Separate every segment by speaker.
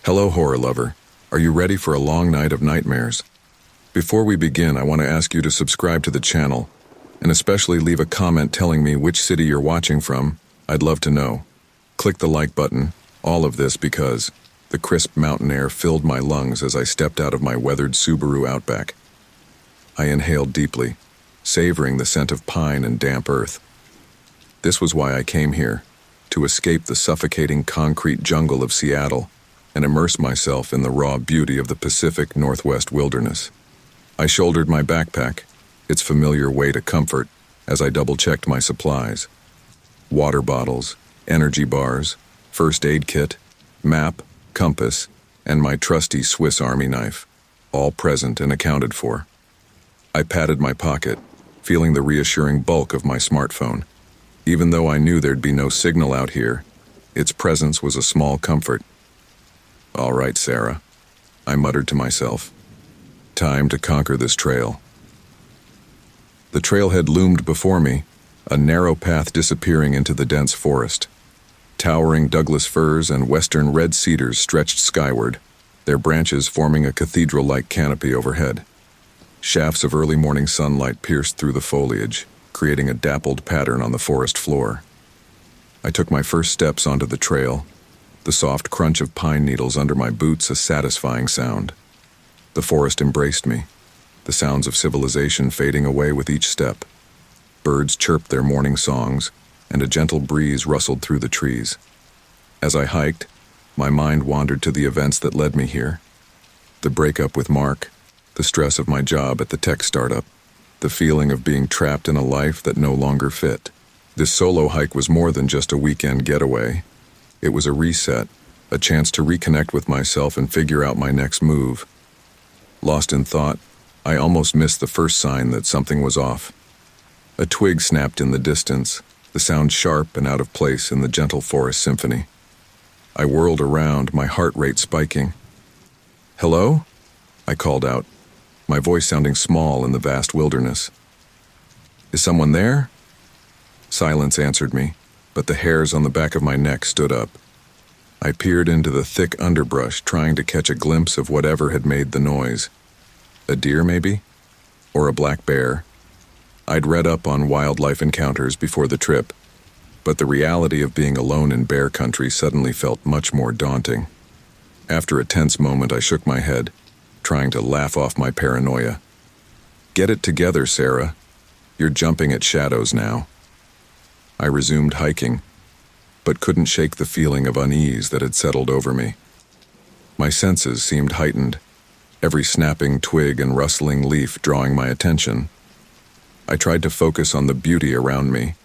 Speaker 1: Hello, horror lover. Are you ready for a long night of nightmares? Before we begin, I want to ask you to subscribe to the channel, and especially leave a comment telling me which city you're watching from. I'd love to know. Click the like button, all of this because the crisp mountain air filled my lungs as I stepped out of my weathered Subaru Outback. I inhaled deeply, savoring the scent of pine and damp earth. This was why I came here, to escape the suffocating concrete jungle of Seattle and immerse myself in the raw beauty of the Pacific Northwest wilderness. I shouldered my backpack, its familiar weight a comfort, as I double-checked my supplies. Water bottles, energy bars, first aid kit, map, compass, and my trusty Swiss Army knife, all present and accounted for. I patted my pocket, feeling the reassuring bulk of my smartphone. Even though I knew there'd be no signal out here, its presence was a small comfort. "All right, Sarah," I muttered to myself. Time to conquer this trail. The trailhead loomed before me, a narrow path disappearing into the dense forest. Towering Douglas firs and western red cedars stretched skyward, their branches forming a cathedral-like canopy overhead. Shafts of early morning sunlight pierced through the foliage, creating a dappled pattern on the forest floor. I took my first steps onto the trail, the soft crunch of pine needles under my boots a satisfying sound. The forest embraced me, the sounds of civilization fading away with each step. Birds chirped their morning songs, and a gentle breeze rustled through the trees. As I hiked, my mind wandered to the events that led me here. The breakup with Mark, the stress of my job at the tech startup, the feeling of being trapped in a life that no longer fit. This solo hike was more than just a weekend getaway. It was a reset, a chance to reconnect with myself and figure out my next move. Lost in thought, I almost missed the first sign that something was off. A twig snapped in the distance, the sound sharp and out of place in the gentle forest symphony. I whirled around, my heart rate spiking. "Hello?" I called out, my voice sounding small in the vast wilderness. "Is someone there?" Silence answered me, but the hairs on the back of my neck stood up. I peered into the thick underbrush, trying to catch a glimpse of whatever had made the noise. A deer, maybe? Or a black bear? I'd read up on wildlife encounters before the trip, but the reality of being alone in bear country suddenly felt much more daunting. After a tense moment, I shook my head, trying to laugh off my paranoia. "Get it together, Sarah. You're jumping at shadows now." I resumed hiking, but couldn't shake the feeling of unease that had settled over me. My senses seemed heightened, every snapping twig and rustling leaf drawing my attention. I tried to focus on the beauty around me,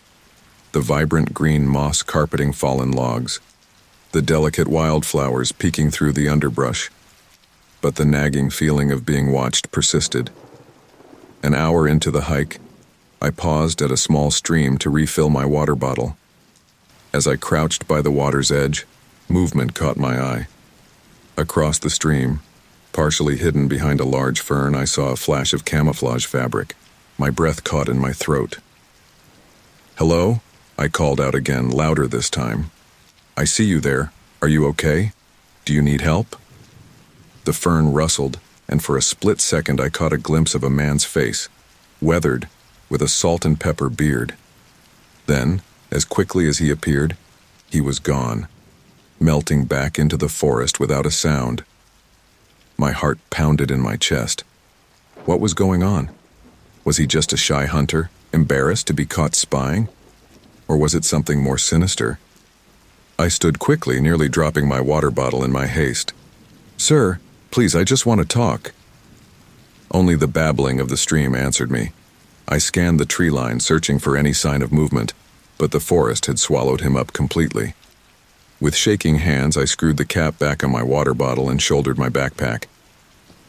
Speaker 1: the vibrant green moss carpeting fallen logs, the delicate wildflowers peeking through the underbrush, but the nagging feeling of being watched persisted. An hour into the hike, I paused at a small stream to refill my water bottle. As I crouched by the water's edge, movement caught my eye. Across the stream, partially hidden behind a large fern, I saw a flash of camouflage fabric. My breath caught in my throat. "Hello?" I called out again, louder this time. "I see you there. Are you okay? Do you need help?" The fern rustled, and for a split second I caught a glimpse of a man's face, weathered, with a salt and pepper beard. Then, as quickly as he appeared, he was gone, melting back into the forest without a sound. My heart pounded in my chest. What was going on? Was he just a shy hunter, embarrassed to be caught spying? Or was it something more sinister? I stood quickly, nearly dropping my water bottle in my haste. "Sir, please, I just want to talk." Only the babbling of the stream answered me. I scanned the tree line, searching for any sign of movement, but the forest had swallowed him up completely. With shaking hands, I screwed the cap back on my water bottle and shouldered my backpack.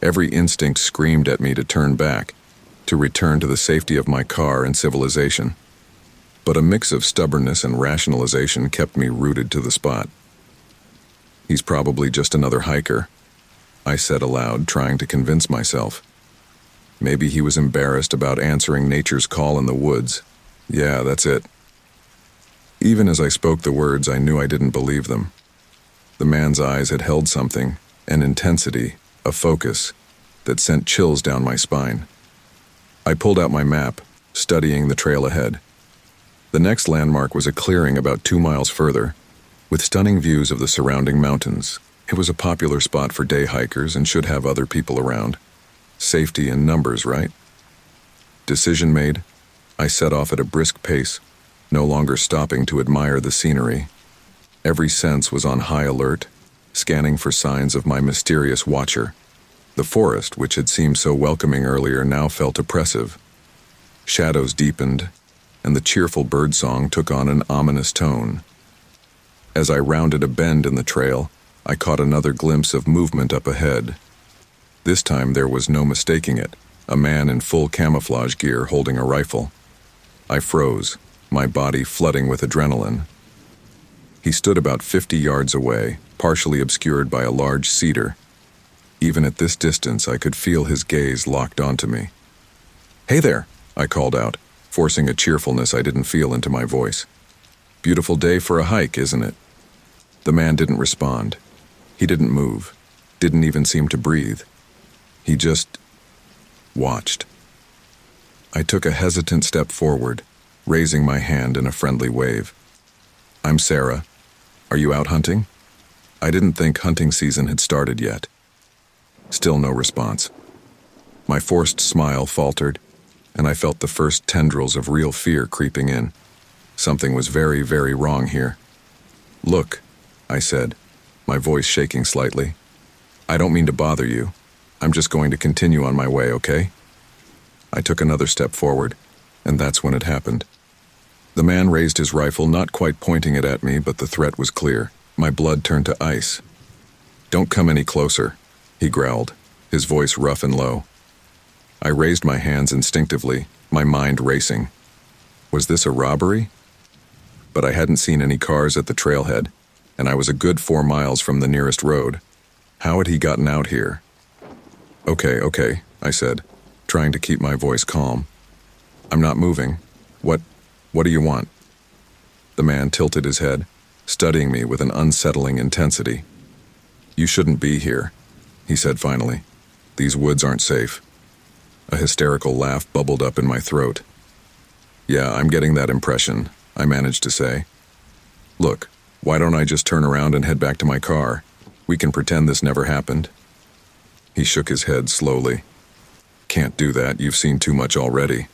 Speaker 1: Every instinct screamed at me to turn back, to return to the safety of my car and civilization. But a mix of stubbornness and rationalization kept me rooted to the spot. "He's probably just another hiker," I said aloud, trying to convince myself. Maybe he was embarrassed about answering nature's call in the woods. Yeah, that's it. Even as I spoke the words, I knew I didn't believe them. The man's eyes had held something, an intensity, a focus, that sent chills down my spine. I pulled out my map, studying the trail ahead. The next landmark was a clearing about 2 miles further, with stunning views of the surrounding mountains. It was a popular spot for day hikers and should have other people around. Safety in numbers, right? Decision made, I set off at a brisk pace, no longer stopping to admire the scenery. Every sense was on high alert, scanning for signs of my mysterious watcher. The forest, which had seemed so welcoming earlier, now felt oppressive. Shadows deepened, and the cheerful birdsong took on an ominous tone. As I rounded a bend in the trail, I caught another glimpse of movement up ahead. This time there was no mistaking it, a man in full camouflage gear holding a rifle. I froze, my body flooding with adrenaline. He stood about 50 yards away, partially obscured by a large cedar. Even at this distance, I could feel his gaze locked onto me. "Hey there," I called out, forcing a cheerfulness I didn't feel into my voice. "Beautiful day for a hike, isn't it?" The man didn't respond. He didn't move, didn't even seem to breathe. He just watched. I took a hesitant step forward, raising my hand in a friendly wave. "I'm Sarah. Are you out hunting?" I didn't think hunting season had started yet. Still no response. My forced smile faltered, and I felt the first tendrils of real fear creeping in. Something was very, very wrong here. "Look," I said, my voice shaking slightly. "I don't mean to bother you. I'm just going to continue on my way, okay?" I took another step forward, and that's when it happened. The man raised his rifle, not quite pointing it at me, but the threat was clear. My blood turned to ice. "Don't come any closer," he growled, his voice rough and low. I raised my hands instinctively, my mind racing. Was this a robbery? But I hadn't seen any cars at the trailhead, and I was a good 4 miles from the nearest road. How had he gotten out here? Okay, I said, trying to keep my voice calm. "I'm not moving. What do you want?" The man tilted his head, studying me with an unsettling intensity. "You shouldn't be here," he said finally. "These woods aren't safe." A hysterical laugh bubbled up in my throat. "Yeah, I'm getting that impression," I managed to say. "Look, why don't I just turn around and head back to my car? We can pretend this never happened." He shook his head slowly. "Can't do that, you've seen too much already."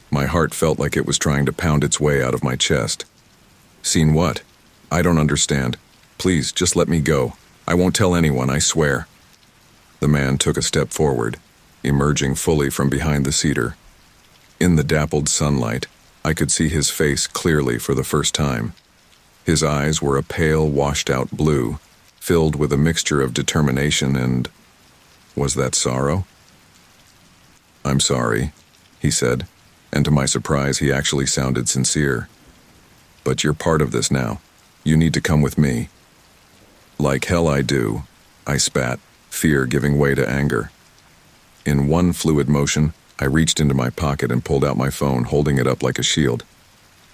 Speaker 1: My heart felt like it was trying to pound its way out of my chest. "Seen what? I don't understand. Please, just let me go. I won't tell anyone, I swear." The man took a step forward, emerging fully from behind the cedar. In the dappled sunlight, I could see his face clearly for the first time. His eyes were a pale, washed-out blue, filled with a mixture of determination and... was that sorrow? "I'm sorry," he said, and to my surprise, he actually sounded sincere. "But you're part of this now. You need to come with me." "Like hell I do," I spat, fear giving way to anger. In one fluid motion, I reached into my pocket and pulled out my phone, holding it up like a shield.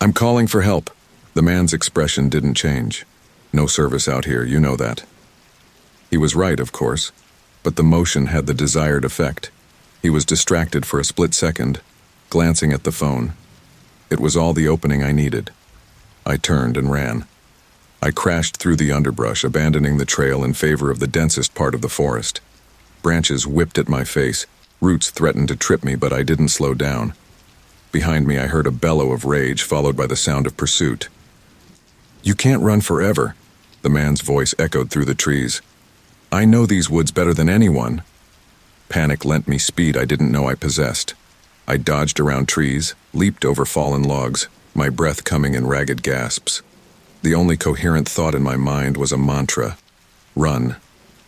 Speaker 1: "I'm calling for help." The man's expression didn't change. "No service out here, you know that." He was right, of course, but the motion had the desired effect. He was distracted for a split second, glancing at the phone. It was all the opening I needed. I turned and ran. I crashed through the underbrush, abandoning the trail in favor of the densest part of the forest. Branches whipped at my face, roots threatened to trip me, but I didn't slow down. Behind me I heard a bellow of rage, followed by the sound of pursuit. "You can't run forever," the man's voice echoed through the trees. "I know these woods better than anyone." Panic lent me speed I didn't know I possessed. I dodged around trees, leaped over fallen logs, my breath coming in ragged gasps. The only coherent thought in my mind was a mantra: run,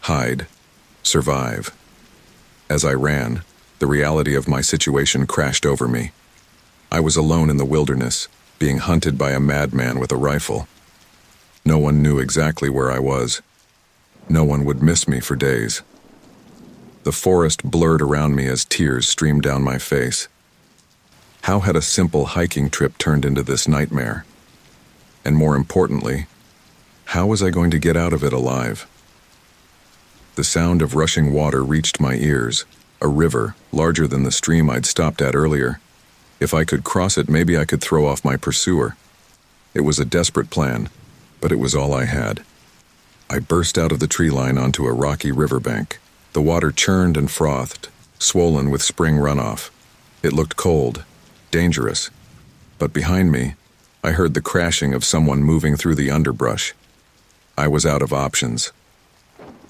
Speaker 1: hide, survive. As I ran, the reality of my situation crashed over me. I was alone in the wilderness, being hunted by a madman with a rifle. No one knew exactly where I was. No one would miss me for days. The forest blurred around me as tears streamed down my face. How had a simple hiking trip turned into this nightmare? And more importantly, How was I going to get out of it alive? The sound of rushing water reached my ears, a river, larger than the stream I'd stopped at earlier. If I could cross it, maybe I could throw off my pursuer. It was a desperate plan, but it was all I had. I burst out of the tree line onto a rocky riverbank. The water churned and frothed, swollen with spring runoff. It looked cold, dangerous. But behind me, I heard the crashing of someone moving through the underbrush. I was out of options.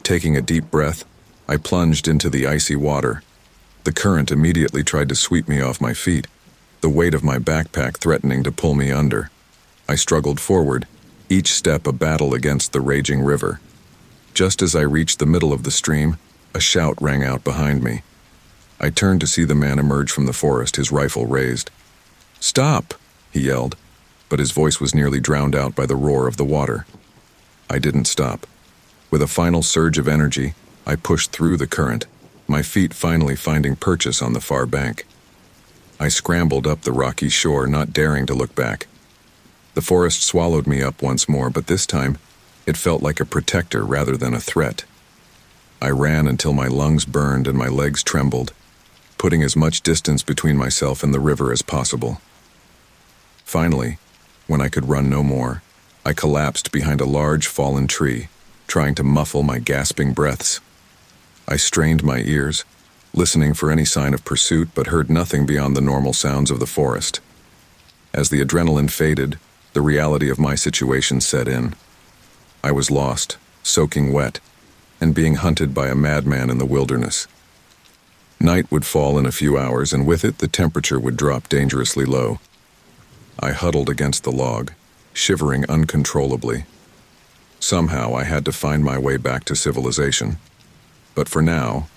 Speaker 1: Taking a deep breath, I plunged into the icy water. The current immediately tried to sweep me off my feet, the weight of my backpack threatening to pull me under. I struggled forward, each step a battle against the raging river. Just as I reached the middle of the stream, a shout rang out behind me. I turned to see the man emerge from the forest, his rifle raised. "Stop!" he yelled, but his voice was nearly drowned out by the roar of the water. I didn't stop. With a final surge of energy, I pushed through the current, my feet finally finding purchase on the far bank. I scrambled up the rocky shore, not daring to look back. The forest swallowed me up once more, but this time, it felt like a protector rather than a threat. I ran until my lungs burned and my legs trembled, putting as much distance between myself and the river as possible. Finally, when I could run no more, I collapsed behind a large fallen tree, trying to muffle my gasping breaths. I strained my ears, listening for any sign of pursuit, but heard nothing beyond the normal sounds of the forest. As the adrenaline faded, the reality of my situation set in. I was lost, soaking wet, and being hunted by a madman in the wilderness. Night would fall in a few hours, and with it the temperature would drop dangerously low. I huddled against the log, shivering uncontrollably. Somehow I had to find my way back to civilization. But for now,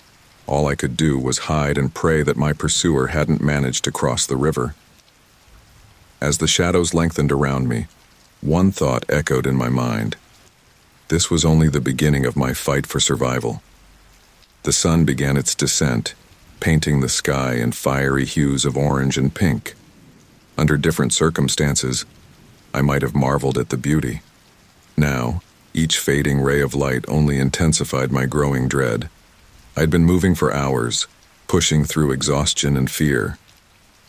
Speaker 1: all I could do was hide and pray that my pursuer hadn't managed to cross the river. As the shadows lengthened around me, one thought echoed in my mind. This was only the beginning of my fight for survival. The sun began its descent, painting the sky in fiery hues of orange and pink. Under different circumstances, I might have marveled at the beauty. Now, each fading ray of light only intensified my growing dread. I'd been moving for hours, pushing through exhaustion and fear.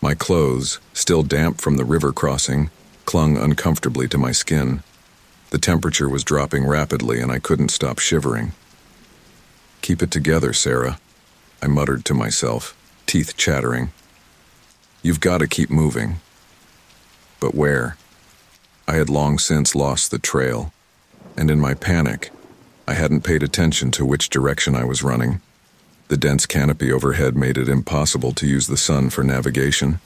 Speaker 1: My clothes, still damp from the river crossing, clung uncomfortably to my skin. The temperature was dropping rapidly and I couldn't stop shivering. "Keep it together, Sarah," I muttered to myself, teeth chattering. "You've got to keep moving." But where? I had long since lost the trail, and in my panic, I hadn't paid attention to which direction I was running. The dense canopy overhead made it impossible to use the sun for navigation.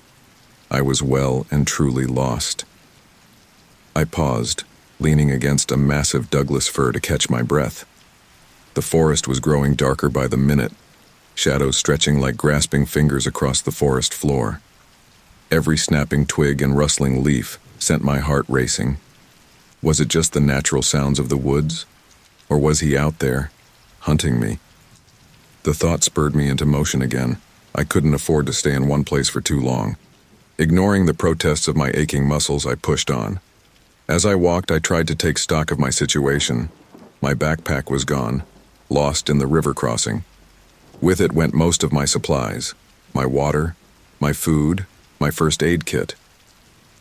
Speaker 1: I was well and truly lost. I paused, leaning against a massive Douglas fir to catch my breath. The forest was growing darker by the minute, shadows stretching like grasping fingers across the forest floor. Every snapping twig and rustling leaf sent my heart racing. Was it just the natural sounds of the woods? Or was he out there, hunting me? The thought spurred me into motion again. I couldn't afford to stay in one place for too long. Ignoring the protests of my aching muscles, I pushed on. As I walked, I tried to take stock of my situation. My backpack was gone, lost in the river crossing. With it went most of my supplies, my water, my food, my first aid kit.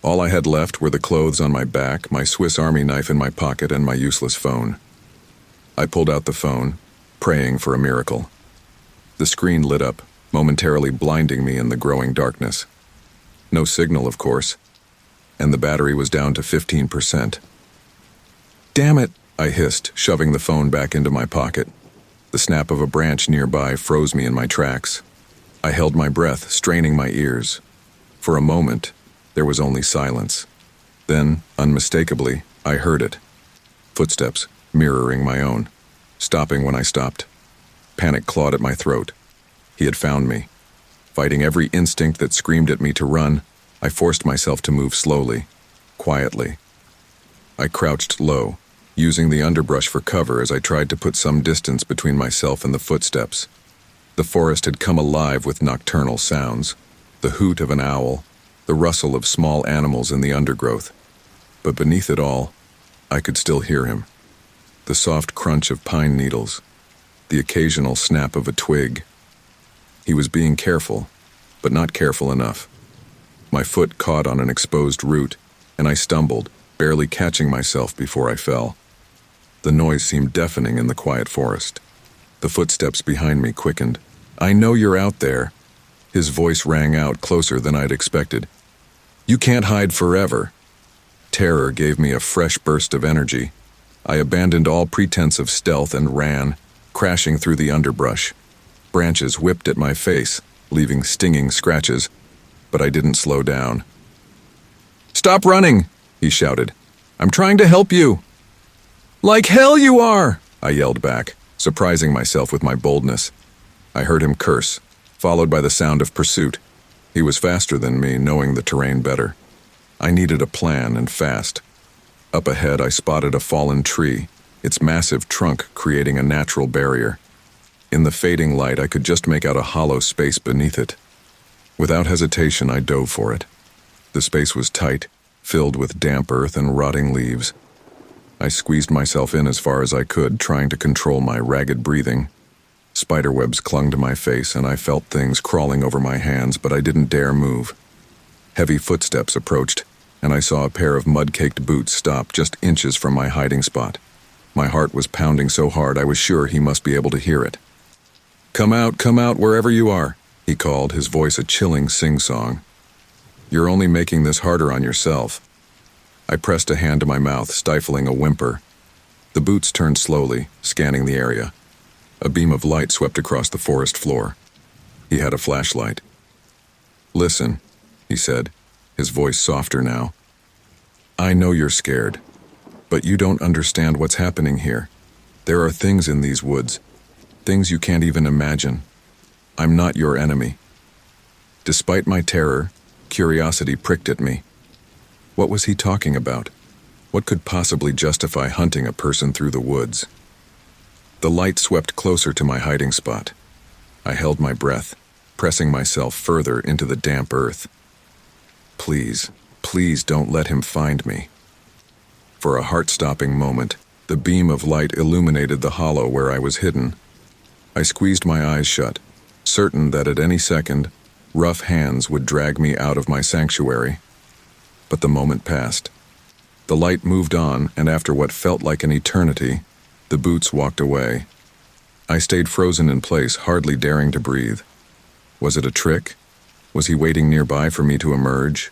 Speaker 1: All I had left were the clothes on my back, my Swiss Army knife in my pocket, and my useless phone. I pulled out the phone, praying for a miracle. The screen lit up, momentarily blinding me in the growing darkness. No signal, of course, and the battery was down to 15%. "Damn it," I hissed, shoving the phone back into my pocket. The snap of a branch nearby froze me in my tracks. I held my breath, straining my ears. For a moment, there was only silence. Then, unmistakably, I heard it. Footsteps, mirroring my own, stopping when I stopped. Panic clawed at my throat. He had found me. Fighting every instinct that screamed at me to run, I forced myself to move slowly, quietly. I crouched low, using the underbrush for cover as I tried to put some distance between myself and the footsteps. The forest had come alive with nocturnal sounds, the hoot of an owl, the rustle of small animals in the undergrowth. But beneath it all, I could still hear him, the soft crunch of pine needles, the occasional snap of a twig. He was being careful, but not careful enough. My foot caught on an exposed root, and I stumbled, barely catching myself before I fell. The noise seemed deafening in the quiet forest. The footsteps behind me quickened. "I know you're out there." His voice rang out closer than I'd expected. "You can't hide forever." Terror gave me a fresh burst of energy. I abandoned all pretense of stealth and ran, crashing through the underbrush. Branches whipped at my face, leaving stinging scratches, but I didn't slow down. "Stop running!" he shouted. "I'm trying to help you." "Like hell you are!" I yelled back, surprising myself with my boldness. I heard him curse, followed by the sound of pursuit. He was faster than me, knowing the terrain better. I needed a plan, and fast. Up ahead, I spotted a fallen tree, its massive trunk creating a natural barrier. In the fading light, I could just make out a hollow space beneath it. Without hesitation, I dove for it. The space was tight, filled with damp earth and rotting leaves. I squeezed myself in as far as I could, trying to control my ragged breathing. Spiderwebs clung to my face, and I felt things crawling over my hands, but I didn't dare move. Heavy footsteps approached, and I saw a pair of mud-caked boots stop just inches from my hiding spot. My heart was pounding so hard I was sure he must be able to hear it. Come out, wherever you are," he called, his voice a chilling sing-song. "You're only making this harder on yourself." I pressed a hand to my mouth, stifling a whimper. The boots turned slowly, scanning the area. A beam of light swept across the forest floor. He had a flashlight. "Listen," he said, his voice softer now. "I know you're scared, but you don't understand what's happening here. There are things in these woods, things you can't even imagine. I'm not your enemy." Despite my terror, curiosity pricked at me. What was he talking about? What could possibly justify hunting a person through the woods? The light swept closer to my hiding spot. I held my breath, pressing myself further into the damp earth. Please, please don't let him find me. For a heart-stopping moment, the beam of light illuminated the hollow where I was hidden. I squeezed my eyes shut, certain that at any second, rough hands would drag me out of my sanctuary. But the moment passed. The light moved on, and after what felt like an eternity, the boots walked away. I stayed frozen in place, hardly daring to breathe. Was it a trick? Was he waiting nearby for me to emerge?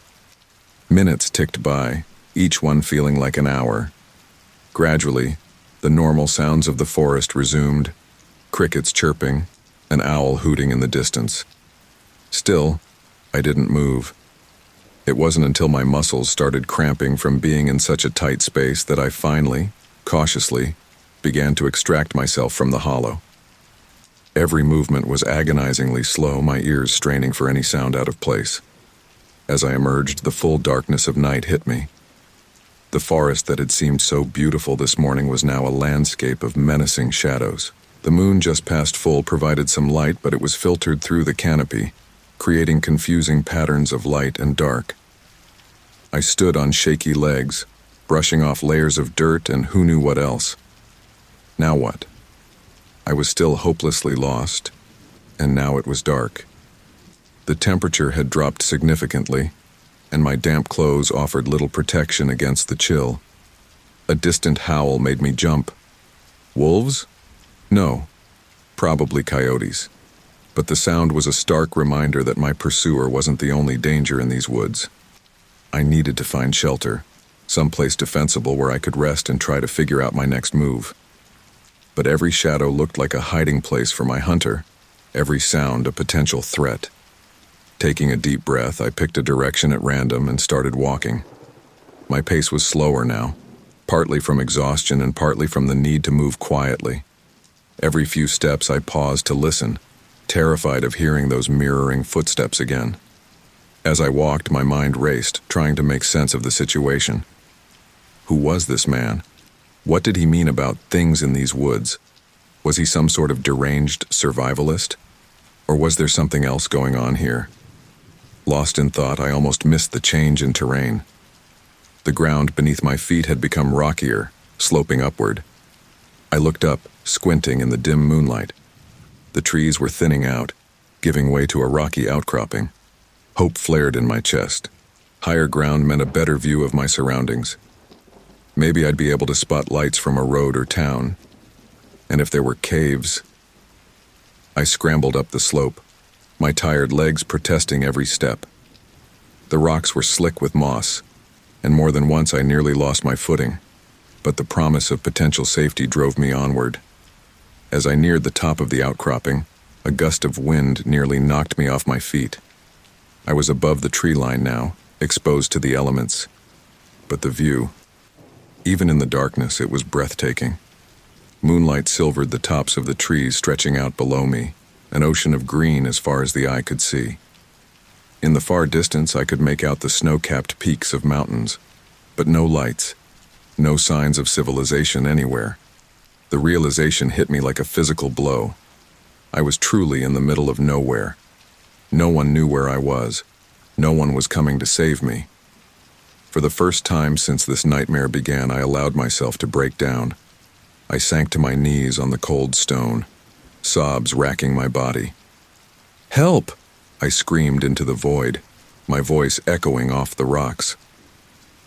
Speaker 1: Minutes ticked by, each one feeling like an hour. Gradually, the normal sounds of the forest resumed, crickets chirping, an owl hooting in the distance. Still, I didn't move. It wasn't until my muscles started cramping from being in such a tight space that I finally, cautiously, began to extract myself from the hollow. Every movement was agonizingly slow, my ears straining for any sound out of place. As I emerged, the full darkness of night hit me. The forest that had seemed so beautiful this morning was now a landscape of menacing shadows. The moon just past full provided some light, but it was filtered through the canopy, creating confusing patterns of light and dark. I stood on shaky legs, brushing off layers of dirt and who knew what else. Now what? I was still hopelessly lost, and now it was dark. The temperature had dropped significantly, and my damp clothes offered little protection against the chill. A distant howl made me jump. Wolves? No, probably coyotes. But the sound was a stark reminder that my pursuer wasn't the only danger in these woods. I needed to find shelter, someplace defensible where I could rest and try to figure out my next move. But every shadow looked like a hiding place for my hunter, every sound a potential threat. Taking a deep breath, I picked a direction at random and started walking. My pace was slower now, partly from exhaustion and partly from the need to move quietly. Every few steps I paused to listen, terrified of hearing those mirroring footsteps again. As I walked, my mind raced, trying to make sense of the situation. Who was this man? What did he mean about things in these woods? Was he some sort of deranged survivalist? Or was there something else going on here? Lost in thought, I almost missed the change in terrain. The ground beneath my feet had become rockier, sloping upward. I looked up, squinting in the dim moonlight. The trees were thinning out, giving way to a rocky outcropping. Hope flared in my chest. Higher ground meant a better view of my surroundings. Maybe I'd be able to spot lights from a road or town. And if there were caves... I scrambled up the slope, my tired legs protesting every step. The rocks were slick with moss, and more than once I nearly lost my footing, but the promise of potential safety drove me onward. As I neared the top of the outcropping, a gust of wind nearly knocked me off my feet. I was above the tree line now, exposed to the elements. But the view, even in the darkness, it was breathtaking. Moonlight silvered the tops of the trees stretching out below me, an ocean of green as far as the eye could see. In the far distance, I could make out the snow-capped peaks of mountains, but no lights, no signs of civilization anywhere. The realization hit me like a physical blow. I was truly in the middle of nowhere. No one knew where I was. No one was coming to save me. For the first time since this nightmare began, I allowed myself to break down. I sank to my knees on the cold stone, sobs racking my body. "Help!" I screamed into the void, my voice echoing off the rocks.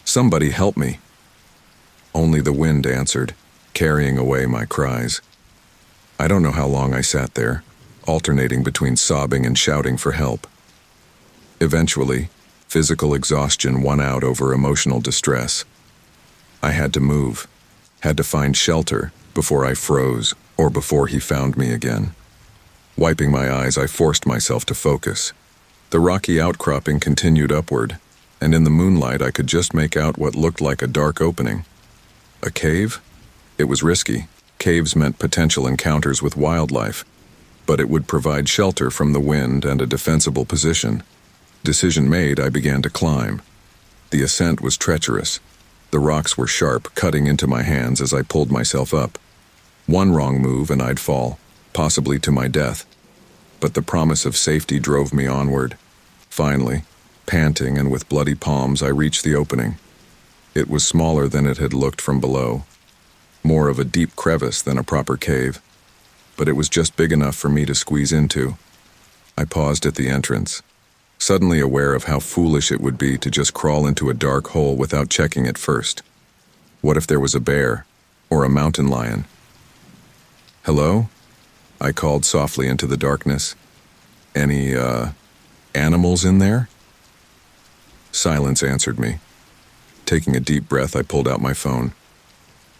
Speaker 1: "Somebody help me!" Only the wind answered, carrying away my cries. I don't know how long I sat there, alternating between sobbing and shouting for help. Eventually, physical exhaustion won out over emotional distress. I had to move, had to find shelter before I froze or before he found me again. Wiping my eyes, I forced myself to focus. The rocky outcropping continued upward, and in the moonlight I could just make out what looked like a dark opening. A cave? It was risky. Caves meant potential encounters with wildlife, but it would provide shelter from the wind and a defensible position. Decision made, I began to climb. The ascent was treacherous. The rocks were sharp, cutting into my hands as I pulled myself up. One wrong move and I'd fall, possibly to my death. But the promise of safety drove me onward. Finally, panting and with bloody palms, I reached the opening. It was smaller than it had looked from below. More of a deep crevice than a proper cave. But it was just big enough for me to squeeze into. I paused at the entrance, suddenly aware of how foolish it would be to just crawl into a dark hole without checking it first. What if there was a bear or a mountain lion? "Hello?" I called softly into the darkness. "Any, animals in there?" Silence answered me. Taking a deep breath, I pulled out my phone.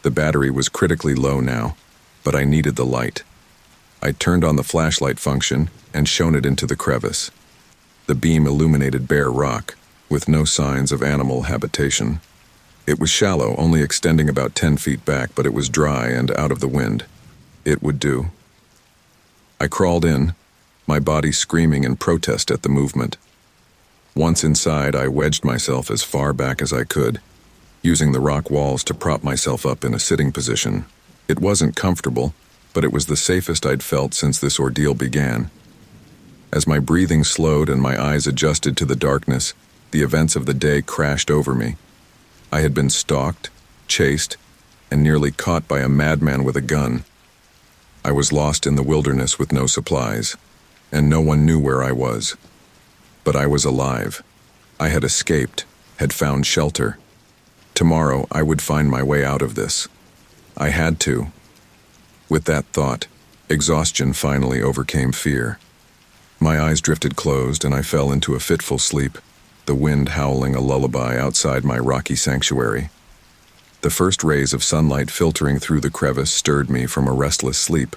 Speaker 1: The battery was critically low now, but I needed the light. I turned on the flashlight function and shone it into the crevice. The beam illuminated bare rock, with no signs of animal habitation. It was shallow, only extending about 10 feet back, but it was dry and out of the wind. It would do. I crawled in, my body screaming in protest at the movement. Once inside, I wedged myself as far back as I could, using the rock walls to prop myself up in a sitting position. It wasn't comfortable, but it was the safest I'd felt since this ordeal began. As my breathing slowed and my eyes adjusted to the darkness, the events of the day crashed over me. I had been stalked, chased, and nearly caught by a madman with a gun. I was lost in the wilderness with no supplies, and no one knew where I was. But I was alive. I had escaped, had found shelter. Tomorrow I would find my way out of this. I had to. With that thought, exhaustion finally overcame fear. My eyes drifted closed and I fell into a fitful sleep, the wind howling a lullaby outside my rocky sanctuary. The first rays of sunlight filtering through the crevice stirred me from a restless sleep.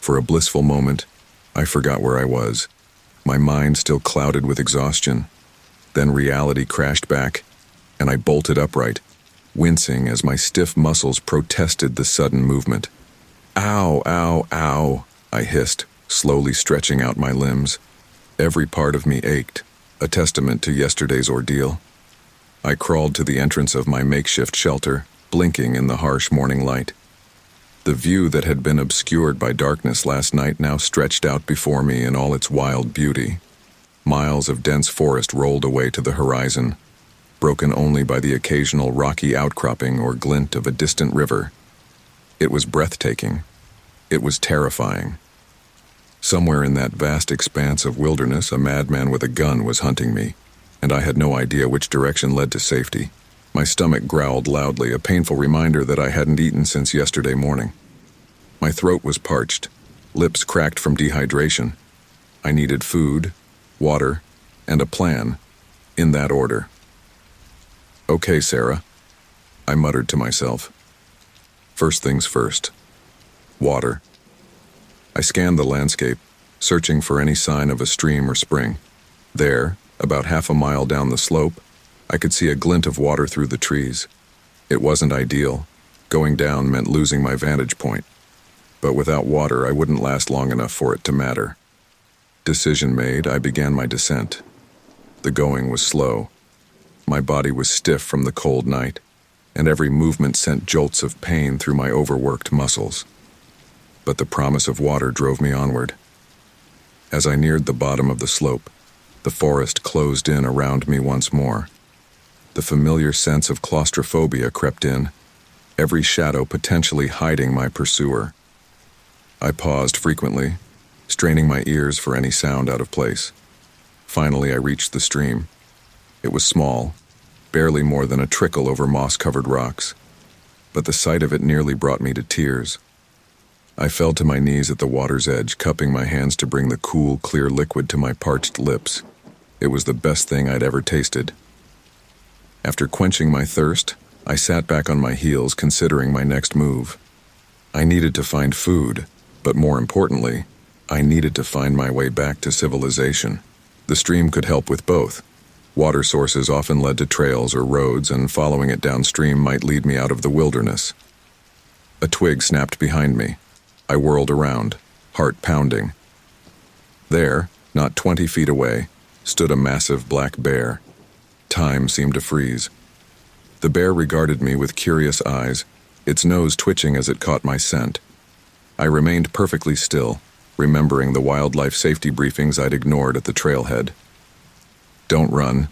Speaker 1: For a blissful moment, I forgot where I was, my mind still clouded with exhaustion. Then reality crashed back, and I bolted upright, wincing as my stiff muscles protested the sudden movement. "Ow, ow, ow," I hissed, slowly stretching out my limbs. Every part of me ached, a testament to yesterday's ordeal. I crawled to the entrance of my makeshift shelter, blinking in the harsh morning light. The view that had been obscured by darkness last night now stretched out before me in all its wild beauty. Miles of dense forest rolled away to the horizon, broken only by the occasional rocky outcropping or glint of a distant river. It was breathtaking. It was terrifying. Somewhere in that vast expanse of wilderness, a madman with a gun was hunting me, and I had no idea which direction led to safety. My stomach growled loudly, a painful reminder that I hadn't eaten since yesterday morning. My throat was parched, lips cracked from dehydration. I needed food, water, and a plan, in that order. "Okay, Sarah," I muttered to myself. First things first. Water. I scanned the landscape, searching for any sign of a stream or spring. There, about half a mile down the slope, I could see a glint of water through the trees. It wasn't ideal. Going down meant losing my vantage point. But without water, I wouldn't last long enough for it to matter. Decision made, I began my descent. The going was slow. My body was stiff from the cold night, and every movement sent jolts of pain through my overworked muscles. But the promise of water drove me onward. As I neared the bottom of the slope, the forest closed in around me once more. The familiar sense of claustrophobia crept in, every shadow potentially hiding my pursuer. I paused frequently, straining my ears for any sound out of place. Finally, I reached the stream. It was small, barely more than a trickle over moss-covered rocks, but the sight of it nearly brought me to tears. I fell to my knees at the water's edge, cupping my hands to bring the cool, clear liquid to my parched lips. It was the best thing I'd ever tasted. After quenching my thirst, I sat back on my heels, considering my next move. I needed to find food, but more importantly, I needed to find my way back to civilization. The stream could help with both. Water sources often led to trails or roads, and following it downstream might lead me out of the wilderness. A twig snapped behind me. I whirled around, heart pounding. There, not 20 feet away, stood a massive black bear. Time seemed to freeze. The bear regarded me with curious eyes, its nose twitching as it caught my scent. I remained perfectly still, remembering the wildlife safety briefings I'd ignored at the trailhead. "Don't run.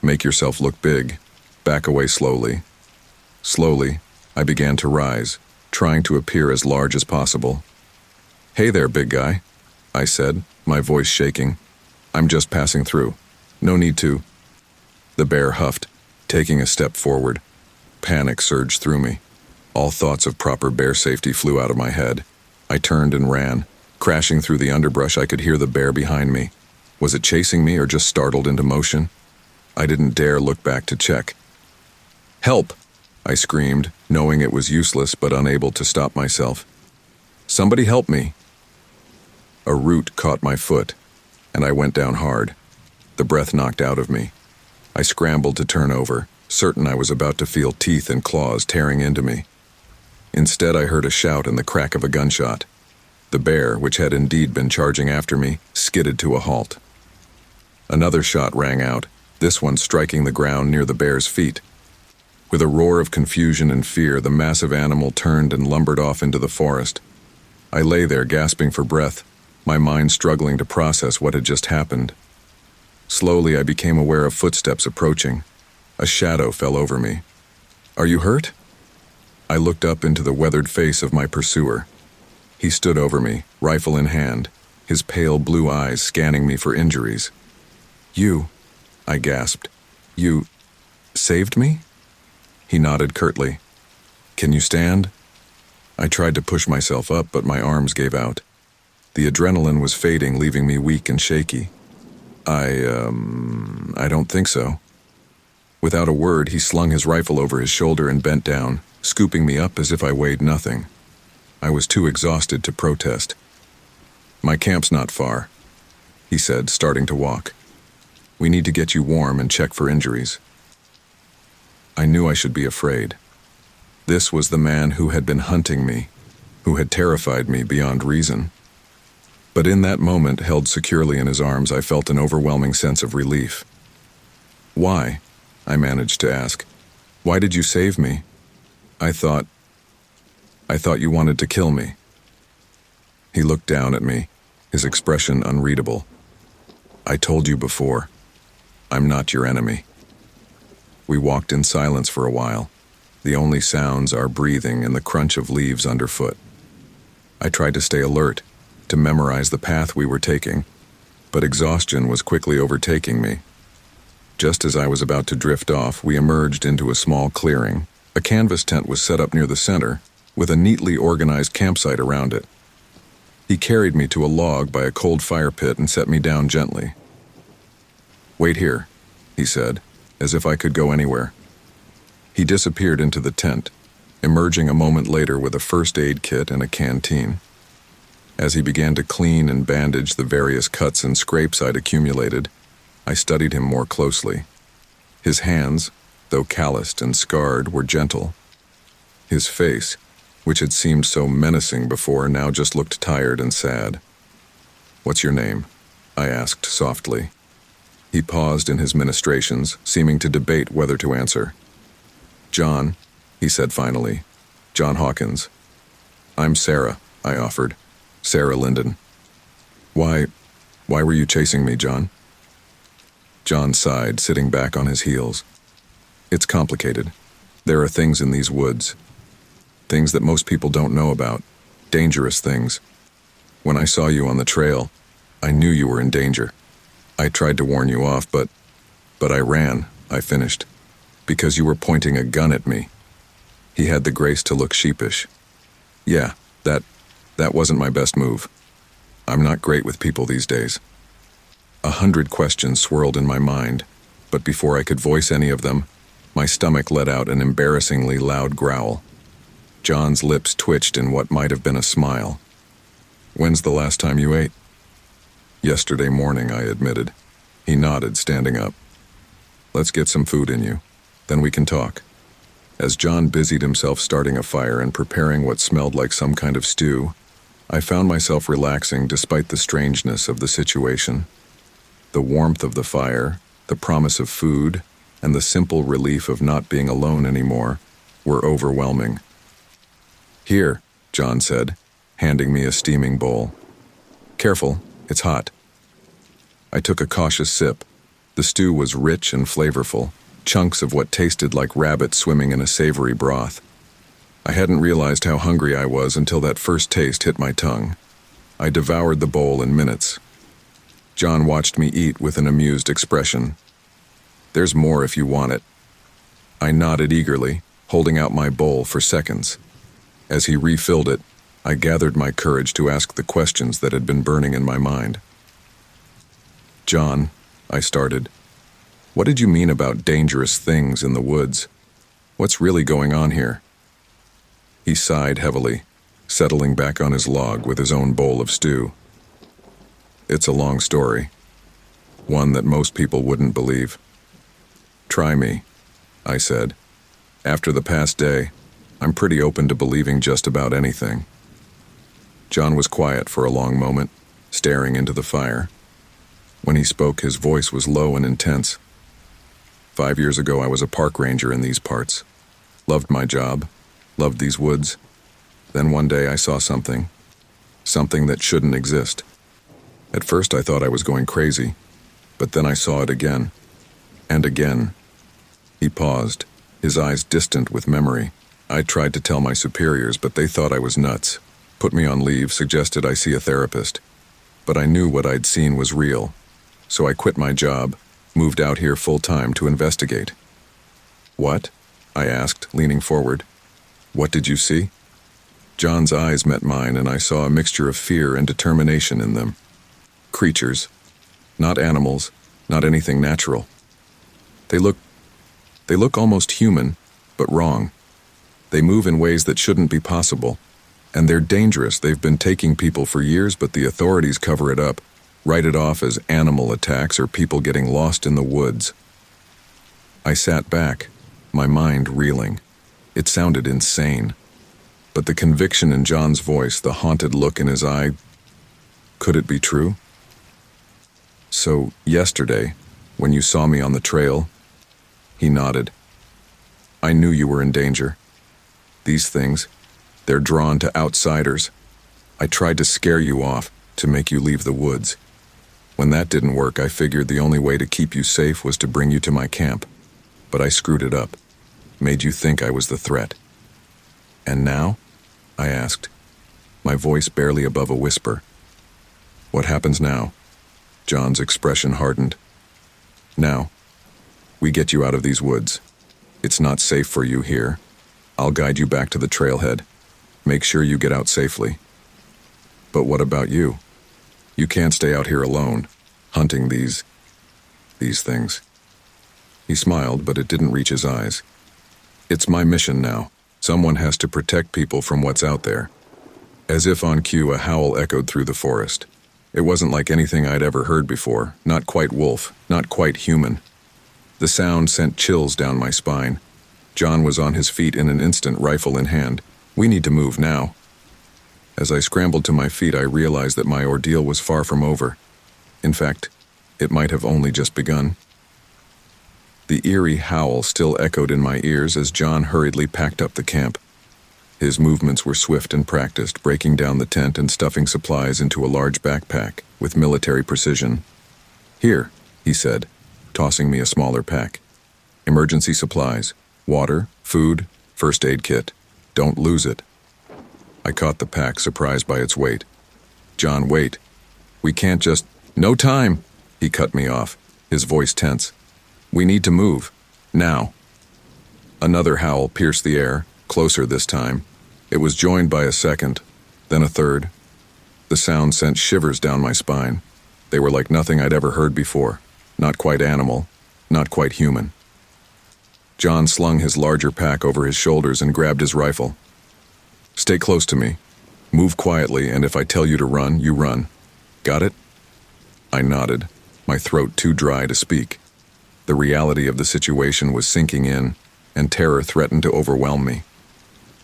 Speaker 1: Make yourself look big. Back away slowly." Slowly, I began to rise, trying to appear as large as possible. "Hey there, big guy," I said, my voice shaking. "I'm just passing through. No need to." The bear huffed, taking a step forward. Panic surged through me. All thoughts of proper bear safety flew out of my head. I turned and ran. Crashing through the underbrush, I could hear the bear behind me. Was it chasing me or just startled into motion? I didn't dare look back to check. "Help!" I screamed, knowing it was useless but unable to stop myself. "Somebody help me!" A root caught my foot, and I went down hard. The breath knocked out of me. I scrambled to turn over, certain I was about to feel teeth and claws tearing into me. Instead, I heard a shout and the crack of a gunshot. The bear, which had indeed been charging after me, skidded to a halt. Another shot rang out, this one striking the ground near the bear's feet. With a roar of confusion and fear, the massive animal turned and lumbered off into the forest. I lay there gasping for breath, my mind struggling to process what had just happened. Slowly, I became aware of footsteps approaching. A shadow fell over me. "Are you hurt?" I looked up into the weathered face of my pursuer. He stood over me, rifle in hand, his pale blue eyes scanning me for injuries. "You," I gasped. "You saved me?" He nodded curtly. "Can you stand?" I tried to push myself up, but my arms gave out. The adrenaline was fading, leaving me weak and shaky. I don't think so." Without a word, he slung his rifle over his shoulder and bent down, scooping me up as if I weighed nothing. I was too exhausted to protest. "My camp's not far," he said, starting to walk. "We need to get you warm and check for injuries." I knew I should be afraid. This was the man who had been hunting me, who had terrified me beyond reason. But in that moment, held securely in his arms, I felt an overwhelming sense of relief. "Why?" I managed to ask. "Why did you save me?" I thought you wanted to kill me." He looked down at me, his expression unreadable. "I told you before, I'm not your enemy." We walked in silence for a while. The only sounds are breathing and the crunch of leaves underfoot. I tried to stay alert, to memorize the path we were taking, but exhaustion was quickly overtaking me. Just as I was about to drift off, we emerged into a small clearing. A canvas tent was set up near the center, with a neatly organized campsite around it. He carried me to a log by a cold fire pit and set me down gently. "Wait here," he said, as if I could go anywhere. He disappeared into the tent, emerging a moment later with a first aid kit and a canteen. As he began to clean and bandage the various cuts and scrapes I'd accumulated, I studied him more closely. His hands, though calloused and scarred, were gentle. His face, which had seemed so menacing before, now just looked tired and sad. "What's your name?" I asked softly. He paused in his ministrations, seeming to debate whether to answer. "John," he said finally. "John Hawkins." "I'm Sarah," I offered. "Sarah Linden." Why were you chasing me, John?" John sighed, sitting back on his heels. "It's complicated. There are things in these woods. Things that most people don't know about. Dangerous things. When I saw you on the trail, I knew you were in danger. I tried to warn you off, but I ran," I finished, "because you were pointing a gun at me." He had the grace to look sheepish. "Yeah, that wasn't my best move. I'm not great with people these days." 100 questions swirled in my mind, but before I could voice any of them, my stomach let out an embarrassingly loud growl. John's lips twitched in what might have been a smile. "When's the last time you ate?" "Yesterday morning," I admitted. He nodded, standing up. "Let's get some food in you. Then we can talk." As John busied himself starting a fire and preparing what smelled like some kind of stew, I found myself relaxing despite the strangeness of the situation. The warmth of the fire, the promise of food, and the simple relief of not being alone anymore were overwhelming. "Here," John said, handing me a steaming bowl. "Careful, it's hot." I took a cautious sip. The stew was rich and flavorful, chunks of what tasted like rabbit swimming in a savory broth. I hadn't realized how hungry I was until that first taste hit my tongue. I devoured the bowl in minutes. John watched me eat with an amused expression. "There's more if you want it." I nodded eagerly, holding out my bowl for seconds. As he refilled it, I gathered my courage to ask the questions that had been burning in my mind. "John," I started, "what did you mean about dangerous things in the woods? What's really going on here?" He sighed heavily, settling back on his log with his own bowl of stew. "It's a long story, one that most people wouldn't believe." "Try me," I said. "After the past day, I'm pretty open to believing just about anything." John was quiet for a long moment, staring into the fire. When he spoke, his voice was low and intense. 5 years ago, I was a park ranger in these parts. Loved my job, loved these woods. Then one day I saw something that shouldn't exist. At first I thought I was going crazy, but then I saw it again, and again. He paused, his eyes distant with memory. I tried to tell my superiors, but they thought I was nuts. Put me on leave, suggested I see a therapist. But I knew what I'd seen was real, so I quit my job, moved out here full-time to investigate. "What?" I asked, leaning forward. "What did you see?" John's eyes met mine, and I saw a mixture of fear and determination in them. Creatures. Not animals, not anything natural. They look almost human, but wrong. They move in ways that shouldn't be possible. And they're dangerous. They've been taking people for years, but the authorities cover it up, write it off as animal attacks or people getting lost in the woods. I sat back, my mind reeling. It sounded insane. But the conviction in John's voice, the haunted look in his eye, could it be true? "So, yesterday, when you saw me on the trail," he nodded, "I knew you were in danger. These things, they're drawn to outsiders. I tried to scare you off, to make you leave the woods. When that didn't work, I figured the only way to keep you safe was to bring you to my camp. But I screwed it up. made you think I was the threat. And now? I asked, my voice barely above a whisper. What happens now? John's expression hardened. Now, we get you out of these woods. It's not safe for you here. I'll guide you back to the trailhead. Make sure you get out safely. But what about you? You can't stay out here alone, hunting these things. He smiled, but it didn't reach his eyes. It's my mission now. Someone has to protect people from what's out there. As if on cue, a howl echoed through the forest. It wasn't like anything I'd ever heard before, not quite wolf, not quite human. The sound sent chills down my spine. John was on his feet in an instant, rifle in hand. We need to move now. As I scrambled to my feet, I realized that my ordeal was far from over. In fact, it might have only just begun. The eerie howl still echoed in my ears as John hurriedly packed up the camp. His movements were swift and practiced, breaking down the tent and stuffing supplies into a large backpack with military precision. Here, he said, tossing me a smaller pack. Emergency supplies, water, food, first aid kit. Don't lose it. I caught the pack, surprised by its weight. John, wait. We can't just... No time! He cut me off, his voice tense. We need to move. Now. Another howl pierced the air, closer this time. It was joined by a second, then a third. The sound sent shivers down my spine. They were like nothing I'd ever heard before. Not quite animal, not quite human. John slung his larger pack over his shoulders and grabbed his rifle. Stay close to me. Move quietly, and if I tell you to run, you run. Got it? I nodded, my throat too dry to speak. The reality of the situation was sinking in, and terror threatened to overwhelm me.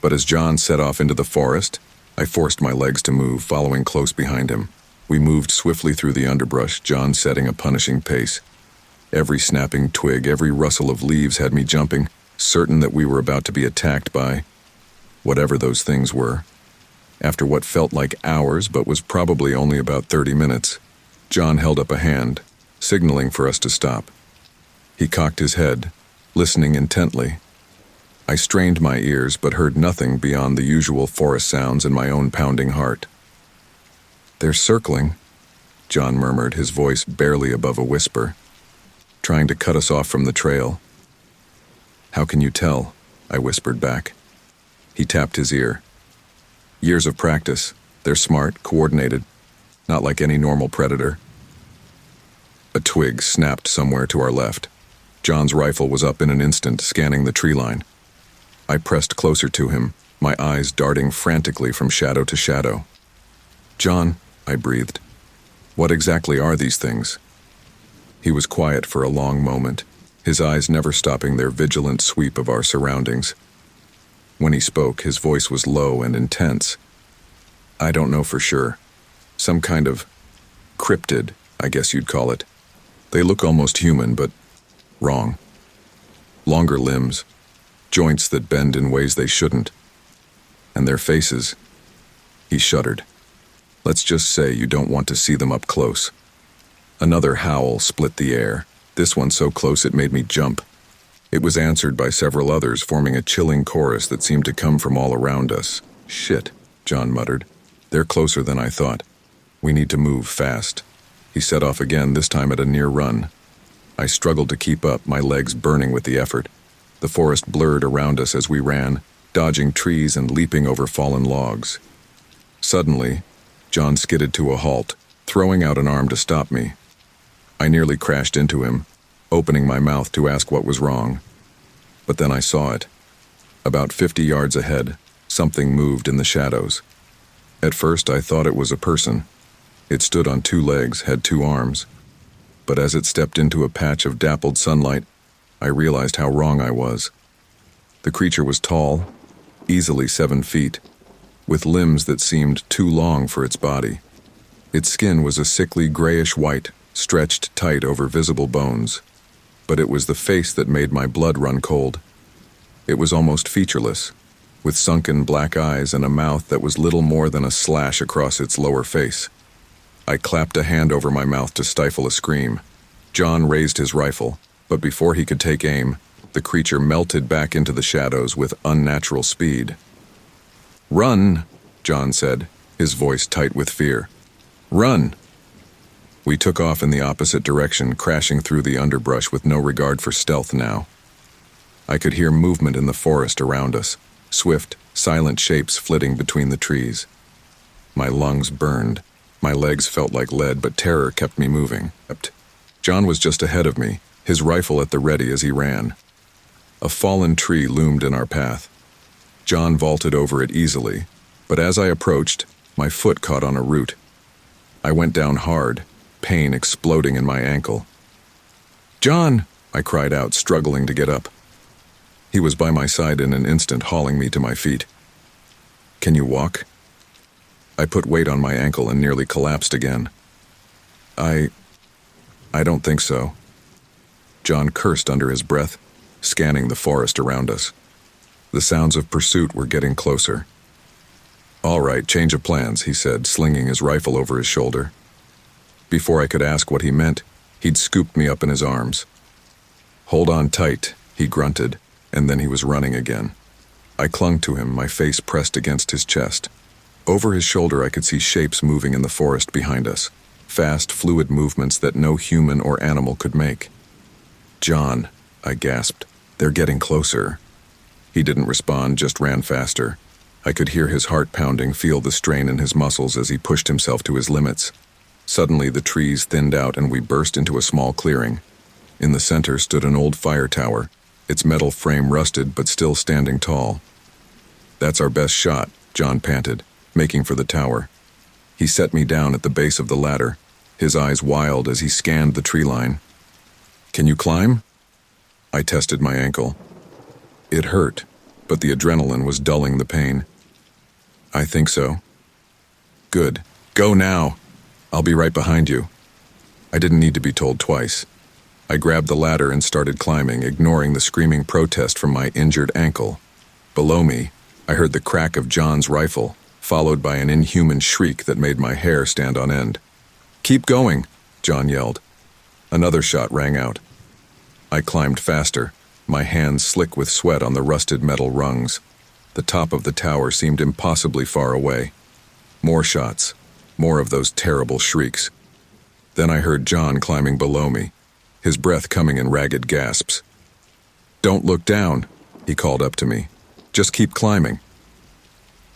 Speaker 1: But as John set off into the forest, I forced my legs to move, following close behind him. We moved swiftly through the underbrush, John setting a punishing pace. Every snapping twig, every rustle of leaves had me jumping, certain that we were about to be attacked by whatever those things were. After what felt like hours, but was probably only about 30 minutes, John held up a hand, signaling for us to stop. He cocked his head, listening intently. I strained my ears, but heard nothing beyond the usual forest sounds and my own pounding heart. They're circling, John murmured, his voice barely above a whisper, trying to cut us off from the trail. How can you tell? I whispered back. He tapped his ear. Years of practice. They're smart, coordinated, not like any normal predator. A twig snapped somewhere to our left. John's rifle was up in an instant, scanning the tree line. I pressed closer to him, my eyes darting frantically from shadow to shadow. John, I breathed. What exactly are these things? He was quiet for a long moment, his eyes never stopping their vigilant sweep of our surroundings. When he spoke, his voice was low and intense. I don't know for sure. Some kind of cryptid, I guess you'd call it. They look almost human, but wrong. Longer limbs, joints that bend in ways they shouldn't. And their faces. He shuddered. Let's just say you don't want to see them up close. Another howl split the air, this one so close it made me jump. It was answered by several others, forming a chilling chorus that seemed to come from all around us. Shit, John muttered. They're closer than I thought. We need to move fast. He set off again, this time at a near run. I struggled to keep up, my legs burning with the effort. The forest blurred around us as we ran, dodging trees and leaping over fallen logs. Suddenly, John skidded to a halt, throwing out an arm to stop me. I nearly crashed into him, opening my mouth to ask what was wrong. But then I saw it. About 50 yards ahead, something moved in the shadows. At first, I thought it was a person. It stood on 2 legs, had 2 arms. But as it stepped into a patch of dappled sunlight, I realized how wrong I was. The creature was tall, easily 7 feet, with limbs that seemed too long for its body. Its skin was a sickly grayish-white, stretched tight over visible bones. But it was the face that made my blood run cold. It was almost featureless, with sunken black eyes and a mouth that was little more than a slash across its lower face. I clapped a hand over my mouth to stifle a scream. John raised his rifle, but before he could take aim, The creature melted back into the shadows with unnatural speed. "Run," John said, his voice tight with fear. "Run!" We took off in the opposite direction, crashing through the underbrush with no regard for stealth now. I could hear movement in the forest around us, swift, silent shapes flitting between the trees. My lungs burned. My legs felt like lead, but terror kept me moving. John was just ahead of me, his rifle at the ready as he ran. A fallen tree loomed in our path. John vaulted over it easily, but as I approached, my foot caught on a root. I went down hard, pain exploding in my ankle. "John!" I cried out, struggling to get up. He was by my side in an instant, hauling me to my feet. "Can you walk?" I put weight on my ankle and nearly collapsed again. I don't think so." John cursed under his breath, scanning the forest around us. The sounds of pursuit were getting closer. "All right, change of plans," he said, slinging his rifle over his shoulder. Before I could ask what he meant, he'd scooped me up in his arms. "Hold on tight," he grunted, and then he was running again. I clung to him, my face pressed against his chest. Over his shoulder I could see shapes moving in the forest behind us, fast, fluid movements that no human or animal could make. "John," I gasped, "they're getting closer." He didn't respond, just ran faster. I could hear his heart pounding, feel the strain in his muscles as he pushed himself to his limits. Suddenly the trees thinned out and we burst into a small clearing. In the center stood an old fire tower, its metal frame rusted but still standing tall. "That's our best shot," John panted, making for the tower. He set me down at the base of the ladder, his eyes wild as he scanned the tree line. "Can you climb?" I tested my ankle. It hurt, but the adrenaline was dulling the pain. "I think so." "Good. Go now. I'll be right behind you." I didn't need to be told twice. I grabbed the ladder and started climbing, ignoring the screaming protest from my injured ankle. Below me, I heard the crack of John's rifle, followed by an inhuman shriek that made my hair stand on end. "Keep going," John yelled. Another shot rang out. I climbed faster, my hands slick with sweat on the rusted metal rungs. The top of the tower seemed impossibly far away. More shots, more of those terrible shrieks. Then I heard John climbing below me, his breath coming in ragged gasps. "Don't look down," he called up to me. "Just keep climbing."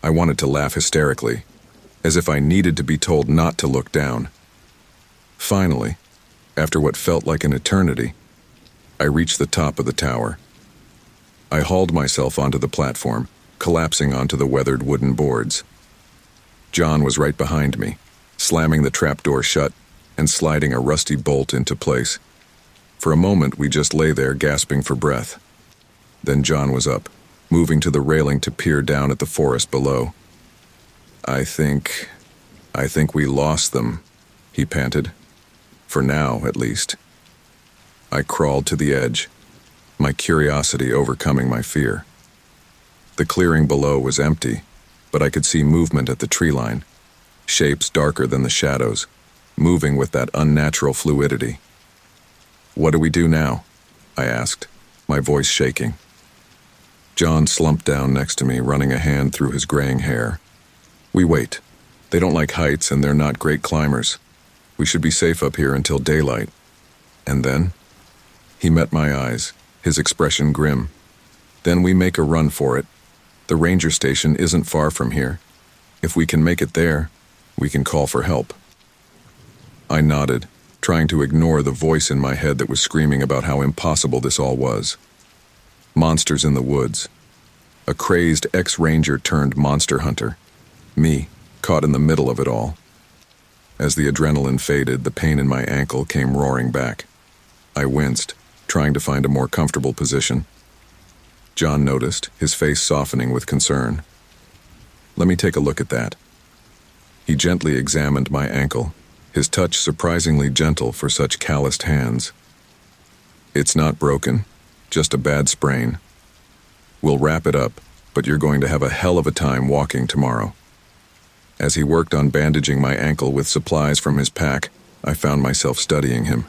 Speaker 1: I wanted to laugh hysterically, as if I needed to be told not to look down. Finally, after what felt like an eternity, I reached the top of the tower. I hauled myself onto the platform, collapsing onto the weathered wooden boards. John was right behind me, slamming the trapdoor shut and sliding a rusty bolt into place. For a moment, we just lay there gasping for breath. Then John was up, moving to the railing to peer down at the forest below. I think we lost them," he panted. "For now, at least." I crawled to the edge, my curiosity overcoming my fear. The clearing below was empty, but I could see movement at the tree line, shapes darker than the shadows, moving with that unnatural fluidity. "What do we do now?" I asked, my voice shaking. John slumped down next to me, running a hand through his graying hair. "We wait. They don't like heights and they're not great climbers. We should be safe up here until daylight." And then? He met my eyes, his expression grim. "Then we make a run for it. The ranger station isn't far from here. If we can make it there, we can call for help." I nodded, trying to ignore the voice in my head that was screaming about how impossible this all was. Monsters in the woods. A crazed ex-ranger turned monster hunter. Me, caught in the middle of it all. As the adrenaline faded, the pain in my ankle came roaring back. I winced, trying to find a more comfortable position. John noticed, his face softening with concern. "Let me take a look at that." He gently examined my ankle, his touch surprisingly gentle for such calloused hands. "It's not broken, just a bad sprain. We'll wrap it up, but you're going to have a hell of a time walking tomorrow." As he worked on bandaging my ankle with supplies from his pack, I found myself studying him.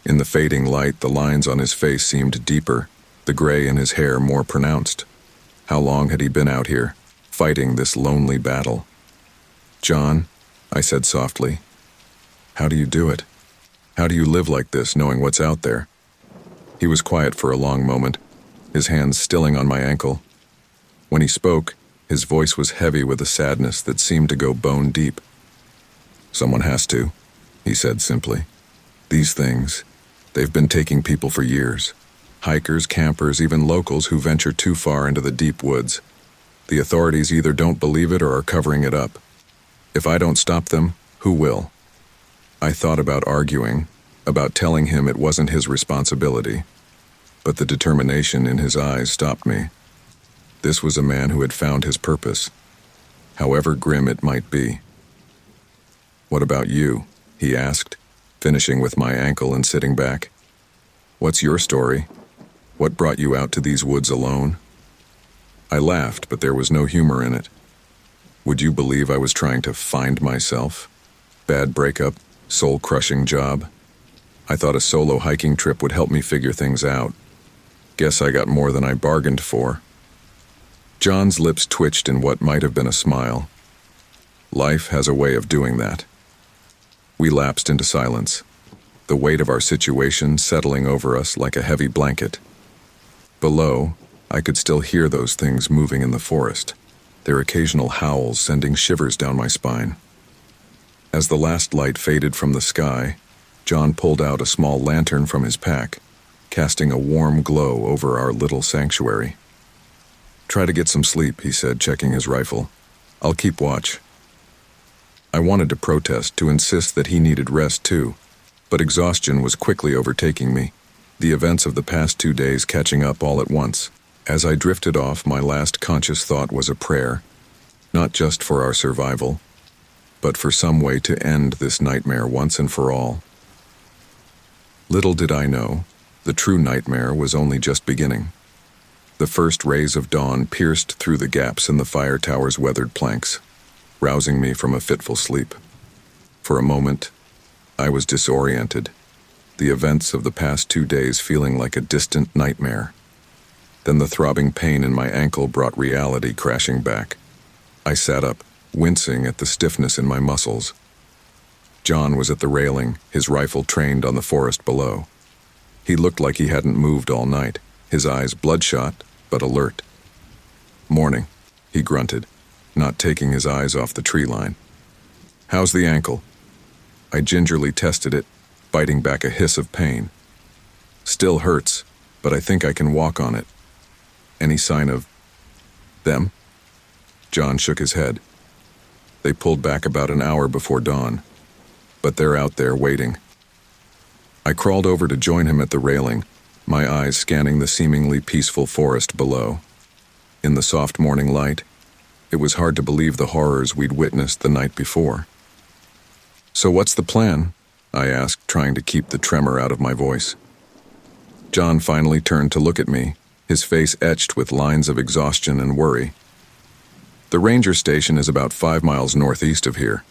Speaker 1: In the fading light, the lines on his face seemed deeper, the gray in his hair more pronounced. How long had he been out here, fighting this lonely battle? "John," I said softly, "how do you do it? How do you live like this, knowing what's out there?" He was quiet for a long moment, his hands stilling on my ankle. When he spoke, his voice was heavy with a sadness that seemed to go bone deep. "Someone has to," he said simply. "These things, they've been taking people for years. Hikers, campers, even locals who venture too far into the deep woods. The authorities either don't believe it or are covering it up. If I don't stop them, who will?" I thought about arguing, about telling him it wasn't his responsibility, but the determination in his eyes stopped me. This was a man who had found his purpose, however grim it might be. "What about you?" he asked, finishing with my ankle and sitting back. "What's your story? What brought you out to these woods alone?" I laughed, but there was no humor in it. Would you believe I was trying to find myself? Bad breakup, soul-crushing job. I thought a solo hiking trip would help me figure things out. Guess I got more than I bargained for. John's lips twitched in what might have been a smile. Life has a way of doing that. We lapsed into silence, the weight of our situation settling over us like a heavy blanket. Below, I could still hear those things moving in the forest, their occasional howls sending shivers down my spine. As the last light faded from the sky, John pulled out a small lantern from his pack, casting a warm glow over our little sanctuary. "Try to get some sleep," he said, checking his rifle. "I'll keep watch." I wanted to protest, to insist that he needed rest too, but exhaustion was quickly overtaking me, the events of the past 2 days catching up all at once. As I drifted off, my last conscious thought was a prayer, not just for our survival, but for some way to end this nightmare once and for all. Little did I know, the true nightmare was only just beginning. The first rays of dawn pierced through the gaps in the fire tower's weathered planks, rousing me from a fitful sleep. For a moment, I was disoriented, the events of the past 2 days feeling like a distant nightmare. Then the throbbing pain in my ankle brought reality crashing back. I sat up, wincing at the stiffness in my muscles. John was at the railing, his rifle trained on the forest below. He looked like he hadn't moved all night, his eyes bloodshot but alert. "Morning," he grunted, not taking his eyes off the tree line. "How's the ankle?" I gingerly tested it, biting back a hiss of pain. "Still hurts, but I think I can walk on it." "Any sign of them?" John shook his head. "They pulled back about an hour before dawn, but they're out there waiting." I crawled over to join him at the railing, my eyes scanning the seemingly peaceful forest below. In the soft morning light, it was hard to believe the horrors we'd witnessed the night before. "So what's the plan?" I asked, trying to keep the tremor out of my voice. John finally turned to look at me, his face etched with lines of exhaustion and worry. "The ranger station is about 5 miles northeast of here.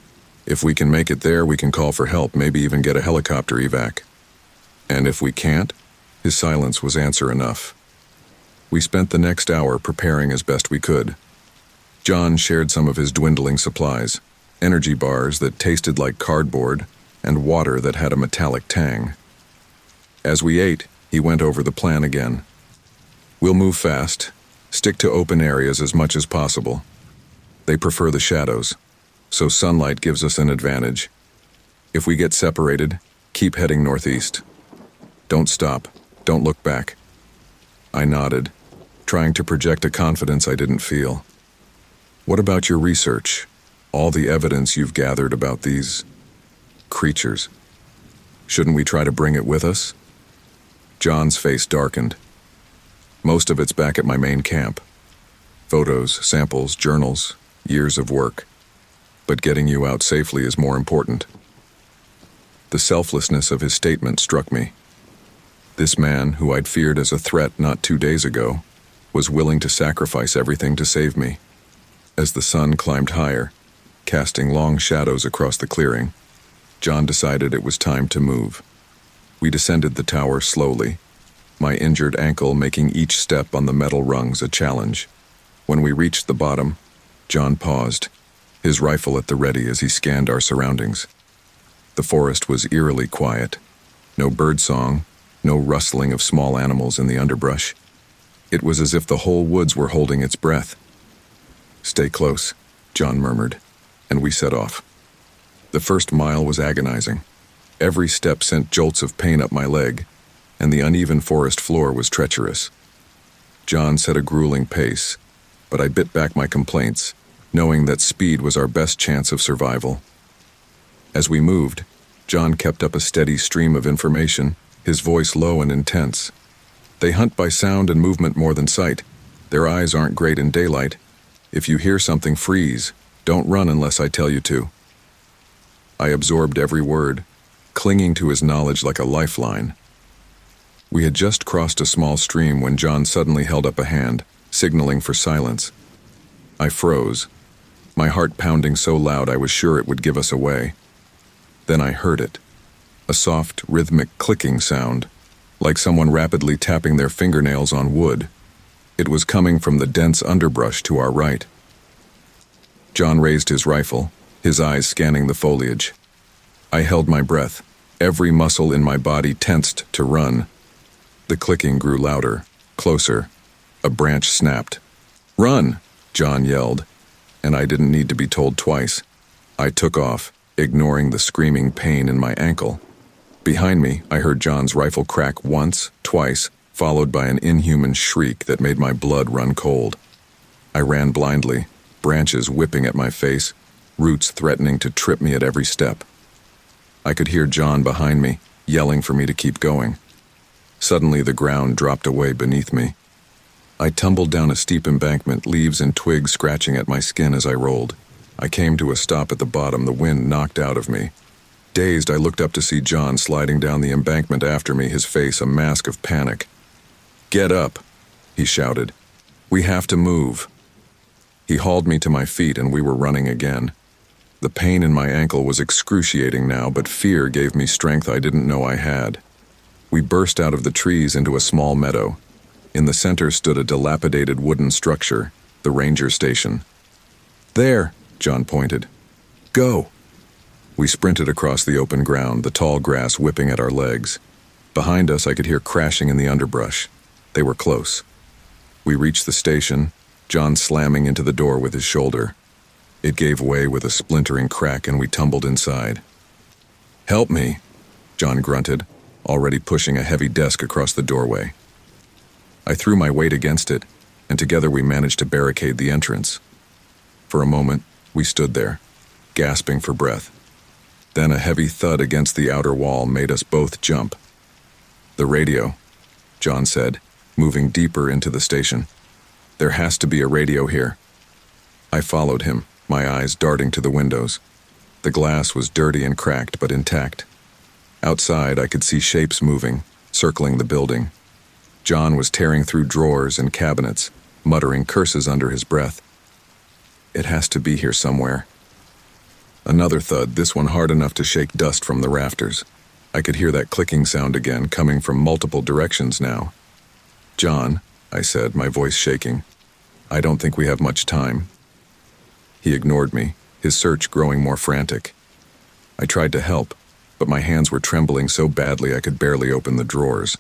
Speaker 1: If we can make it there, we can call for help, maybe even get a helicopter evac. And if we can't?" His silence was answer enough. We spent the next hour preparing as best we could. John shared some of his dwindling supplies, energy bars that tasted like cardboard and water that had a metallic tang. As we ate, he went over the plan again. "We'll move fast, stick to open areas as much as possible. They prefer the shadows, so sunlight gives us an advantage. If we get separated, keep heading northeast. Don't stop, don't look back." I nodded, trying to project a confidence I didn't feel. "What about your research? All the evidence you've gathered about these creatures. Shouldn't we try to bring it with us?" John's face darkened. "Most of it's back at my main camp. Photos, samples, journals, years of work. But getting you out safely is more important." The selflessness of his statement struck me. This man, who I'd feared as a threat not 2 days ago, was willing to sacrifice everything to save me. As the sun climbed higher, casting long shadows across the clearing, John decided it was time to move. We descended the tower slowly, my injured ankle making each step on the metal rungs a challenge. When we reached the bottom, John paused, his rifle at the ready as he scanned our surroundings. The forest was eerily quiet. No birdsong, no rustling of small animals in the underbrush. It was as if the whole woods were holding its breath. "Stay close," John murmured, and we set off. The first mile was agonizing. Every step sent jolts of pain up my leg, and the uneven forest floor was treacherous. John set a grueling pace, but I bit back my complaints, knowing that speed was our best chance of survival. As we moved, John kept up a steady stream of information, his voice low and intense. "They hunt by sound and movement more than sight. Their eyes aren't great in daylight. If you hear something, freeze. Don't run unless I tell you to." I absorbed every word, clinging to his knowledge like a lifeline. We had just crossed a small stream when John suddenly held up a hand, signaling for silence. I froze, my heart pounding so loud I was sure it would give us away. Then I heard it, a soft, rhythmic clicking sound, like someone rapidly tapping their fingernails on wood. It was coming from the dense underbrush to our right. John raised his rifle, his eyes scanning the foliage. I held my breath, every muscle in my body tensed to run. The clicking grew louder, closer. A branch snapped. "Run!" John yelled, and I didn't need to be told twice. I took off, ignoring the screaming pain in my ankle. Behind me, I heard John's rifle crack once, twice, followed by an inhuman shriek that made my blood run cold. I ran blindly, branches whipping at my face, roots threatening to trip me at every step. I could hear John behind me, yelling for me to keep going. Suddenly, the ground dropped away beneath me. I tumbled down a steep embankment, leaves and twigs scratching at my skin as I rolled. I came to a stop at the bottom, the wind knocked out of me. Dazed, I looked up to see John sliding down the embankment after me, his face a mask of panic. "Get up," he shouted. "We have to move." He hauled me to my feet and we were running again. The pain in my ankle was excruciating now, but fear gave me strength I didn't know I had. We burst out of the trees into a small meadow. In the center stood a dilapidated wooden structure, the ranger station. "There," John pointed. "Go." We sprinted across the open ground, the tall grass whipping at our legs. Behind us, I could hear crashing in the underbrush. They were close. We reached the station, John slamming into the door with his shoulder. It gave way with a splintering crack and we tumbled inside. "Help me," John grunted, already pushing a heavy desk across the doorway. I threw my weight against it, and together we managed to barricade the entrance. For a moment, we stood there, gasping for breath. Then a heavy thud against the outer wall made us both jump. "The radio," John said, moving deeper into the station. "There has to be a radio here." I followed him, my eyes darting to the windows. The glass was dirty and cracked, but intact. Outside, I could see shapes moving, circling the building. John was tearing through drawers and cabinets, muttering curses under his breath. "It has to be here somewhere." Another thud, this one hard enough to shake dust from the rafters. I could hear that clicking sound again, coming from multiple directions now. "John," I said, my voice shaking, "I don't think we have much time." He ignored me, his search growing more frantic. I tried to help, but my hands were trembling so badly I could barely open the drawers.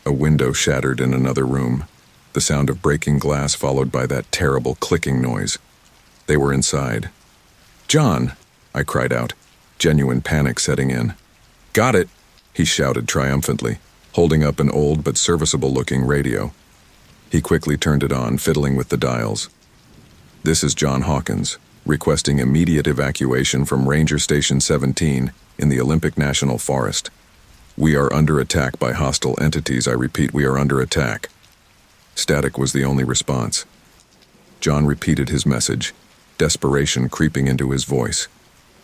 Speaker 1: A window shattered in another room, the sound of breaking glass followed by that terrible clicking noise. They were inside. "John!" I cried out, genuine panic setting in. "Got it!" he shouted triumphantly, holding up an old but serviceable-looking radio. He quickly turned it on, fiddling with the dials. "This is John Hawkins, requesting immediate evacuation from Ranger Station 17 in the Olympic National Forest. We are under attack by hostile entities. I repeat, we are under attack." Static was the only response. John repeated his message, desperation creeping into his voice.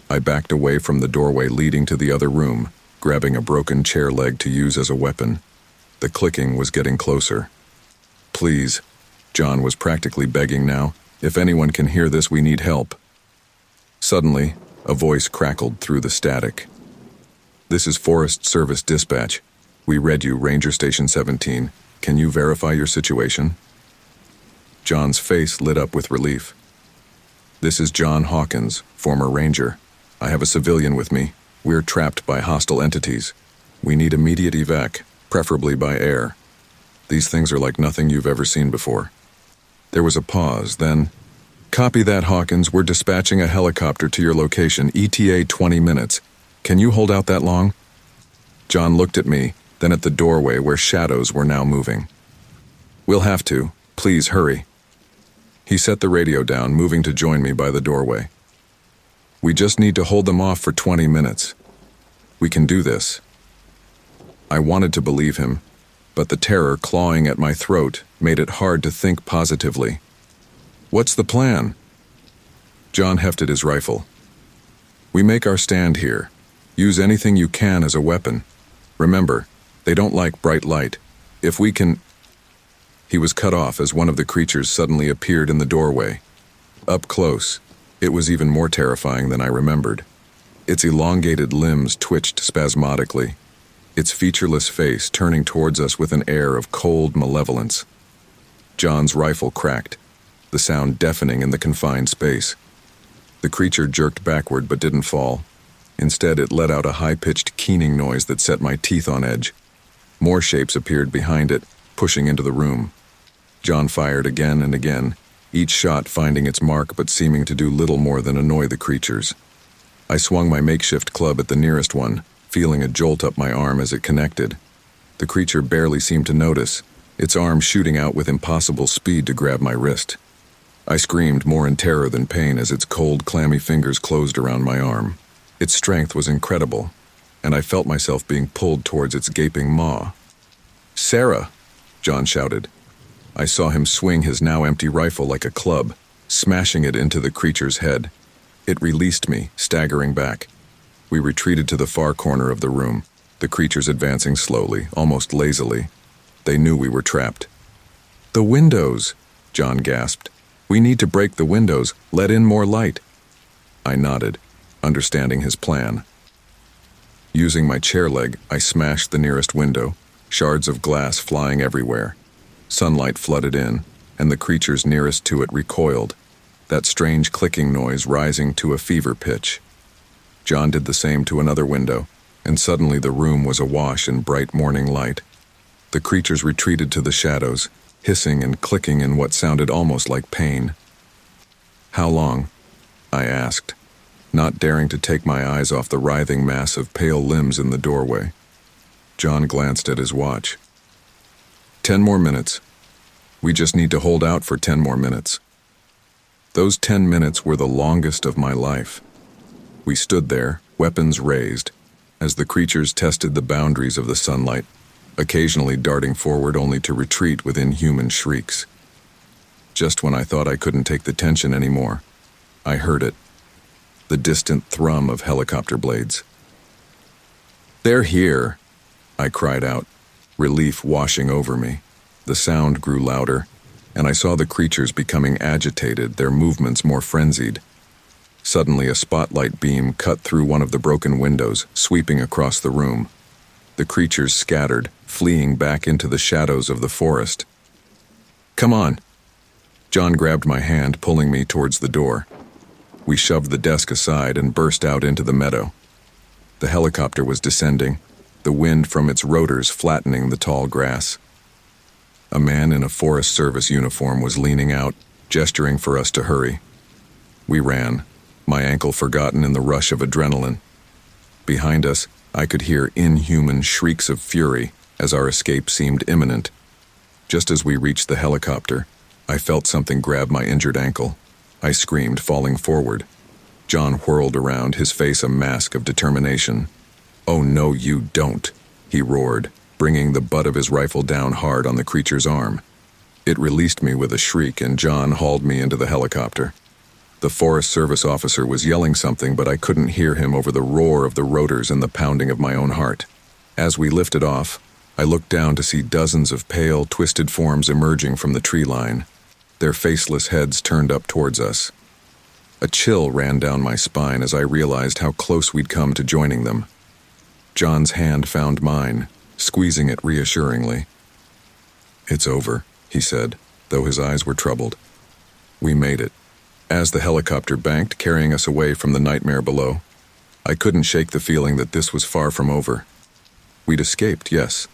Speaker 1: I backed away from the doorway leading to the other room, grabbing a broken chair leg to use as a weapon. The clicking was getting closer. "Please," John was practically begging now, "if anyone can hear this, we need help." Suddenly, a voice crackled through the static. "This is Forest Service Dispatch. We read you, Ranger Station 17. Can you verify your situation? John's face lit up with relief. This is John Hawkins, former ranger. I have a civilian with me. We're trapped by hostile entities. We need immediate evac, preferably by air. These things are like nothing you've ever seen before. There was a pause, then, copy that, Hawkins. We're dispatching a helicopter to your location, ETA 20 minutes. Can you hold out that long? John looked at me, then at the doorway where shadows were now moving. We'll have to. Please hurry. He set the radio down, moving to join me by the doorway. We just need to hold them off for 20 minutes. We can do this. I wanted to believe him, but the terror clawing at my throat made it hard to think positively. What's the plan? John hefted his rifle. We make our stand here. Use anything you can as a weapon. Remember, they don't like bright light. If we can... He was cut off as one of the creatures suddenly appeared in the doorway. Up close, it was even more terrifying than I remembered. Its elongated limbs twitched spasmodically, its featureless face turning towards us with an air of cold malevolence. John's rifle cracked, the sound deafening in the confined space. The creature jerked backward but didn't fall. Instead, it let out a high-pitched keening noise that set my teeth on edge. More shapes appeared behind it, pushing into the room. John fired again and again, each shot finding its mark but seeming to do little more than annoy the creatures. I swung my makeshift club at the nearest one, feeling a jolt up my arm as it connected. The creature barely seemed to notice, its arm shooting out with impossible speed to grab my wrist. I screamed more in terror than pain as its cold, clammy fingers closed around my arm. Its strength was incredible, and I felt myself being pulled towards its gaping maw. "Sarah!" John shouted. I saw him swing his now empty rifle like a club, smashing it into the creature's head. It released me, staggering back. We retreated to the far corner of the room, the creatures advancing slowly, almost lazily. They knew we were trapped. "The windows!" John gasped. "We need to break the windows, let in more light." I nodded, understanding his plan. Using my chair leg, I smashed the nearest window, shards of glass flying everywhere. Sunlight flooded in, and the creatures nearest to it recoiled, that strange clicking noise rising to a fever pitch. John did the same to another window, and suddenly the room was awash in bright morning light. The creatures retreated to the shadows, hissing and clicking in what sounded almost like pain. "How long?" I asked, not daring to take my eyes off the writhing mass of pale limbs in the doorway. John glanced at his watch. 10 more minutes. We just need to hold out for 10 more minutes. Those 10 minutes were the longest of my life. We stood there, weapons raised, as the creatures tested the boundaries of the sunlight, occasionally darting forward only to retreat with inhuman shrieks. Just when I thought I couldn't take the tension anymore, I heard it. The distant thrum of helicopter blades. "They're here!" I cried out, relief washing over me. The sound grew louder, and I saw the creatures becoming agitated, their movements more frenzied. Suddenly, a spotlight beam cut through one of the broken windows, sweeping across the room. The creatures scattered, fleeing back into the shadows of the forest. "Come on!" John grabbed my hand, pulling me towards the door. We shoved the desk aside and burst out into the meadow. The helicopter was descending, the wind from its rotors flattening the tall grass. A man in a Forest Service uniform was leaning out, gesturing for us to hurry. We ran, my ankle forgotten in the rush of adrenaline. Behind us, I could hear inhuman shrieks of fury as our escape seemed imminent. Just as we reached the helicopter, I felt something grab my injured ankle. I screamed, falling forward. John whirled around, his face a mask of determination. "Oh no, you don't," he roared, bringing the butt of his rifle down hard on the creature's arm. It released me with a shriek, and John hauled me into the helicopter. The Forest Service officer was yelling something, but I couldn't hear him over the roar of the rotors and the pounding of my own heart. As we lifted off, I looked down to see dozens of pale, twisted forms emerging from the tree line, their faceless heads turned up towards us. A chill ran down my spine as I realized how close we'd come to joining them. John's hand found mine, squeezing it reassuringly. "It's over," he said, though his eyes were troubled. "We made it." As the helicopter banked, carrying us away from the nightmare below, I couldn't shake the feeling that this was far from over. We'd escaped, yes,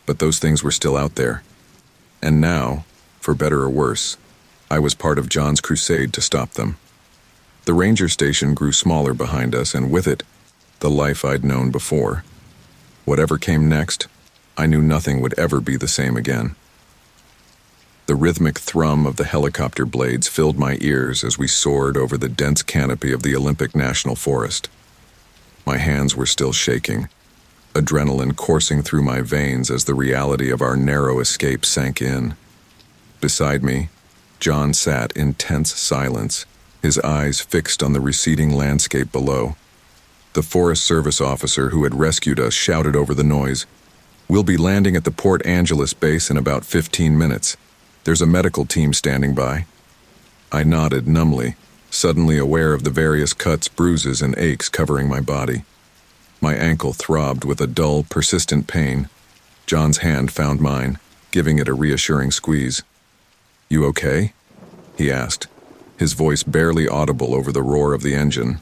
Speaker 1: but those things were still out there. And now, for better or worse, I was part of John's crusade to stop them. The ranger station grew smaller behind us, and with it, the life I'd known before. Whatever came next, I knew nothing would ever be the same again. The rhythmic thrum of the helicopter blades filled my ears as we soared over the dense canopy of the Olympic National Forest. My hands were still shaking, adrenaline coursing through my veins as the reality of our narrow escape sank in. Beside me, John sat in tense silence, his eyes fixed on the receding landscape below. The Forest Service officer who had rescued us shouted over the noise, "We'll be landing at the Port Angeles base in about 15 minutes. There's a medical team standing by." I nodded numbly, suddenly aware of the various cuts, bruises, and aches covering my body. My ankle throbbed with a dull, persistent pain. John's hand found mine, giving it a reassuring squeeze. "You okay?" he asked, his voice barely audible over the roar of the engine.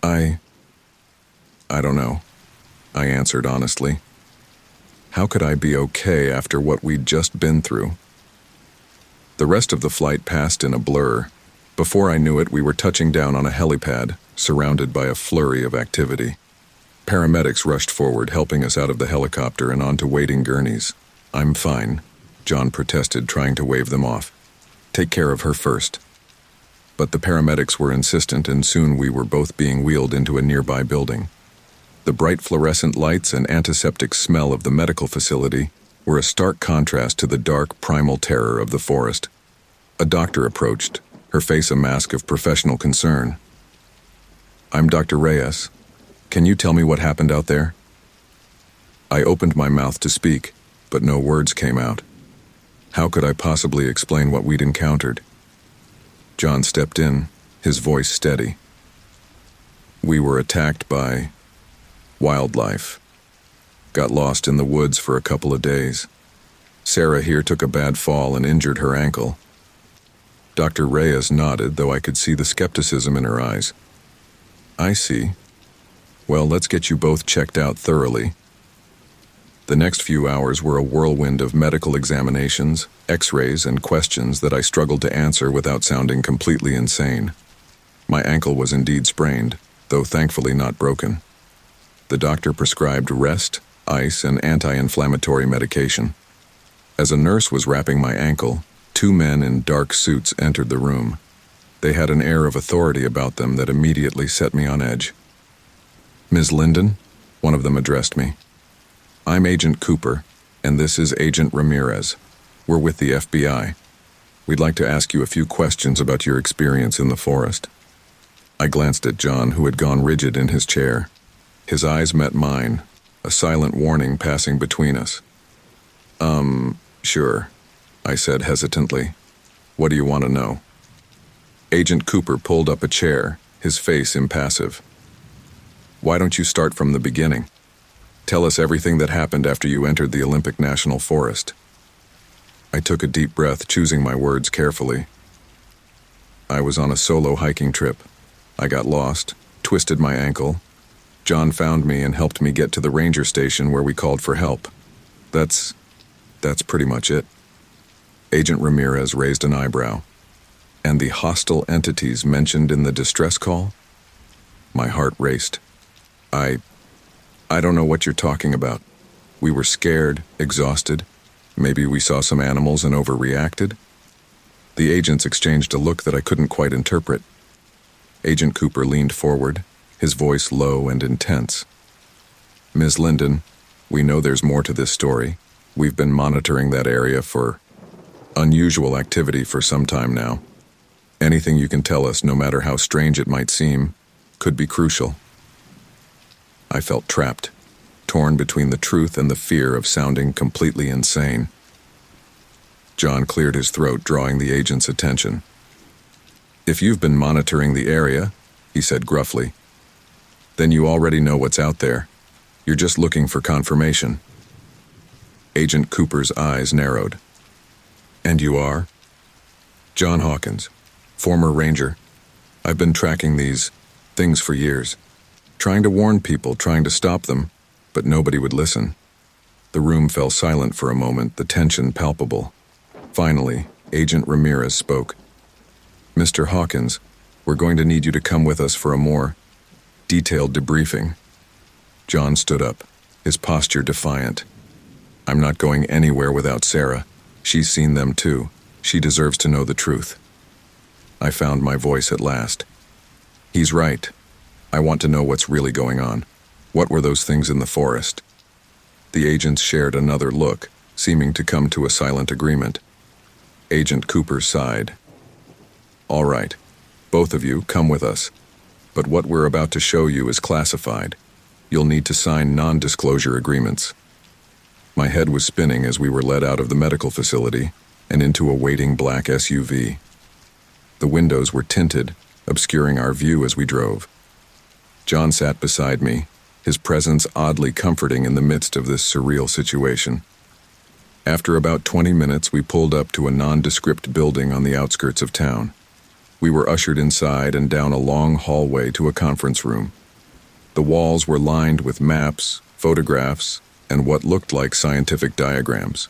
Speaker 1: I don't know," I answered honestly. How could I be okay after what we'd just been through? The rest of the flight passed in a blur. Before I knew it, we were touching down on a helipad, surrounded by a flurry of activity. Paramedics rushed forward, helping us out of the helicopter and onto waiting gurneys. "I'm fine," John protested, trying to wave them off. "Take care of her first." But the paramedics were insistent, and soon we were both being wheeled into a nearby building. The bright fluorescent lights and antiseptic smell of the medical facility were a stark contrast to the dark, primal terror of the forest. A doctor approached, her face a mask of professional concern. "I'm Dr. Reyes. Can you tell me what happened out there?" I opened my mouth to speak, but no words came out. How could I possibly explain what we'd encountered? John stepped in, his voice steady. "We were attacked by wildlife. Got lost in the woods for a couple of days. Sarah here took a bad fall and injured her ankle." Dr. Reyes nodded, though I could see the skepticism in her eyes. "I see. Well, let's get you both checked out thoroughly." The next few hours were a whirlwind of medical examinations, x-rays, and questions that I struggled to answer without sounding completely insane. My ankle was indeed sprained, though thankfully not broken. The doctor prescribed rest, ice, and anti-inflammatory medication. As a nurse was wrapping my ankle, 2 men in dark suits entered the room. They had an air of authority about them that immediately set me on edge. "Ms. Linden," one of them addressed me. "I'm Agent Cooper, and this is Agent Ramirez. We're with the FBI. We'd like to ask you a few questions about your experience in the forest." I glanced at John, who had gone rigid in his chair. His eyes met mine, a silent warning passing between us. Sure," I said hesitantly. "What do you want to know?" Agent Cooper pulled up a chair, his face impassive. "Why don't you start from the beginning? Tell us everything that happened after you entered the Olympic National Forest." I took a deep breath, choosing my words carefully. "I was on a solo hiking trip. I got lost, twisted my ankle. John found me and helped me get to the ranger station where we called for help. That's pretty much it." Agent Ramirez raised an eyebrow. "And the hostile entities mentioned in the distress call?" My heart raced. I don't know what you're talking about. We were scared, exhausted. Maybe we saw some animals and overreacted?" The agents exchanged a look that I couldn't quite interpret. Agent Cooper leaned forward, his voice low and intense. "Ms. Linden, we know there's more to this story. We've been monitoring that area for unusual activity for some time now. Anything you can tell us, no matter how strange it might seem, could be crucial." I felt trapped, torn between the truth and the fear of sounding completely insane. John cleared his throat, drawing the agent's attention. "If you've been monitoring the area," he said gruffly, "then you already know what's out there. You're just looking for confirmation." Agent Cooper's eyes narrowed. And you are? John Hawkins, former ranger. I've been tracking these things for years, trying to warn people, trying to stop them, but nobody would listen. The room fell silent for a moment, the tension palpable. Finally, Agent Ramirez spoke. Mr. Hawkins, we're going to need you to come with us for a more detailed debriefing. John stood up, his posture defiant. I'm not going anywhere without Sarah. She's seen them too. She deserves to know the truth. I found my voice at last. He's right. I want to know what's really going on. What were those things in the forest? The agents shared another look, seeming to come to a silent agreement. Agent Cooper sighed. All right, both of you, come with us. But what we're about to show you is classified. You'll need to sign non-disclosure agreements. My head was spinning as we were led out of the medical facility and into a waiting black SUV. The windows were tinted, obscuring our view as we drove. John sat beside me, his presence oddly comforting in the midst of this surreal situation. After about 20 minutes, we pulled up to a nondescript building on the outskirts of town. We were ushered inside and down a long hallway to a conference room. The walls were lined with maps, photographs, and what looked like scientific diagrams.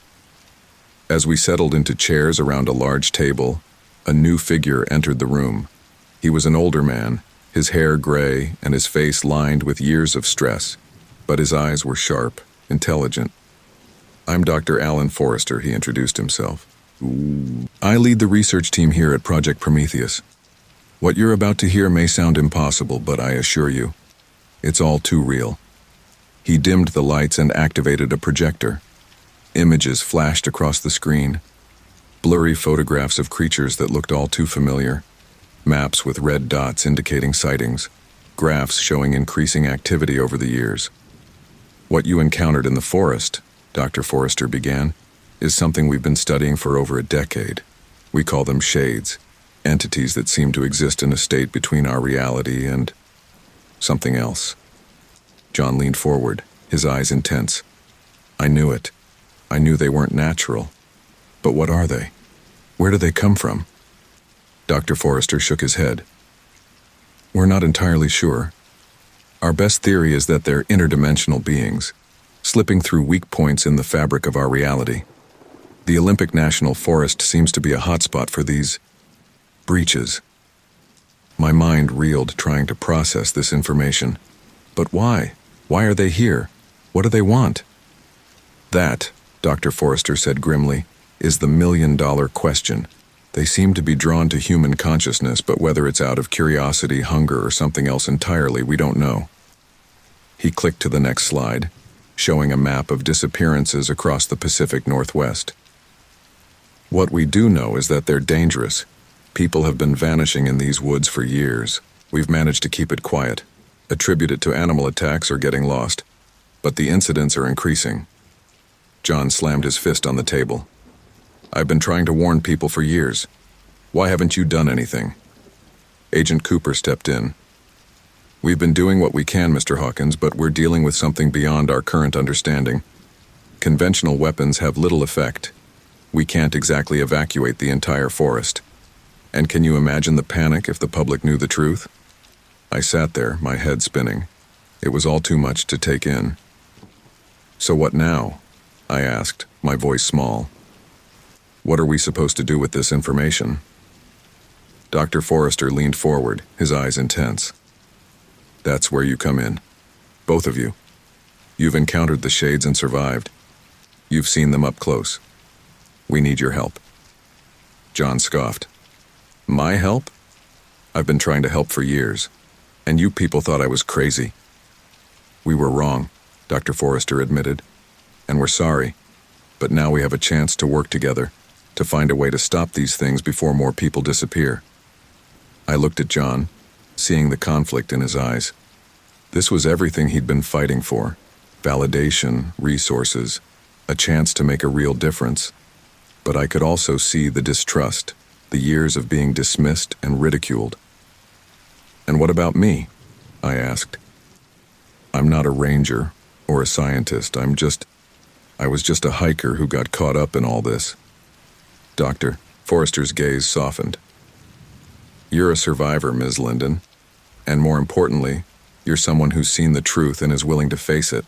Speaker 1: As we settled into chairs around a large table, a new figure entered the room. He was an older man, his hair gray and his face lined with years of stress, but his eyes were sharp, intelligent. I'm Dr. Alan Forrester, he introduced himself. I lead the research team here at Project Prometheus. What you're about to hear may sound impossible, but I assure you, it's all too real. He dimmed the lights and activated a projector. Images flashed across the screen. Blurry photographs of creatures that looked all too familiar. Maps with red dots indicating sightings. Graphs showing increasing activity over the years. What you encountered in the forest, Dr. Forrester began, is something we've been studying for over a decade. We call them shades, entities that seem to exist in a state between our reality and something else. John leaned forward, his eyes intense. I knew it. I knew they weren't natural. But what are they? Where do they come from? Dr. Forrester shook his head. We're not entirely sure. Our best theory is that they're interdimensional beings, slipping through weak points in the fabric of our reality. The Olympic National Forest seems to be a hotspot for these breaches. My mind reeled trying to process this information. But why? Why are they here? What do they want? That, Dr. Forrester said grimly, is the million-dollar question. They seem to be drawn to human consciousness, but whether it's out of curiosity, hunger, or something else entirely, we don't know. He clicked to the next slide, showing a map of disappearances across the Pacific Northwest. What we do know is that they're dangerous. People have been vanishing in these woods for years. We've managed to keep it quiet, attribute it to animal attacks or getting lost, but the incidents are increasing. John slammed his fist on the table. I've been trying to warn people for years. Why haven't you done anything? Agent Cooper stepped in. We've been doing what we can, Mr. Hawkins, but we're dealing with something beyond our current understanding. Conventional weapons have little effect. We can't exactly evacuate the entire forest. And can you imagine the panic if the public knew the truth? I sat there, my head spinning. It was all too much to take in. So what now? I asked, my voice small. What are we supposed to do with this information? Dr. Forrester leaned forward, his eyes intense. That's where you come in. Both of you. You've encountered the shades and survived. You've seen them up close. We need your help. John scoffed. My help? I've been trying to help for years, and you people thought I was crazy. We were wrong, Dr. Forrester admitted, and we're sorry, but now we have a chance to work together, to find a way to stop these things before more people disappear. I looked at John, seeing the conflict in his eyes. This was everything he'd been fighting for: validation, resources, a chance to make a real difference. But I could also see the distrust, the years of being dismissed and ridiculed. And what about me? I asked. I'm not a ranger or a scientist. I was just a hiker who got caught up in all this. Dr. Forrester's gaze softened. You're a survivor, Ms. Linden. And more importantly, you're someone who's seen the truth and is willing to face it.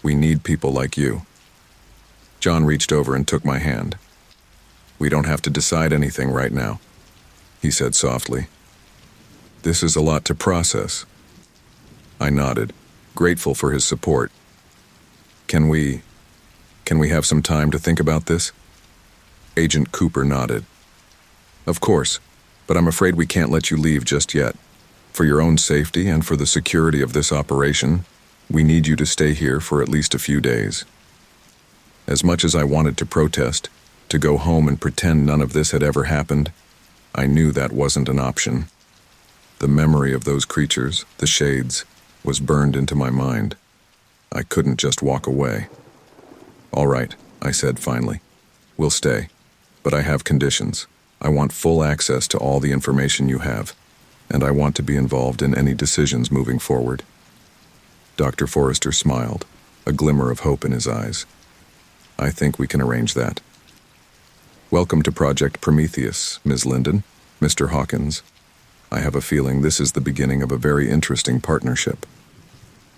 Speaker 1: We need people like you. John reached over and took my hand. We don't have to decide anything right now, he said softly. This is a lot to process. I nodded, grateful for his support. Can we have some time to think about this? Agent Cooper nodded. Of course, but I'm afraid we can't let you leave just yet. For your own safety and for the security of this operation, we need you to stay here for at least a few days. As much as I wanted to protest, to go home and pretend none of this had ever happened, I knew that wasn't an option. The memory of those creatures, the shades, was burned into my mind. I couldn't just walk away. All right, I said finally. We'll stay, but I have conditions. I want full access to all the information you have, and I want to be involved in any decisions moving forward. Dr. Forrester smiled, a glimmer of hope in his eyes. I think we can arrange that. Welcome to Project Prometheus, Ms. Linden, Mr. Hawkins. I have a feeling this is the beginning of a very interesting partnership.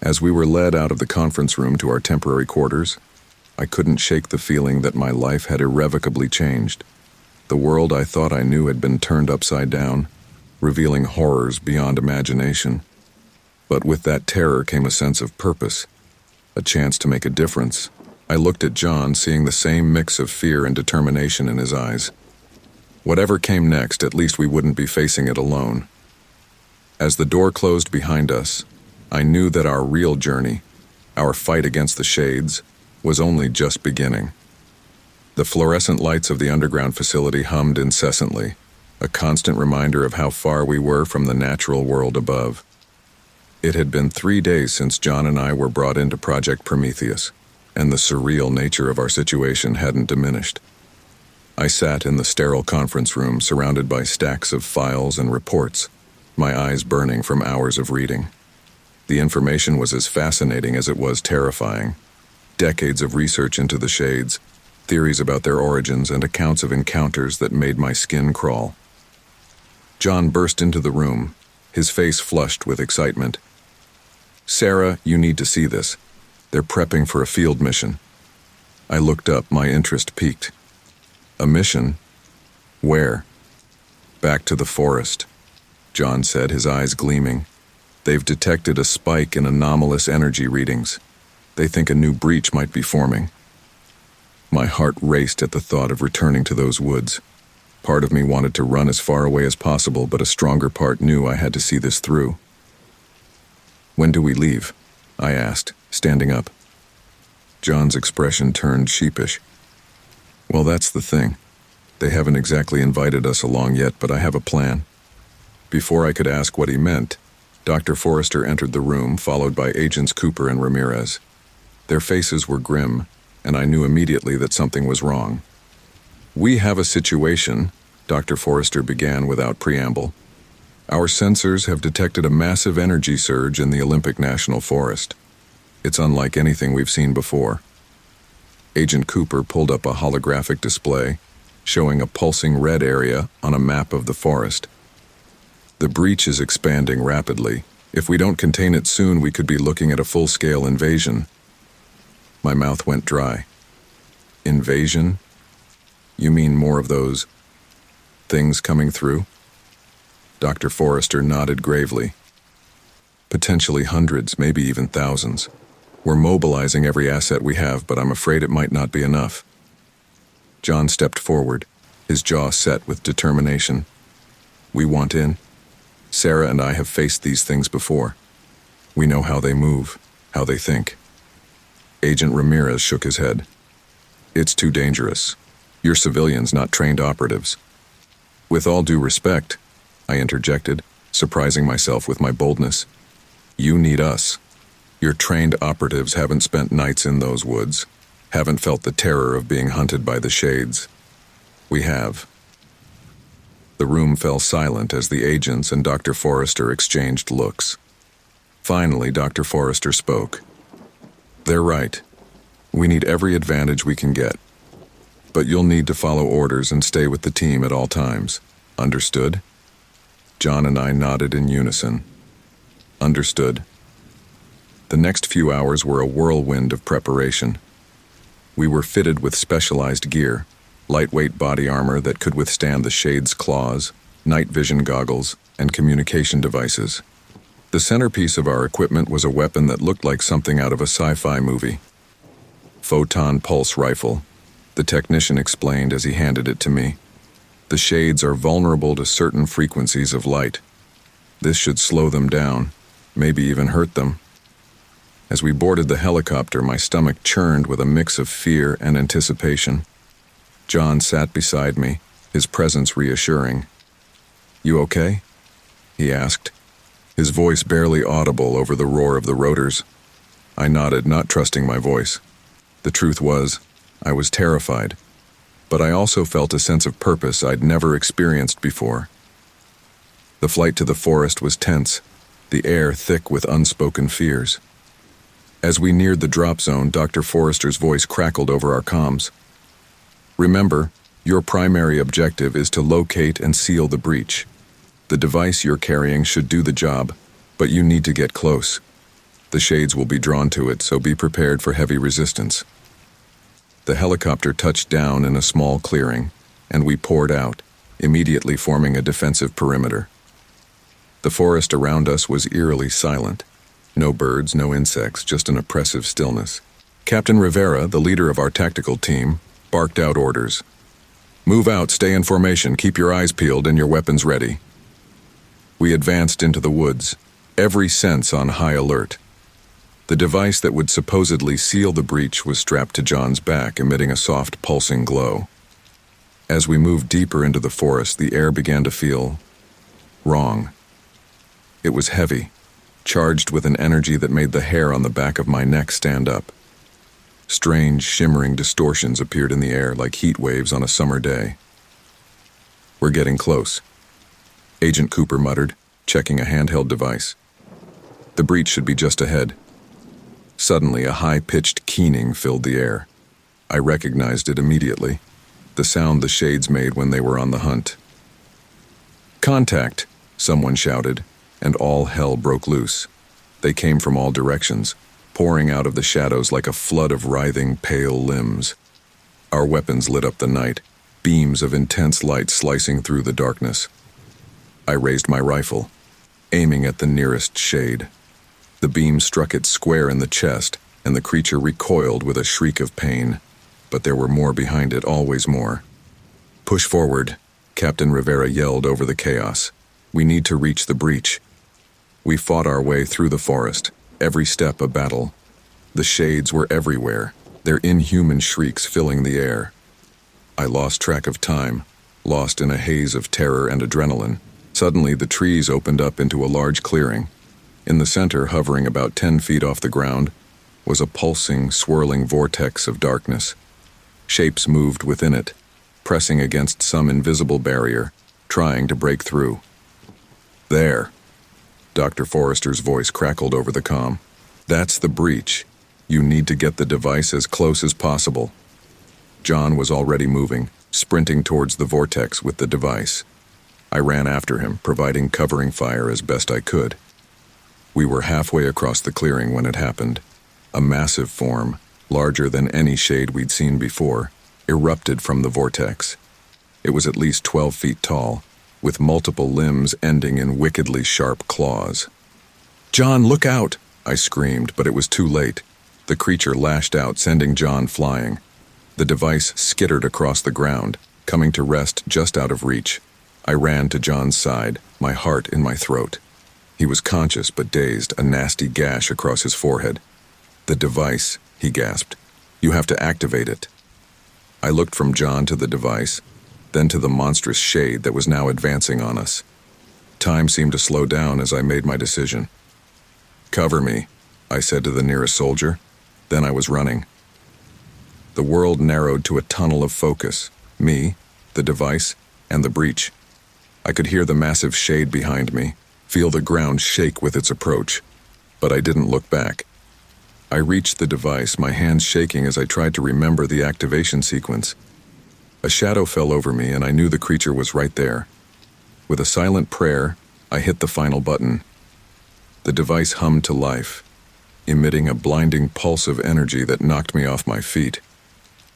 Speaker 1: As we were led out of the conference room to our temporary quarters, I couldn't shake the feeling that my life had irrevocably changed. The world I thought I knew had been turned upside down, revealing horrors beyond imagination. But with that terror came a sense of purpose, a chance to make a difference. I looked at John, seeing the same mix of fear and determination in his eyes. Whatever came next, at least we wouldn't be facing it alone. As the door closed behind us, I knew that our real journey, our fight against the shades, was only just beginning. The fluorescent lights of the underground facility hummed incessantly, a constant reminder of how far we were from the natural world above. It had been 3 days since John and I were brought into Project Prometheus, and the surreal nature of our situation hadn't diminished. I sat in the sterile conference room surrounded by stacks of files and reports, my eyes burning from hours of reading. The information was as fascinating as it was terrifying. Decades of research into the shades, theories about their origins, and accounts of encounters that made my skin crawl. John burst into the room, his face flushed with excitement. Sarah, you need to see this. They're prepping for a field mission. I looked up, my interest piqued. A mission? Where? Back to the forest, John said, his eyes gleaming. They've detected a spike in anomalous energy readings. They think a new breach might be forming. My heart raced at the thought of returning to those woods. Part of me wanted to run as far away as possible, but a stronger part knew I had to see this through. When do we leave? I asked, standing up. John's expression turned sheepish. Well, that's the thing. They haven't exactly invited us along yet, but I have a plan. Before I could ask what he meant, Dr. Forrester entered the room, followed by Agents Cooper and Ramirez. Their faces were grim, and I knew immediately that something was wrong. We have a situation, Dr. Forrester began without preamble. Our sensors have detected a massive energy surge in the Olympic National Forest. It's unlike anything we've seen before. Agent Cooper pulled up a holographic display, showing a pulsing red area on a map of the forest. The breach is expanding rapidly. If we don't contain it soon, we could be looking at a full-scale invasion. My mouth went dry. Invasion? You mean more of those things coming through? Dr. Forrester nodded gravely. Potentially hundreds, maybe even thousands. We're mobilizing every asset we have, but I'm afraid it might not be enough. John stepped forward, his jaw set with determination. We want in. Sarah and I have faced these things before. We know how they move, how they think. Agent Ramirez shook his head. It's too dangerous. You're civilians, not trained operatives. With all due respect, I interjected, surprising myself with my boldness. You need us. Your trained operatives haven't spent nights in those woods, haven't felt the terror of being hunted by the shades. We have. The room fell silent as the agents and Dr. Forrester exchanged looks. Finally, Dr. Forrester spoke. They're right. We need every advantage we can get. But you'll need to follow orders and stay with the team at all times. Understood? John and I nodded in unison. Understood. The next few hours were a whirlwind of preparation. We were fitted with specialized gear, lightweight body armor that could withstand the Shade's claws, night vision goggles, and communication devices. The centerpiece of our equipment was a weapon that looked like something out of a sci-fi movie. Photon pulse rifle, the technician explained as he handed it to me. The Shades are vulnerable to certain frequencies of light. This should slow them down, maybe even hurt them. As we boarded the helicopter, my stomach churned with a mix of fear and anticipation. John sat beside me, his presence reassuring. "You okay?" he asked, his voice barely audible over the roar of the rotors. I nodded, not trusting my voice. The truth was, I was terrified, but I also felt a sense of purpose I'd never experienced before. The flight to the forest was tense, the air thick with unspoken fears. As we neared the drop zone, Dr. Forrester's voice crackled over our comms. "Remember, your primary objective is to locate and seal the breach. The device you're carrying should do the job, but you need to get close. The Shades will be drawn to it, so be prepared for heavy resistance." The helicopter touched down in a small clearing, and we poured out, immediately forming a defensive perimeter. The forest around us was eerily silent. No birds, no insects, just an oppressive stillness. Captain Rivera, the leader of our tactical team, barked out orders. "Move out, stay in formation, keep your eyes peeled and your weapons ready." We advanced into the woods, every sense on high alert. The device that would supposedly seal the breach was strapped to John's back, emitting a soft, pulsing glow. As we moved deeper into the forest, the air began to feel wrong. It was heavy, charged with an energy that made the hair on the back of my neck stand up. Strange, shimmering distortions appeared in the air like heat waves on a summer day. "We're getting close," Agent Cooper muttered, checking a handheld device. "The breach should be just ahead." Suddenly, a high-pitched keening filled the air. I recognized it immediately, the sound the Shades made when they were on the hunt. "Contact!" someone shouted, and all hell broke loose. They came from all directions, pouring out of the shadows like a flood of writhing, pale limbs. Our weapons lit up the night, beams of intense light slicing through the darkness. I raised my rifle, aiming at the nearest Shade. The beam struck it square in the chest, and the creature recoiled with a shriek of pain. But there were more behind it, always more. "Push forward," Captain Rivera yelled over the chaos. "We need to reach the breach." We fought our way through the forest, every step a battle. The Shades were everywhere, their inhuman shrieks filling the air. I lost track of time, lost in a haze of terror and adrenaline. Suddenly, the trees opened up into a large clearing. In the center, hovering about 10 feet off the ground, was a pulsing, swirling vortex of darkness. Shapes moved within it, pressing against some invisible barrier, trying to break through. "There," Dr. Forrester's voice crackled over the comm. "That's the breach. You need to get the device as close as possible." John was already moving, sprinting towards the vortex with the device. I ran after him, providing covering fire as best I could. We were halfway across the clearing when it happened. A massive form, larger than any Shade we'd seen before, erupted from the vortex. It was at least 12 feet tall, with multiple limbs ending in wickedly sharp claws. "John, look out!" I screamed, but it was too late. The creature lashed out, sending John flying. The device skittered across the ground, coming to rest just out of reach. I ran to John's side, my heart in my throat. He was conscious but dazed, a nasty gash across his forehead. "The device," he gasped. "You have to activate it." I looked from John to the device, then to the monstrous Shade that was now advancing on us. Time seemed to slow down as I made my decision. "Cover me," I said to the nearest soldier. Then I was running. The world narrowed to a tunnel of focus. Me, the device, and the breach. I could hear the massive Shade behind me, feel the ground shake with its approach, but I didn't look back. I reached the device, my hands shaking as I tried to remember the activation sequence. A shadow fell over me and I knew the creature was right there. With a silent prayer, I hit the final button. The device hummed to life, emitting a blinding pulse of energy that knocked me off my feet.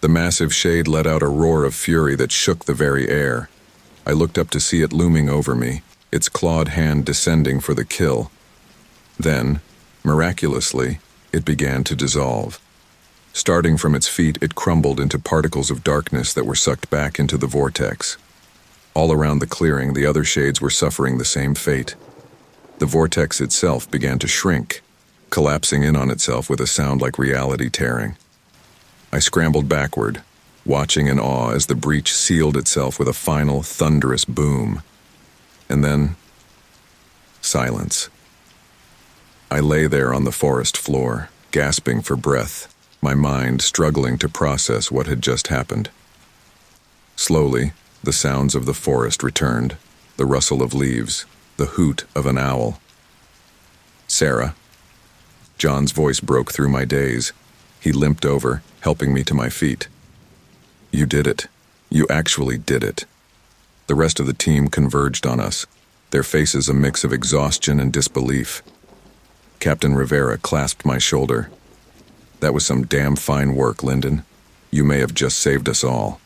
Speaker 1: The massive shade let out a roar of fury that shook the very air. I looked up to see it looming over me, its clawed hand descending for the kill. Then, miraculously, it began to dissolve. Starting from its feet, it crumbled into particles of darkness that were sucked back into the vortex. All around the clearing, the other shades were suffering the same fate. The vortex itself began to shrink, collapsing in on itself with a sound like reality tearing. I scrambled backward, watching in awe as the breach sealed itself with a final, thunderous boom. And then, silence. I lay there on the forest floor, gasping for breath, my mind struggling to process what had just happened. Slowly, the sounds of the forest returned, the rustle of leaves, the hoot of an owl. "Sarah." John's voice broke through my daze. He limped over, helping me to my feet. "You did it. You actually did it." The rest of the team converged on us, their faces a mix of exhaustion and disbelief. Captain Rivera clasped my shoulder. "That was some damn fine work, Lyndon. You may have just saved us all."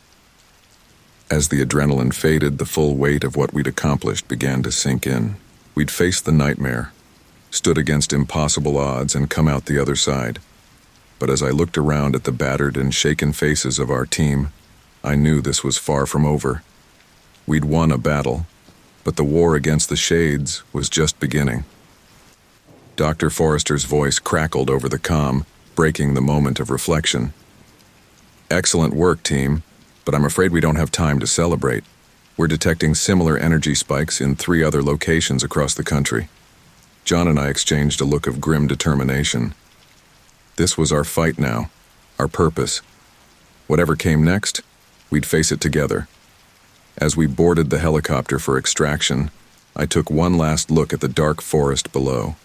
Speaker 1: As the adrenaline faded, the full weight of what we'd accomplished began to sink in. We'd faced the nightmare, stood against impossible odds, and come out the other side. But as I looked around at the battered and shaken faces of our team, I knew this was far from over. We'd won a battle, but the war against the Shades was just beginning. Dr. Forrester's voice crackled over the comm, breaking the moment of reflection. "Excellent work, team, but I'm afraid we don't have time to celebrate. We're detecting similar energy spikes in 3 other locations across the country." John and I exchanged a look of grim determination. This was our fight now, our purpose. Whatever came next, we'd face it together. As we boarded the helicopter for extraction, I took one last look at the dark forest below.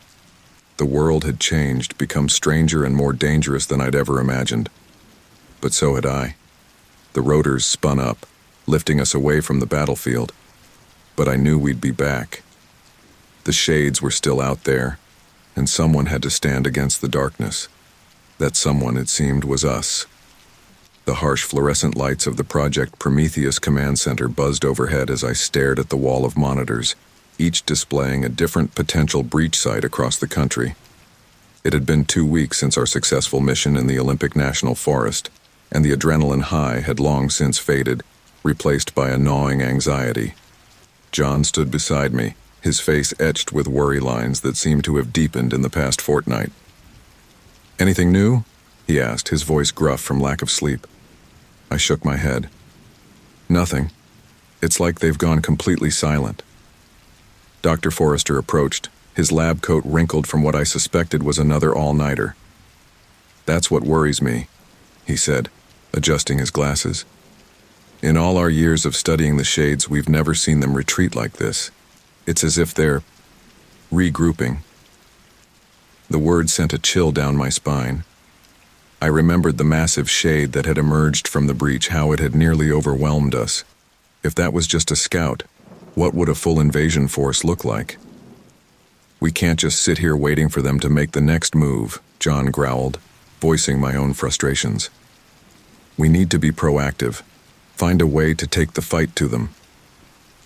Speaker 1: The world had changed, become stranger and more dangerous than I'd ever imagined. But so had I. The rotors spun up, lifting us away from the battlefield. But I knew we'd be back. The Shades were still out there, and someone had to stand against the darkness. That someone, it seemed, was us. The harsh fluorescent lights of the Project Prometheus command center buzzed overhead as I stared at the wall of monitors, each displaying a different potential breach site across the country. It had been 2 weeks since our successful mission in the Olympic National Forest, and the adrenaline high had long since faded, replaced by a gnawing anxiety. John stood beside me, his face etched with worry lines that seemed to have deepened in the past fortnight. "Anything new?" he asked, his voice gruff from lack of sleep. I shook my head. "Nothing. It's like they've gone completely silent." Dr. Forrester approached, his lab coat wrinkled from what I suspected was another all-nighter. "That's what worries me," he said, adjusting his glasses. "In all our years of studying the Shades, we've never seen them retreat like this. It's as if they're regrouping." The word sent a chill down my spine. I remembered the massive shade that had emerged from the breach, how it had nearly overwhelmed us. If that was just a scout, what would a full invasion force look like? "We can't just sit here waiting for them to make the next move," John growled, voicing my own frustrations. "We need to be proactive, find a way to take the fight to them."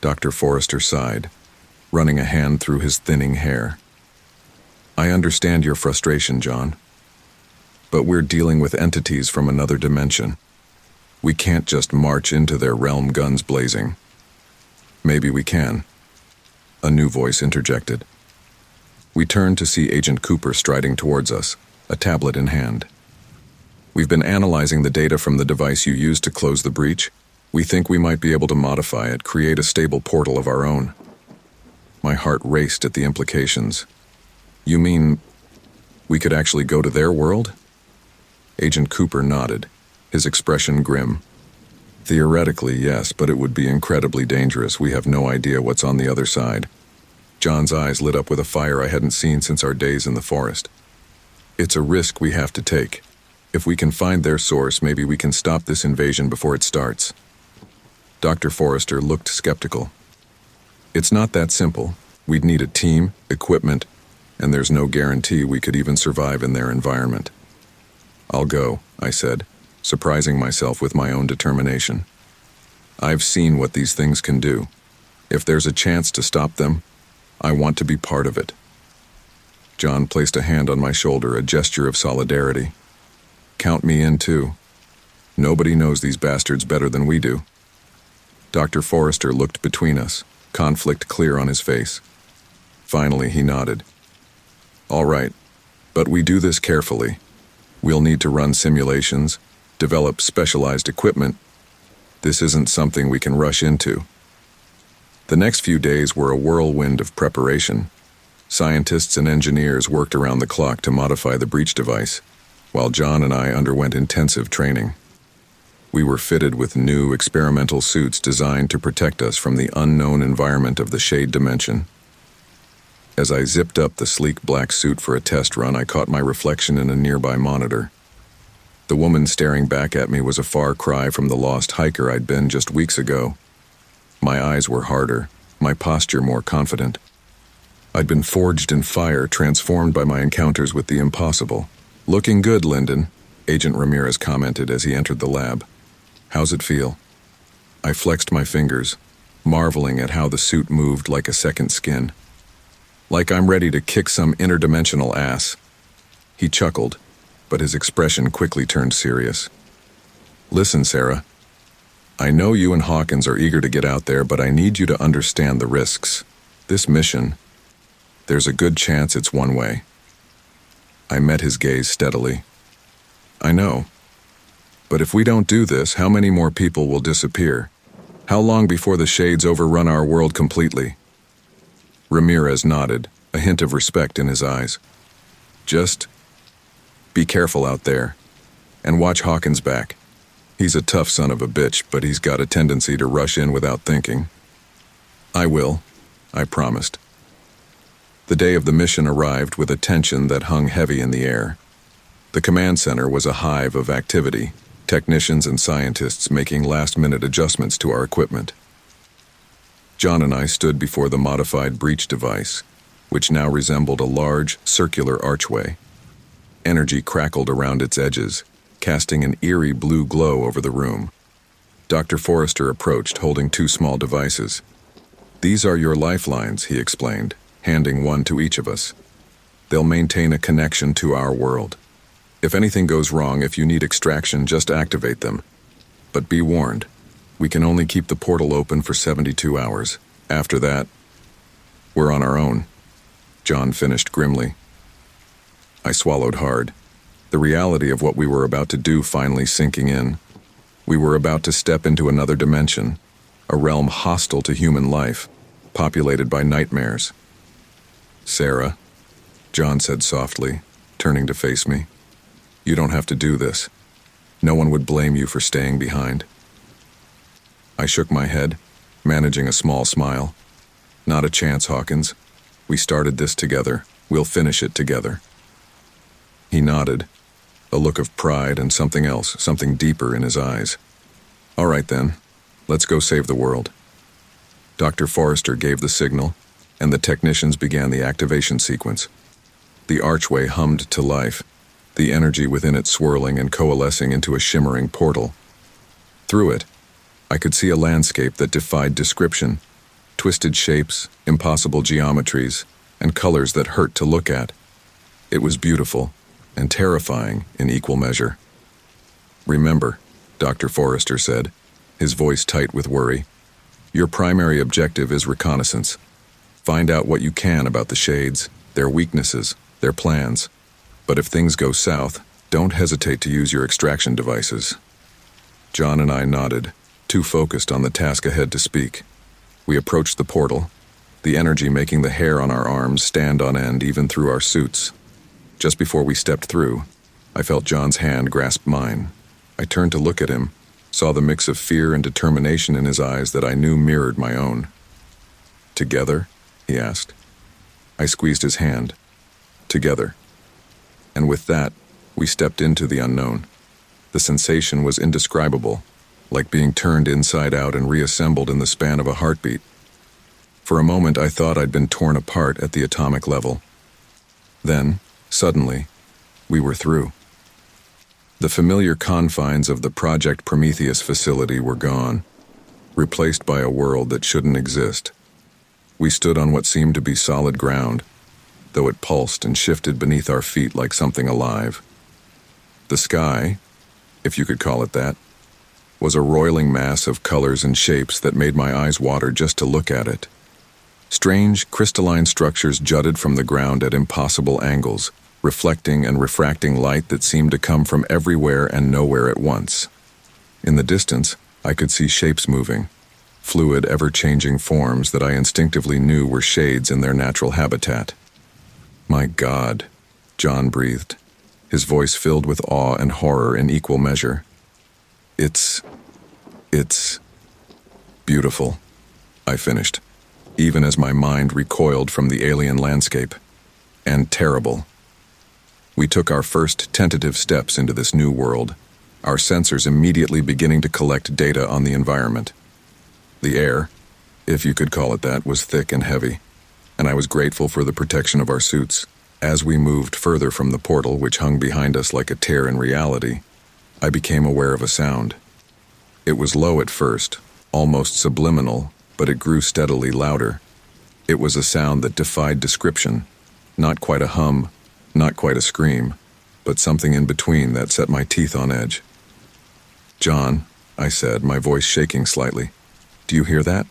Speaker 1: Dr. Forrester sighed, running a hand through his thinning hair. "I understand your frustration, John. But we're dealing with entities from another dimension. We can't just march into their realm guns blazing." "Maybe we can," a new voice interjected. We turned to see Agent Cooper striding towards us, a tablet in hand. "We've been analyzing the data from the device you used to close the breach. We think we might be able to modify it, create a stable portal of our own." My heart raced at the implications. "You mean we could actually go to their world?" Agent Cooper nodded, his expression grim. "Theoretically, yes, but it would be incredibly dangerous. We have no idea what's on the other side." John's eyes lit up with a fire I hadn't seen since our days in the forest. It's a risk we have to take. If we can find their source, maybe we can stop this invasion before it starts. Dr. Forrester looked skeptical. It's not that simple. We'd need a team, equipment, and there's no guarantee we could even survive in their environment. I'll go, I said, surprising myself with my own determination. I've seen what these things can do. If there's a chance to stop them, I want to be part of it. John placed a hand on my shoulder, a gesture of solidarity. Count me in too. Nobody knows these bastards better than we do. Dr. Forrester looked between us, conflict clear on his face. Finally, he nodded. All right, but we do this carefully. We'll need to run simulations, develop specialized equipment. This isn't something we can rush into. The next few days were a whirlwind of preparation. Scientists and engineers worked around the clock to modify the breach device, while John and I underwent intensive training. We were fitted with new experimental suits designed to protect us from the unknown environment of the shade dimension. As I zipped up the sleek black suit for a test run, I caught my reflection in a nearby monitor. The woman staring back at me was a far cry from the lost hiker I'd been just weeks ago. My eyes were harder, my posture more confident. I'd been forged in fire, transformed by my encounters with the impossible. Looking good, Lyndon, Agent Ramirez commented as he entered the lab. How's it feel? I flexed my fingers, marveling at how the suit moved like a second skin. Like I'm ready to kick some interdimensional ass. He chuckled, but his expression quickly turned serious. Listen, Sarah. I know you and Hawkins are eager to get out there, but I need you to understand the risks. This mission, there's a good chance it's one way. I met his gaze steadily. I know. But if we don't do this, how many more people will disappear? How long before the shades overrun our world completely? Ramirez nodded, a hint of respect in his eyes. Just be careful out there, and watch Hawkins back. He's a tough son of a bitch, but he's got a tendency to rush in without thinking. I will, I promised. The day of the mission arrived with a tension that hung heavy in the air. The command center was a hive of activity, technicians and scientists making last-minute adjustments to our equipment. John and I stood before the modified breach device, which now resembled a large, circular archway. Energy crackled around its edges, casting an eerie blue glow over the room. Dr. Forrester approached, holding two small devices. These are your lifelines, he explained, handing one to each of us. They'll maintain a connection to our world. If anything goes wrong, if you need extraction, just activate them. But be warned, we can only keep the portal open for 72 hours. After that, we're on our own. John finished grimly. I swallowed hard, the reality of what we were about to do finally sinking in. We were about to step into another dimension, a realm hostile to human life, populated by nightmares. Sarah, John said softly, turning to face me. You don't have to do this. No one would blame you for staying behind. I shook my head, managing a small smile. Not a chance, Hawkins. We started this together. We'll finish it together. He nodded, a look of pride and something else, something deeper in his eyes. All right then, let's go save the world. Dr. Forrester gave the signal, and the technicians began the activation sequence. The archway hummed to life, the energy within it swirling and coalescing into a shimmering portal. Through it, I could see a landscape that defied description, twisted shapes, impossible geometries, and colors that hurt to look at. It was beautiful and terrifying in equal measure. Remember, Dr. Forrester said, his voice tight with worry, your primary objective is reconnaissance. Find out what you can about the shades, their weaknesses, their plans. But if things go south, don't hesitate to use your extraction devices. John and I nodded, too focused on the task ahead to speak. We approached the portal, the energy making the hair on our arms stand on end even through our suits. Just before we stepped through, I felt John's hand grasp mine. I turned to look at him, saw the mix of fear and determination in his eyes that I knew mirrored my own. Together? He asked. I squeezed his hand. Together. And with that, we stepped into the unknown. The sensation was indescribable, like being turned inside out and reassembled in the span of a heartbeat. For a moment, I thought I'd been torn apart at the atomic level. Then, suddenly, we were through. The familiar confines of the Project Prometheus facility were gone, replaced by a world that shouldn't exist. We stood on what seemed to be solid ground, though it pulsed and shifted beneath our feet like something alive. The sky, if you could call it that, was a roiling mass of colors and shapes that made my eyes water just to look at it. Strange, crystalline structures jutted from the ground at impossible angles, reflecting and refracting light that seemed to come from everywhere and nowhere at once. In the distance, I could see shapes moving, fluid, ever-changing forms that I instinctively knew were shades in their natural habitat. "My God," John breathed, his voice filled with awe and horror in equal measure. It's beautiful," I finished, even as my mind recoiled from the alien landscape. "And terrible." We took our first tentative steps into this new world, our sensors immediately beginning to collect data on the environment. The air, if you could call it that, was thick and heavy, and I was grateful for the protection of our suits. As we moved further from the portal, which hung behind us like a tear in reality, I became aware of a sound. It was low at first, almost subliminal, but it grew steadily louder. It was a sound that defied description, not quite a hum, not quite a scream, but something in between that set my teeth on edge. "John," I said, my voice shaking slightly, "do you hear that?"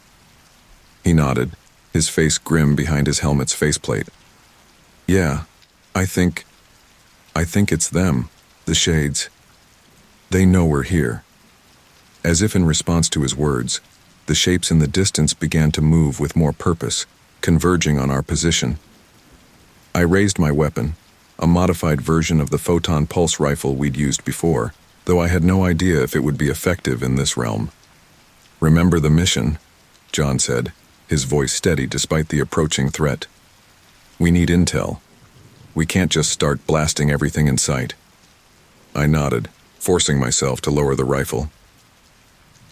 Speaker 1: He nodded, his face grim behind his helmet's faceplate. "Yeah, I think it's them, the shades. They know we're here." As if in response to his words, the shapes in the distance began to move with more purpose, converging on our position. I raised my weapon, a modified version of the photon pulse rifle we'd used before, though I had no idea if it would be effective in this realm. "Remember the mission," John said, his voice steady despite the approaching threat. "We need intel. We can't just start blasting everything in sight." I nodded, forcing myself to lower the rifle.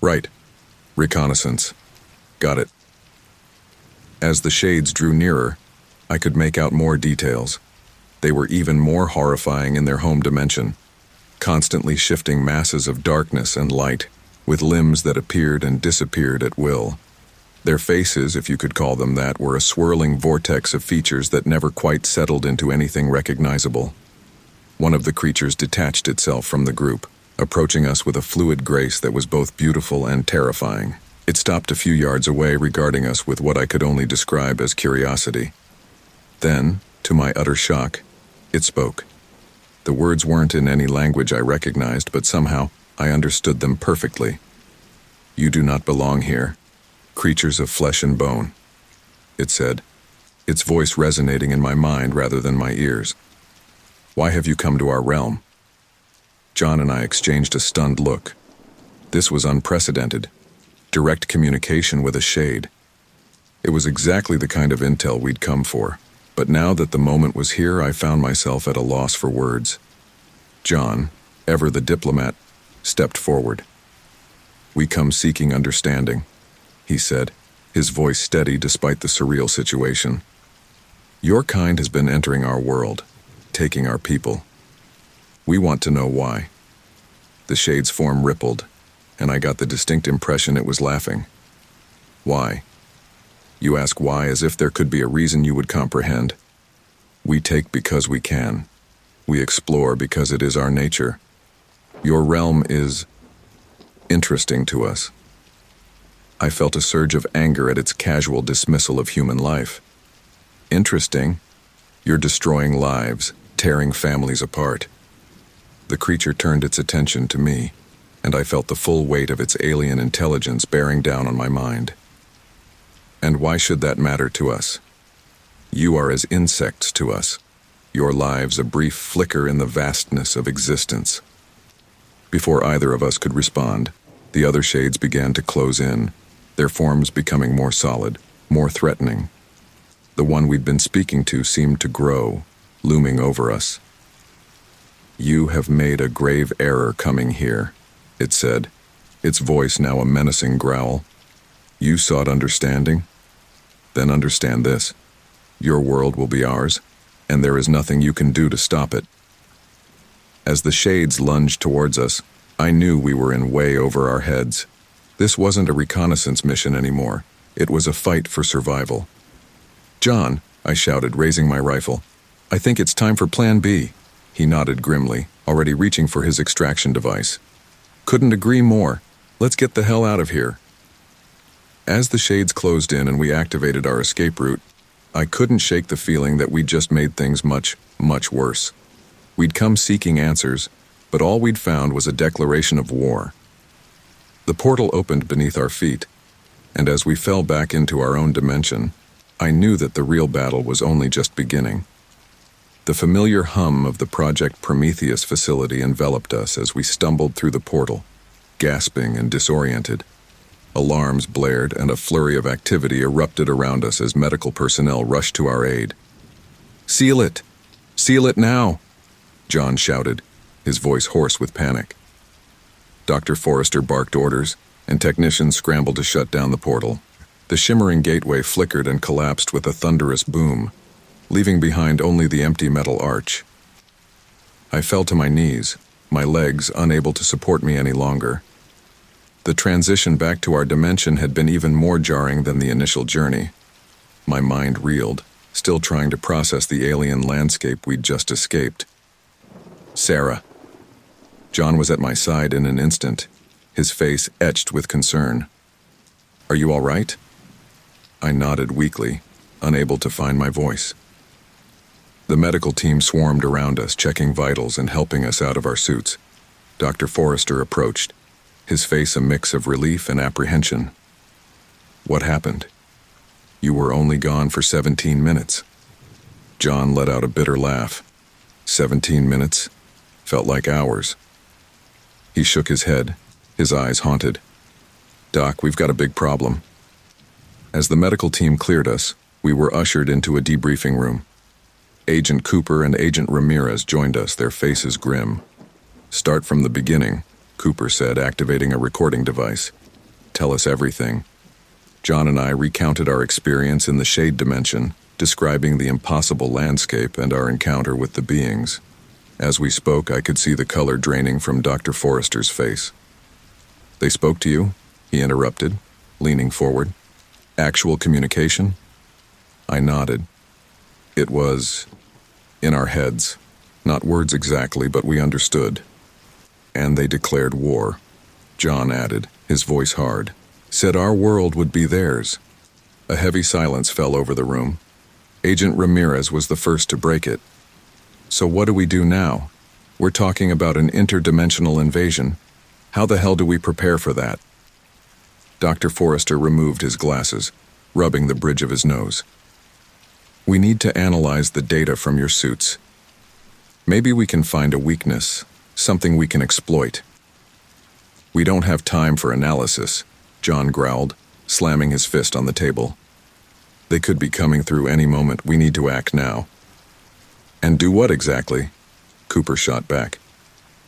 Speaker 1: "Right. Reconnaissance. Got it." As the shades drew nearer, I could make out more details. They were even more horrifying in their home dimension, constantly shifting masses of darkness and light, with limbs that appeared and disappeared at will. Their faces, if you could call them that, were a swirling vortex of features that never quite settled into anything recognizable. One of the creatures detached itself from the group, approaching us with a fluid grace that was both beautiful and terrifying. It stopped a few yards away, regarding us with what I could only describe as curiosity. Then, to my utter shock, it spoke. The words weren't in any language I recognized, but somehow I understood them perfectly. "You do not belong here, creatures of flesh and bone," it said, its voice resonating in my mind rather than my ears. "Why have you come to our realm?" John and I exchanged a stunned look. This was unprecedented. Direct communication with a shade. It was exactly the kind of intel we'd come for, but now that the moment was here, I found myself at a loss for words. John, ever the diplomat, stepped forward. "We come seeking understanding," he said, his voice steady despite the surreal situation. "Your kind has been entering our world, taking our people. We want to know why." The shade's form rippled, and I got the distinct impression it was laughing. "Why? You ask why as if there could be a reason you would comprehend. We take because we can. We explore because it is our nature. Your realm is interesting to us." I felt a surge of anger at its casual dismissal of human life. "Interesting? You're destroying lives, tearing families apart." The creature turned its attention to me, and I felt the full weight of its alien intelligence bearing down on my mind. "And why should that matter to us? You are as insects to us, your lives a brief flicker in the vastness of existence." Before either of us could respond, the other shades began to close in, their forms becoming more solid, more threatening. The one we'd been speaking to seemed to grow, looming over us. "You have made a grave error coming here," it said, its voice now a menacing growl. "You sought understanding? Then understand this. Your world will be ours, and there is nothing you can do to stop it." As the shades lunged towards us, I knew we were in way over our heads. This wasn't a reconnaissance mission anymore. It was a fight for survival. "John," I shouted, raising my rifle, "I think it's time for Plan B." He nodded grimly, already reaching for his extraction device. "Couldn't agree more. Let's get the hell out of here." As the shades closed in and we activated our escape route, I couldn't shake the feeling that we'd just made things much, much worse. We'd come seeking answers, but all we'd found was a declaration of war. The portal opened beneath our feet, and as we fell back into our own dimension, I knew that the real battle was only just beginning. The familiar hum of the Project Prometheus facility enveloped us as we stumbled through the portal, gasping and disoriented. Alarms blared and a flurry of activity erupted around us as medical personnel rushed to our aid. "Seal it! Seal it now!" John shouted, his voice hoarse with panic. Dr. Forrester barked orders, and technicians scrambled to shut down the portal. The shimmering gateway flickered and collapsed with a thunderous boom, leaving behind only the empty metal arch. I fell to my knees, my legs unable to support me any longer. The transition back to our dimension had been even more jarring than the initial journey. My mind reeled, still trying to process the alien landscape we'd just escaped. "Sarah." John was at my side in an instant, his face etched with concern. "Are you all right?" I nodded weakly, unable to find my voice. The medical team swarmed around us, checking vitals and helping us out of our suits. Dr. Forrester approached, his face a mix of relief and apprehension. "What happened? You were only gone for 17 minutes. John let out a bitter laugh. 17 minutes? Felt like hours. He shook his head, his eyes haunted. "Doc, we've got a big problem." As the medical team cleared us, we were ushered into a debriefing room. Agent Cooper and Agent Ramirez joined us, their faces grim. "Start from the beginning," Cooper said, activating a recording device. "Tell us everything." John and I recounted our experience in the shade dimension, describing the impossible landscape and our encounter with the beings. As we spoke, I could see the color draining from Dr. Forrester's face. "They spoke to you?" he interrupted, leaning forward. "Actual communication?" I nodded. "It was in our heads. Not words exactly, but we understood. And they declared war," John added, his voice hard. "Said our world would be theirs." A heavy silence fell over the room. Agent Ramirez was the first to break it. "So what do we do now? We're talking about an interdimensional invasion. How the hell do we prepare for that?" Dr. Forrester removed his glasses, rubbing the bridge of his nose. "We need to analyze the data from your suits. Maybe we can find a weakness, something we can exploit." "We don't have time for analysis," John growled, slamming his fist on the table. "They could be coming through any moment. We need to act now." "And do what exactly?" Cooper shot back.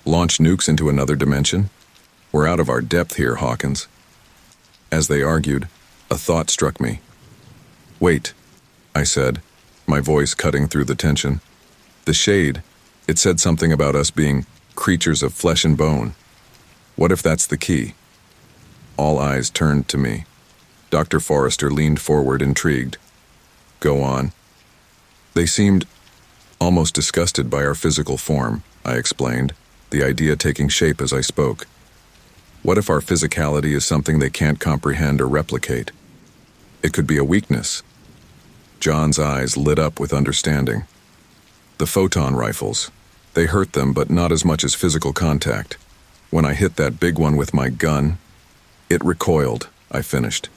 Speaker 1: "Launch nukes into another dimension? We're out of our depth here, Hawkins." As they argued, a thought struck me. "Wait," I said, my voice cutting through the tension. "The shade, it said something about us being creatures of flesh and bone. What if that's the key?" All eyes turned to me. Dr. Forrester leaned forward, intrigued. "Go on." "They seemed almost disgusted by our physical form," I explained, the idea taking shape as I spoke. "What if our physicality is something they can't comprehend or replicate? It could be a weakness." John's eyes lit up with understanding. "The photon rifles. They hurt them, but not as much as physical contact. When I hit that big one with my gun, it recoiled," I finished,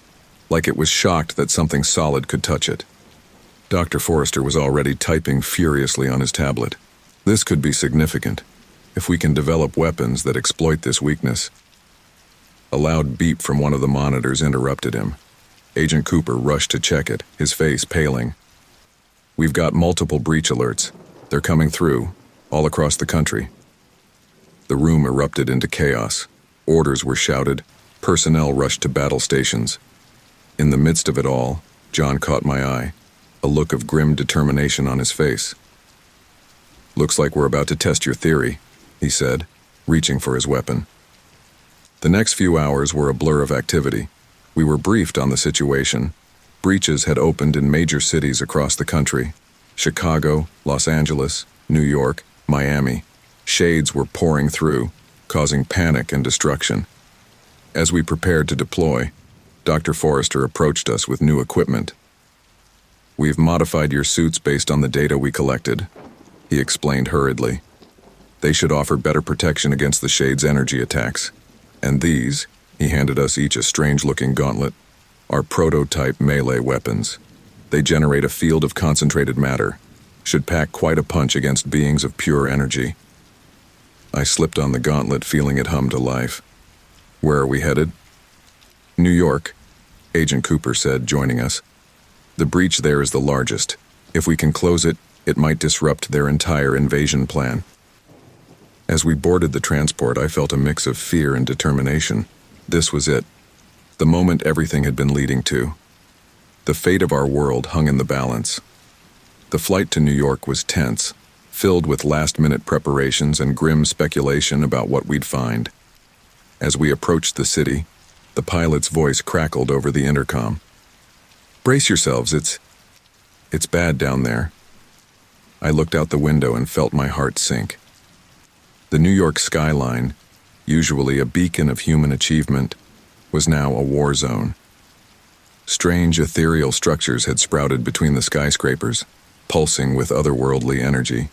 Speaker 1: like it was shocked that something solid could touch it. Dr. Forrester was already typing furiously on his tablet. "This could be significant, if we can develop weapons that exploit this weakness." A loud beep from one of the monitors interrupted him. Agent Cooper rushed to check it, his face paling. "We've got multiple breach alerts. They're coming through, all across the country. The room erupted into chaos. Orders were shouted. Personnel rushed to battle stations. In the midst of it all, John caught my eye, a look of grim determination on his face. "Looks like we're about to test your theory," he said, reaching for his weapon. The next few hours were a blur of activity. We were briefed on the situation. Breaches had opened in major cities across the country: Chicago, Los Angeles, New York, Miami. Shades were pouring through, causing panic and destruction. As we prepared to deploy, Dr. Forrester approached us with new equipment. "We've modified your suits based on the data we collected," he explained hurriedly. "They should offer better protection against the Shade's energy attacks. And these," he handed us each a strange-looking gauntlet, "are prototype melee weapons. They generate a field of concentrated matter, should pack quite a punch against beings of pure energy." I slipped on the gauntlet, feeling it hum to life. "Where are we headed?" "New York," Agent Cooper said, joining us. "The breach there is the largest. If we can close it, it might disrupt their entire invasion plan." As we boarded the transport, I felt a mix of fear and determination. This was it. The moment everything had been leading to. The fate of our world hung in the balance. The flight to New York was tense, filled with last-minute preparations and grim speculation about what we'd find. As we approached the city, the pilot's voice crackled over the intercom. "Brace yourselves, it's bad down there." I looked out the window and felt my heart sink. The New York skyline, usually a beacon of human achievement, was now a war zone. Strange ethereal structures had sprouted between the skyscrapers, pulsing with otherworldly energy.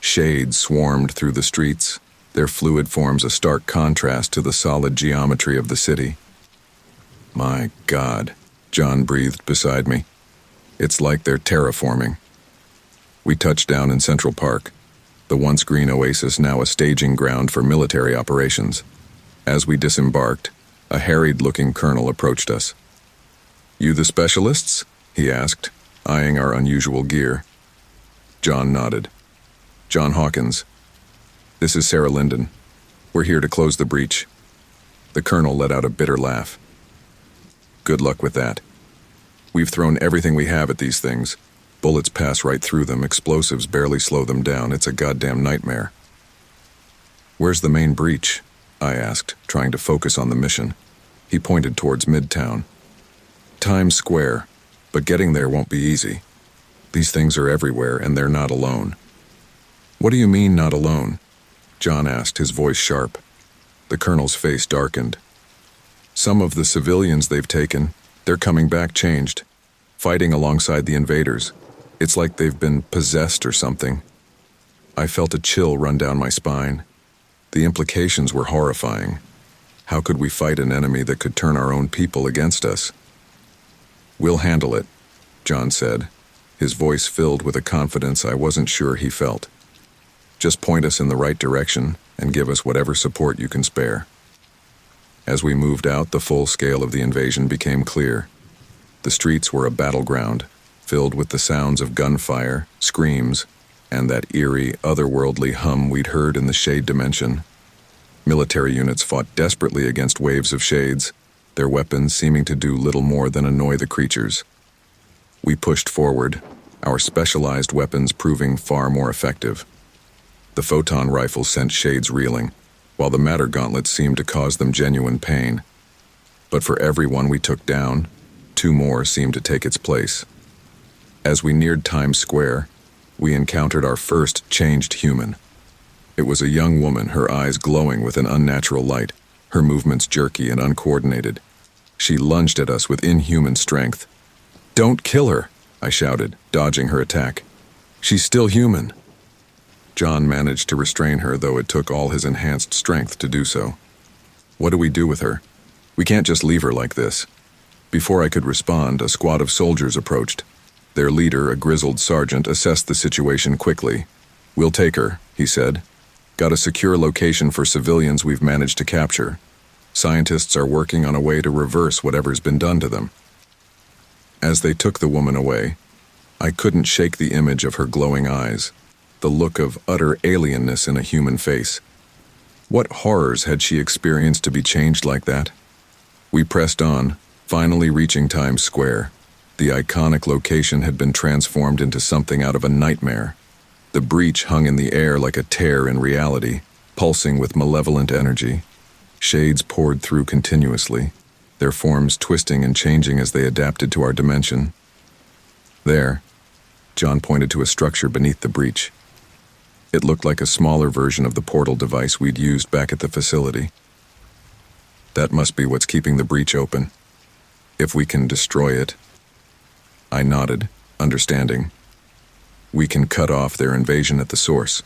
Speaker 1: Shades swarmed through the streets, their fluid forms a stark contrast to the solid geometry of the city. "My God," John breathed beside me. "It's like they're terraforming." We touched down in Central Park, the once green oasis now a staging ground for military operations. As we disembarked, a harried-looking colonel approached us. "You the specialists?" he asked, eyeing our unusual gear. John nodded. "John Hawkins. This is Sarah Linden. We're here to close the breach." The colonel let out a bitter laugh. "Good luck with that. We've thrown everything we have at these things. Bullets pass right through them, explosives barely slow them down. It's a goddamn nightmare." "Where's the main breach?" I asked, trying to focus on the mission. He pointed towards Midtown. "Times Square, but getting there won't be easy. These things are everywhere, and they're not alone." "What do you mean, not alone?" John asked, his voice sharp. The colonel's face darkened. "Some of the civilians they've taken, they're coming back changed, fighting alongside the invaders. It's like they've been possessed or something." I felt a chill run down my spine. The implications were horrifying. How could we fight an enemy that could turn our own people against us? "We'll handle it," John said, his voice filled with a confidence I wasn't sure he felt. "Just point us in the right direction and give us whatever support you can spare." As we moved out, the full scale of the invasion became clear. The streets were a battleground, filled with the sounds of gunfire, screams, and that eerie, otherworldly hum we'd heard in the Shade dimension. Military units fought desperately against waves of Shades, their weapons seeming to do little more than annoy the creatures. We pushed forward, our specialized weapons proving far more effective. The photon rifles sent Shades reeling, while the matter gauntlets seemed to cause them genuine pain. But for every one we took down, 2 more seemed to take its place. As we neared Times Square, we encountered our first changed human. It was a young woman, her eyes glowing with an unnatural light, her movements jerky and uncoordinated. She lunged at us with inhuman strength. "Don't kill her," I shouted, dodging her attack. "She's still human." John managed to restrain her, though it took all his enhanced strength to do so. "What do we do with her? We can't just leave her like this." Before I could respond, a squad of soldiers approached. Their leader, a grizzled sergeant, assessed the situation quickly. "We'll take her," he said. "Got a secure location for civilians we've managed to capture. Scientists are working on a way to reverse whatever's been done to them." As they took the woman away, I couldn't shake the image of her glowing eyes, the look of utter alienness in a human face. What horrors had she experienced to be changed like that? We pressed on, finally reaching Times Square. The iconic location had been transformed into something out of a nightmare. The breach hung in the air like a tear in reality, pulsing with malevolent energy. Shades poured through continuously, their forms twisting and changing as they adapted to our dimension. There, John pointed to a structure beneath the breach. It looked like a smaller version of the portal device we'd used back at the facility. That must be what's keeping the breach open. If we can destroy it. I nodded, understanding. We can cut off their invasion at the source.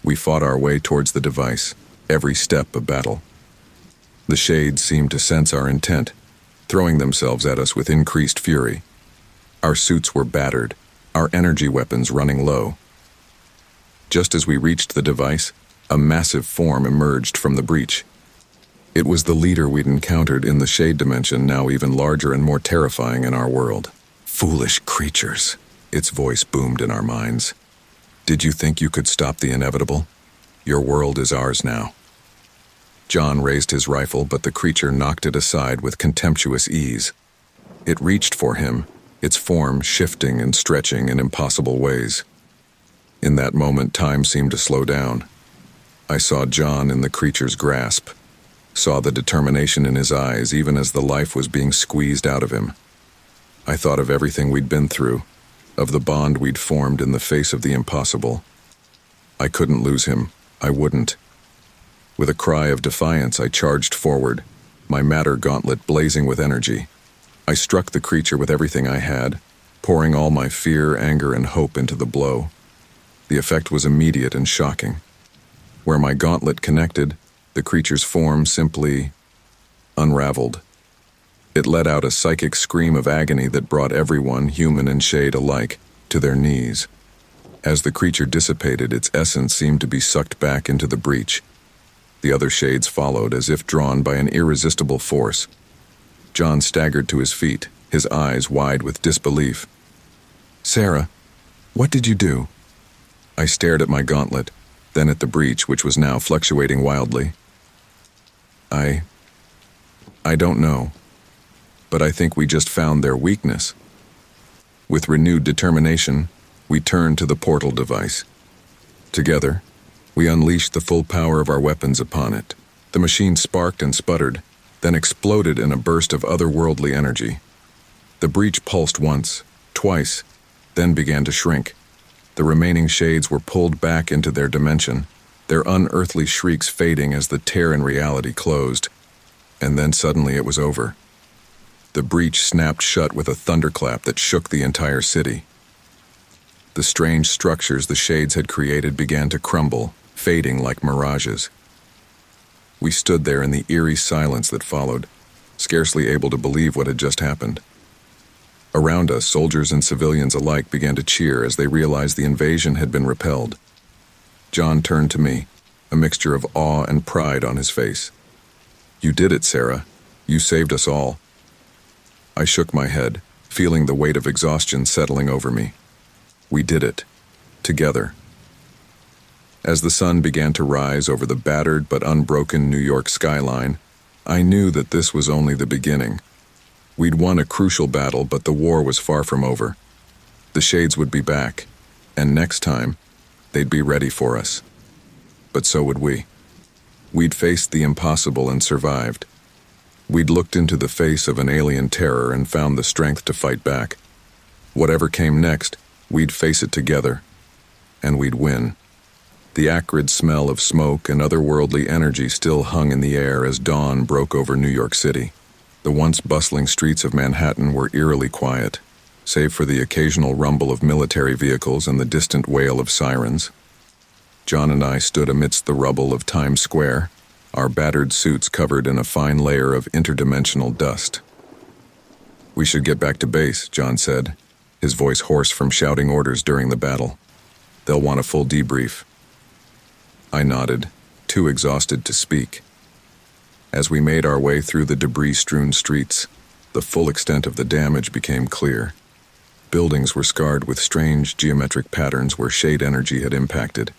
Speaker 1: We fought our way towards the device, every step a battle. The shades seemed to sense our intent, throwing themselves at us with increased fury. Our suits were battered, our energy weapons running low. Just as we reached the device, a massive form emerged from the breach. It was the leader we'd encountered in the shade dimension, now even larger and more terrifying in our world. Foolish creatures, its voice boomed in our minds. Did you think you could stop the inevitable? Your world is ours now. John raised his rifle, but the creature knocked it aside with contemptuous ease. It reached for him, its form shifting and stretching in impossible ways. In that moment, time seemed to slow down. I saw John in the creature's grasp, saw the determination in his eyes even as the life was being squeezed out of him. I thought of everything we'd been through, of the bond we'd formed in the face of the impossible. I couldn't lose him. I wouldn't. With a cry of defiance, I charged forward, my matter gauntlet blazing with energy. I struck the creature with everything I had, pouring all my fear, anger, and hope into the blow. The effect was immediate and shocking. Where my gauntlet connected, the creature's form simply unraveled. It let out a psychic scream of agony that brought everyone, human and shade alike, to their knees. As the creature dissipated, its essence seemed to be sucked back into the breach. The other shades followed, as if drawn by an irresistible force. John staggered to his feet, his eyes wide with disbelief. "Sarah, what did you do?" I stared at my gauntlet, then at the breach, which was now fluctuating wildly. I don't know, but I think we just found their weakness. With renewed determination, we turned to the portal device. Together, we unleashed the full power of our weapons upon it. The machine sparked and sputtered, then exploded in a burst of otherworldly energy. The breach pulsed once, twice, then began to shrink. The remaining shades were pulled back into their dimension, their unearthly shrieks fading as the tear in reality closed. And then suddenly it was over. The breach snapped shut with a thunderclap that shook the entire city. The strange structures the shades had created began to crumble, fading like mirages. We stood there in the eerie silence that followed, scarcely able to believe what had just happened. Around us, soldiers and civilians alike began to cheer as they realized the invasion had been repelled. John turned to me, a mixture of awe and pride on his face. "You did it, Sarah. You saved us all." I shook my head, feeling the weight of exhaustion settling over me. We did it. Together. As the sun began to rise over the battered but unbroken New York skyline, I knew that this was only the beginning. We'd won a crucial battle, but the war was far from over. The shades would be back, and next time, they'd be ready for us. But so would we. We'd faced the impossible and survived. We'd looked into the face of an alien terror and found the strength to fight back. Whatever came next, we'd face it together, and we'd win. The acrid smell of smoke and otherworldly energy still hung in the air as dawn broke over New York City. The once bustling streets of Manhattan were eerily quiet, save for the occasional rumble of military vehicles and the distant wail of sirens. John and I stood amidst the rubble of Times Square, our battered suits covered in a fine layer of interdimensional dust. "We should get back to base," John said, his voice hoarse from shouting orders during the battle. "They'll want a full debrief." I nodded, too exhausted to speak. As we made our way through the debris-strewn streets, the full extent of the damage became clear. Buildings were scarred with strange geometric patterns where shade energy had impacted.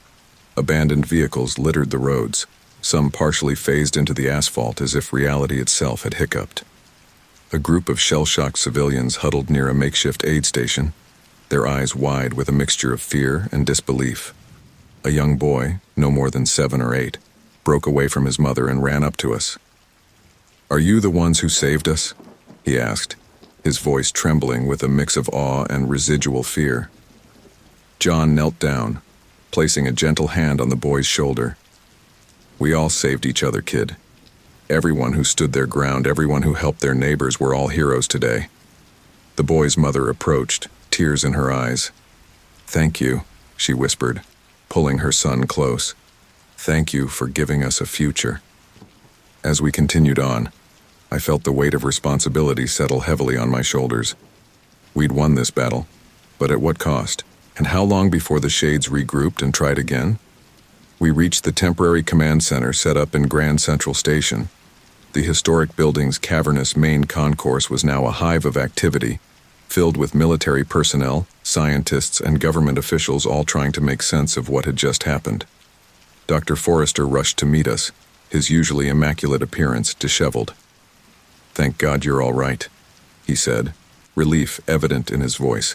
Speaker 1: Abandoned vehicles littered the roads, some partially phased into the asphalt as if reality itself had hiccuped. A group of shell-shocked civilians huddled near a makeshift aid station, their eyes wide with a mixture of fear and disbelief. A young boy, no more than 7 or 8, broke away from his mother and ran up to us. "Are you the ones who saved us?" he asked, his voice trembling with a mix of awe and residual fear. John knelt down, placing a gentle hand on the boy's shoulder. "We all saved each other, kid. Everyone who stood their ground, everyone who helped their neighbors were all heroes today." The boy's mother approached, tears in her eyes. "Thank you," she whispered, pulling her son close. "Thank you for giving us a future." As we continued on, I felt the weight of responsibility settle heavily on my shoulders. We'd won this battle, but at what cost? And how long before the Shades regrouped and tried again? We reached the temporary command center set up in Grand Central Station. The historic building's cavernous main concourse was now a hive of activity, filled with military personnel, scientists, and government officials all trying to make sense of what had just happened. Dr. Forrester rushed to meet us, his usually immaculate appearance disheveled. "Thank God you're all right," he said, relief evident in his voice.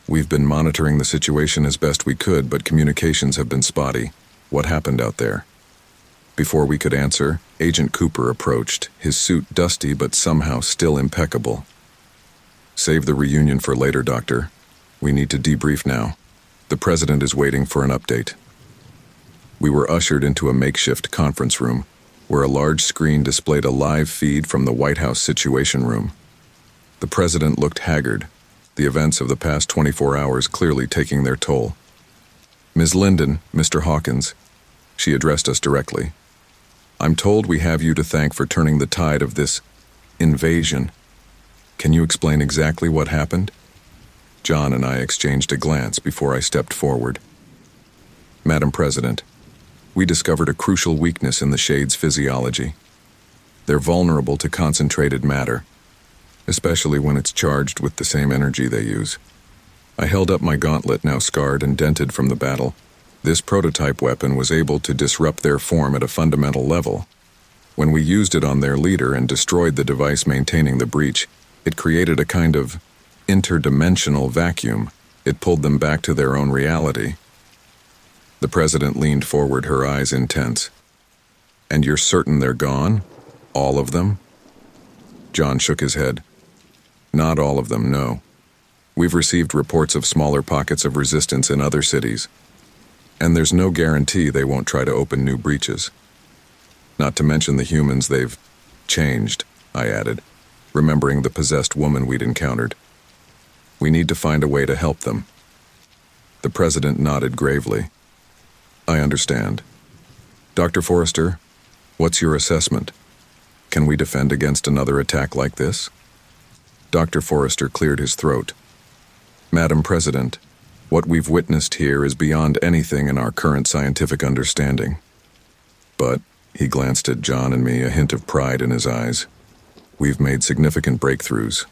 Speaker 1: "We've been monitoring the situation as best we could, but communications have been spotty. What happened out there?" Before we could answer, Agent Cooper approached, his suit dusty but somehow still impeccable. "Save the reunion for later, Doctor. We need to debrief now. The President is waiting for an update." We were ushered into a makeshift conference room, where a large screen displayed a live feed from the White House Situation Room. The President looked haggard, the events of the past 24 hours clearly taking their toll. "Ms. Linden, Mr. Hawkins," she addressed us directly. "I'm told we have you to thank for turning the tide of this invasion. Can you explain exactly what happened?" John and I exchanged a glance before I stepped forward. "Madam President, we discovered a crucial weakness in the Shades' physiology. They're vulnerable to concentrated matter, especially when it's charged with the same energy they use." I held up my gauntlet, now scarred and dented from the battle. This prototype weapon was able to disrupt their form at a fundamental level. When we used it on their leader and destroyed the device maintaining the breach, it created a kind of interdimensional vacuum. It pulled them back to their own reality. The President leaned forward, her eyes intense. "And you're certain they're gone? All of them?" John shook his head. "Not all of them, no. We've received reports of smaller pockets of resistance in other cities, and there's no guarantee they won't try to open new breaches. Not to mention the humans they've changed," I added, remembering the possessed woman we'd encountered. "We need to find a way to help them." The President nodded gravely. "I understand. Dr. Forrester, what's your assessment? Can we defend against another attack like this?" Dr. Forrester cleared his throat. "Madam President, what we've witnessed here is beyond anything in our current scientific understanding. But," he glanced at John and me, a hint of pride in his eyes, "we've made significant breakthroughs.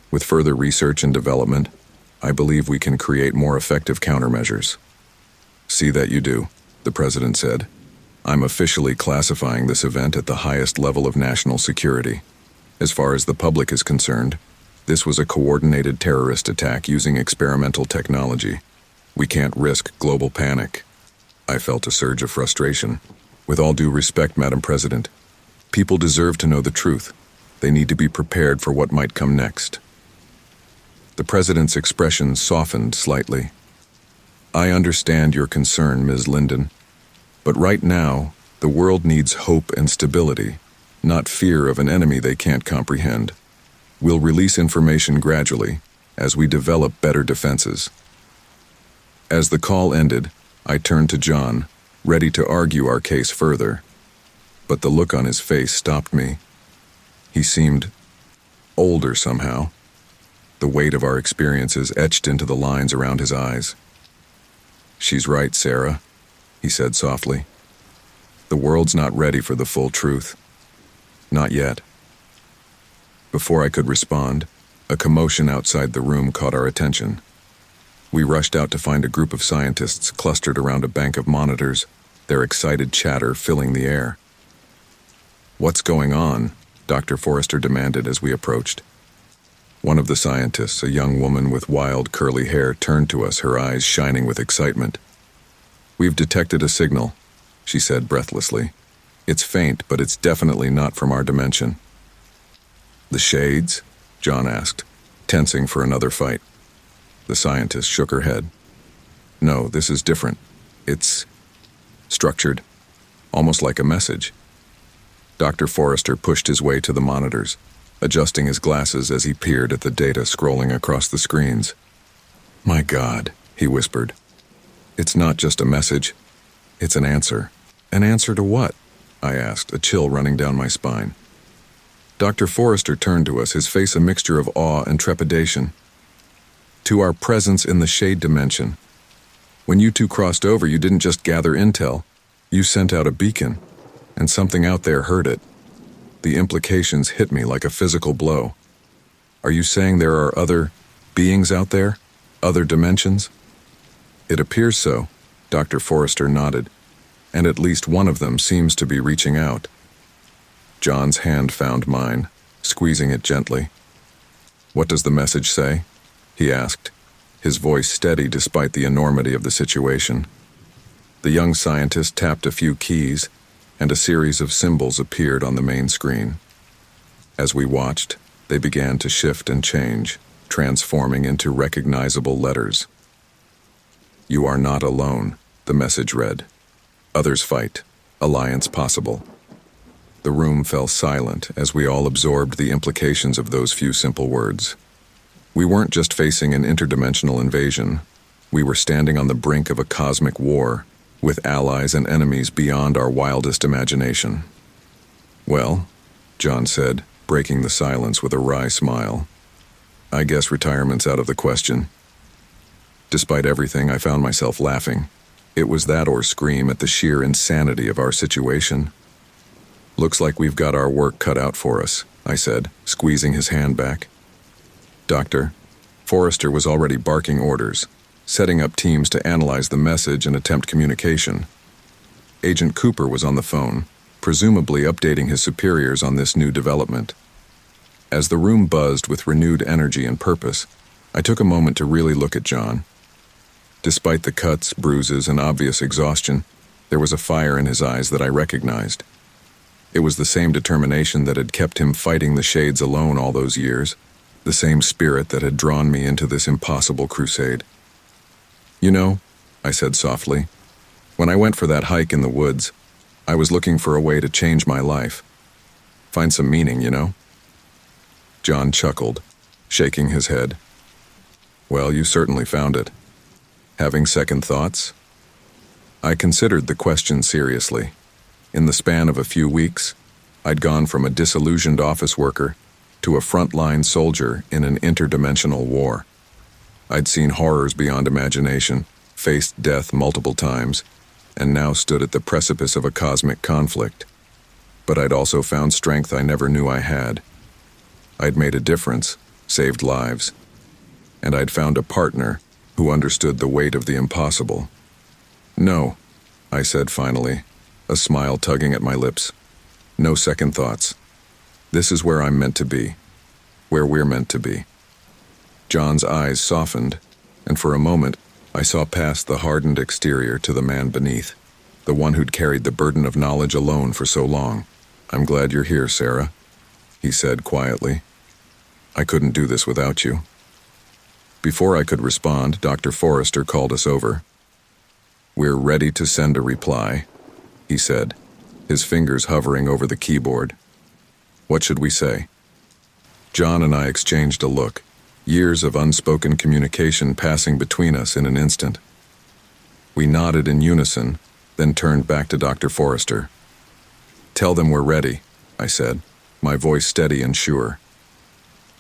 Speaker 1: With further research and development, I believe we can create more effective countermeasures." "See that you do," the President said. "I'm officially classifying this event at the highest level of national security. As far as the public is concerned, this was a coordinated terrorist attack using experimental technology. We can't risk global panic." I felt a surge of frustration. "With all due respect, Madam President, people deserve to know the truth. They need to be prepared for what might come next." The President's expression softened slightly. "I understand your concern, Ms. Linden, but right now, the world needs hope and stability, not fear of an enemy they can't comprehend. We'll release information gradually, as we develop better defenses." As the call ended, I turned to John, ready to argue our case further. But the look on his face stopped me. He seemed older somehow, the weight of our experiences etched into the lines around his eyes. "She's right, Sarah," he said softly. "The world's not ready for the full truth. Not yet." Before I could respond, a commotion outside the room caught our attention. We rushed out to find a group of scientists clustered around a bank of monitors, their excited chatter filling the air. "What's going on?" Dr. Forrester demanded as we approached. One of the scientists, a young woman with wild curly hair, turned to us, her eyes shining with excitement. "We've detected a signal," she said breathlessly. "It's faint, but it's definitely not from our dimension." "The shades?" John asked, tensing for another fight. The scientist shook her head. "No, this is different. It's structured, almost like a message." Dr. Forrester pushed his way to the monitors, adjusting his glasses as he peered at the data scrolling across the screens. "My God," he whispered. "It's not just a message. It's an answer." "An answer to what?" I asked, a chill running down my spine. Dr. Forrester turned to us, his face a mixture of awe and trepidation. "To our presence in the shade dimension. When you two crossed over, you didn't just gather intel. You sent out a beacon, and something out there heard it. The implications hit me like a physical blow. Are you saying there are other beings out there? Other dimensions?" "It appears so," Dr. Forrester nodded, "and at least one of them seems to be reaching out." John's hand found mine, squeezing it gently. "What does the message say?" he asked, his voice steady despite the enormity of the situation. The young scientist tapped a few keys, and a series of symbols appeared on the main screen. As we watched, they began to shift and change, transforming into recognizable letters. "You are not alone," the message read. "Others fight. Alliance possible." The room fell silent as we all absorbed the implications of those few simple words. We weren't just facing an interdimensional invasion. We were standing on the brink of a cosmic war, with allies and enemies beyond our wildest imagination. "Well," John said, breaking the silence with a wry smile, "I guess retirement's out of the question." Despite everything, I found myself laughing. It was that or scream at the sheer insanity of our situation. "Looks like we've got our work cut out for us," I said, squeezing his hand back. Dr. Forrester was already barking orders, setting up teams to analyze the message and attempt communication. Agent Cooper was on the phone, presumably updating his superiors on this new development. As the room buzzed with renewed energy and purpose, I took a moment to really look at John. Despite the cuts, bruises, and obvious exhaustion, there was a fire in his eyes that I recognized. It was the same determination that had kept him fighting the shades alone all those years, the same spirit that had drawn me into this impossible crusade. "You know," I said softly, "when I went for that hike in the woods, I was looking for a way to change my life. Find some meaning, you know?" John chuckled, shaking his head. "Well, you certainly found it. Having second thoughts?" I considered the question seriously. In the span of a few weeks, I'd gone from a disillusioned office worker to a frontline soldier in an interdimensional war. I'd seen horrors beyond imagination, faced death multiple times, and now stood at the precipice of a cosmic conflict. But I'd also found strength I never knew I had. I'd made a difference, saved lives, and I'd found a partner who understood the weight of the impossible. "No," I said finally, a smile tugging at my lips. "No second thoughts. This is where I'm meant to be, where we're meant to be." John's eyes softened, and for a moment, I saw past the hardened exterior to the man beneath, the one who'd carried the burden of knowledge alone for so long. "I'm glad you're here, Sarah," he said quietly. "I couldn't do this without you." Before I could respond, Dr. Forrester called us over. "We're ready to send a reply," he said, his fingers hovering over the keyboard. "What should we say?" John and I exchanged a look, years of unspoken communication passing between us in an instant. We nodded in unison, then turned back to Dr. Forrester. "Tell them we're ready," I said, my voice steady and sure.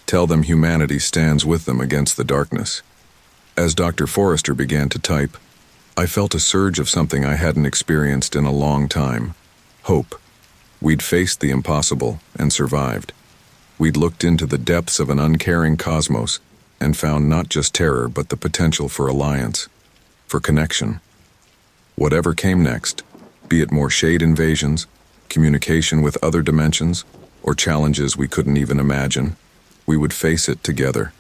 Speaker 1: "Tell them humanity stands with them against the darkness." As Dr. Forrester began to type, I felt a surge of something I hadn't experienced in a long time. Hope. We'd faced the impossible and survived. We'd looked into the depths of an uncaring cosmos and found not just terror but the potential for alliance, for connection. Whatever came next, Be it more shade invasions, communication with other dimensions, or challenges we couldn't even imagine, we would face it together.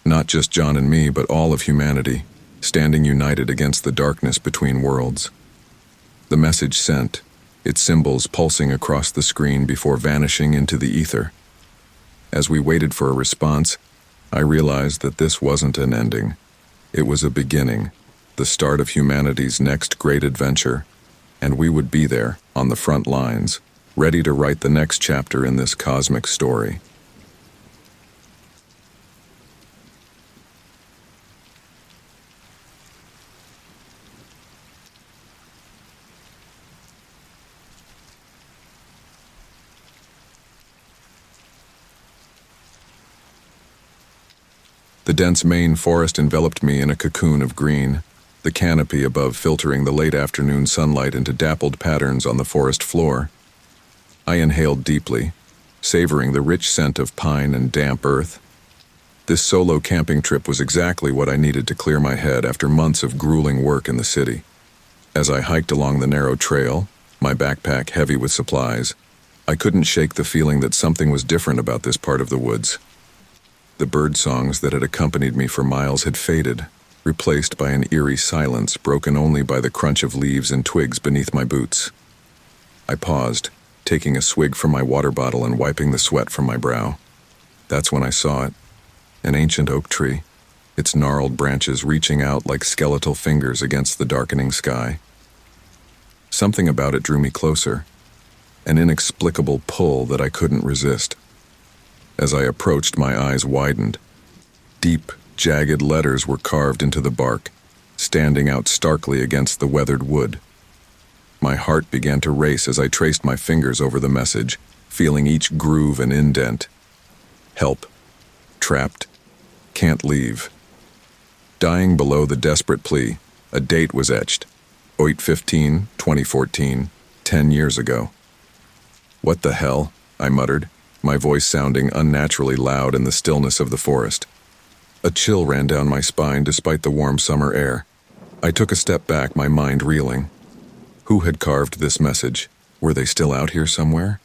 Speaker 1: Not just John and me, but all of humanity, standing united against the darkness between worlds. The message sent, its symbols pulsing across the screen before vanishing into the ether. As we waited for a response, I realized that this wasn't an ending. It was a beginning, the start of humanity's next great adventure, and we would be there, on the front lines, ready to write the next chapter in this cosmic story. The dense Maine forest enveloped me in a cocoon of green, the canopy above filtering the late afternoon sunlight into dappled patterns on the forest floor. I inhaled deeply, savoring the rich scent of pine and damp earth. This solo camping trip was exactly what I needed to clear my head after months of grueling work in the city. As I hiked along the narrow trail, my backpack heavy with supplies, I couldn't shake the feeling that something was different about this part of the woods. The bird songs that had accompanied me for miles had faded, replaced by an eerie silence broken only by the crunch of leaves and twigs beneath my boots. I paused, taking a swig from my water bottle and wiping the sweat from my brow. That's when I saw it, an ancient oak tree, its gnarled branches reaching out like skeletal fingers against the darkening sky. Something about it drew me closer, an inexplicable pull that I couldn't resist. As I approached, my eyes widened. Deep, jagged letters were carved into the bark, standing out starkly against the weathered wood. My heart began to race as I traced my fingers over the message, feeling each groove and indent. Help. Trapped. Can't leave. Dying below the desperate plea, a date was etched. 8/15/2014, 10 years ago. What the hell? I muttered, my voice sounding unnaturally loud in the stillness of the forest. A chill ran down my spine despite the warm summer air. I took a step back, my mind reeling. Who had carved this message? Were they still out here somewhere?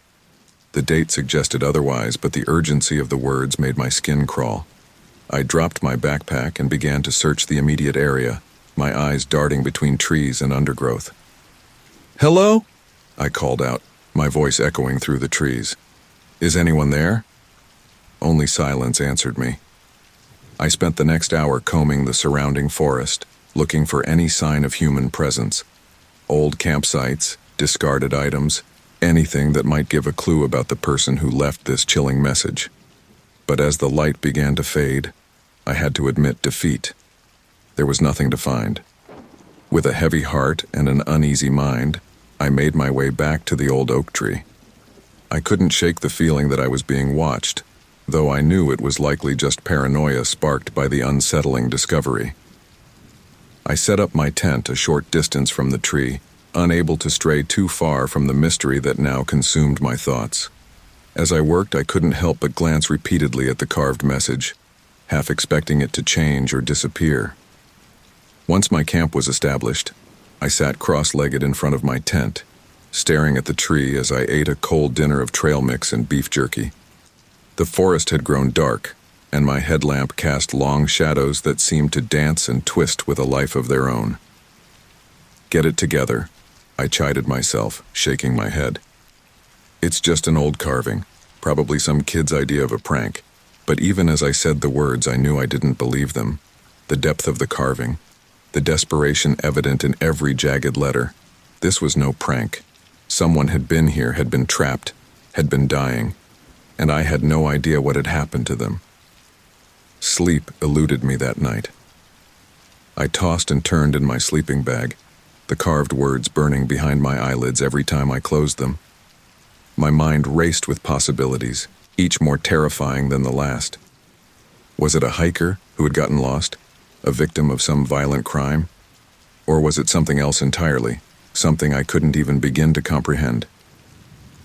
Speaker 1: The date suggested otherwise, but the urgency of the words made my skin crawl. I dropped my backpack and began to search the immediate area, my eyes darting between trees and undergrowth. "Hello?" I called out, my voice echoing through the trees. "Is anyone there?" Only silence answered me. I spent the next hour combing the surrounding forest, looking for any sign of human presence. Old campsites, discarded items, anything that might give a clue about the person who left this chilling message. But as the light began to fade, I had to admit defeat. There was nothing to find. With a heavy heart and an uneasy mind, I made my way back to the old oak tree. I couldn't shake the feeling that I was being watched, though I knew it was likely just paranoia sparked by the unsettling discovery. I set up my tent a short distance from the tree, unable to stray too far from the mystery that now consumed my thoughts. As I worked, I couldn't help but glance repeatedly at the carved message, half expecting it to change or disappear. Once my camp was established, I sat cross-legged in front of my tent, staring at the tree as I ate a cold dinner of trail mix and beef jerky. The forest had grown dark, and my headlamp cast long shadows that seemed to dance and twist with a life of their own. "Get it together," I chided myself, shaking my head. "It's just an old carving, probably some kid's idea of a prank." But even as I said the words, I knew I didn't believe them. The depth of the carving, the desperation evident in every jagged letter. This was no prank. Someone had been here, had been trapped, had been dying, and I had no idea what had happened to them. Sleep eluded me that night. I tossed and turned in my sleeping bag, the carved words burning behind my eyelids every time I closed them. My mind raced with possibilities, each more terrifying than the last. Was it a hiker who had gotten lost, a victim of some violent crime? Or was it something else entirely, something I couldn't even begin to comprehend?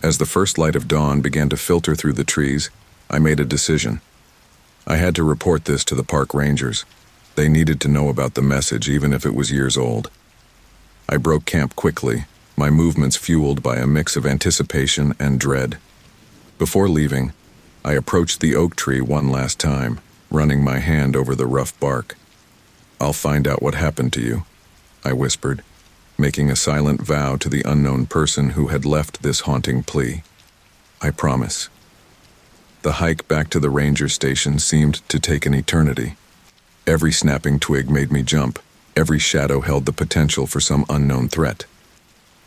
Speaker 1: As the first light of dawn began to filter through the trees, I made a decision. I had to report this to the park rangers. They needed to know about the message, even if it was years old. I broke camp quickly, my movements fueled by a mix of anticipation and dread. Before leaving, I approached the oak tree one last time, running my hand over the rough bark. "I'll find out what happened to you," I whispered, making a silent vow to the unknown person who had left this haunting plea. "I promise." The hike back to the ranger station seemed to take an eternity. Every snapping twig made me jump. Every shadow held the potential for some unknown threat.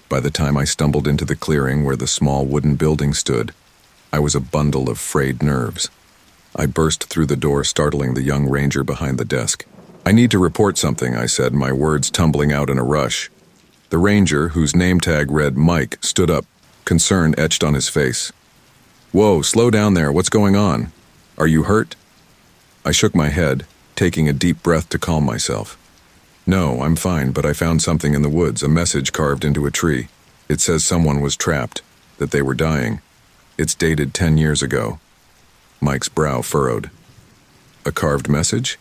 Speaker 1: By the time I stumbled into the clearing where the small wooden building stood, I was a bundle of frayed nerves. I burst through the door, startling the young ranger behind the desk. "I need to report something," I said, my words tumbling out in a rush. The ranger, whose name tag read Mike, stood up, concern etched on his face. "Whoa, slow down there, what's going on? Are you hurt?" I shook my head, taking a deep breath to calm myself. "No, I'm fine, but I found something in the woods, a message carved into a tree. It says someone was trapped, that they were dying. It's dated 10 years ago." Mike's brow furrowed. "A carved message?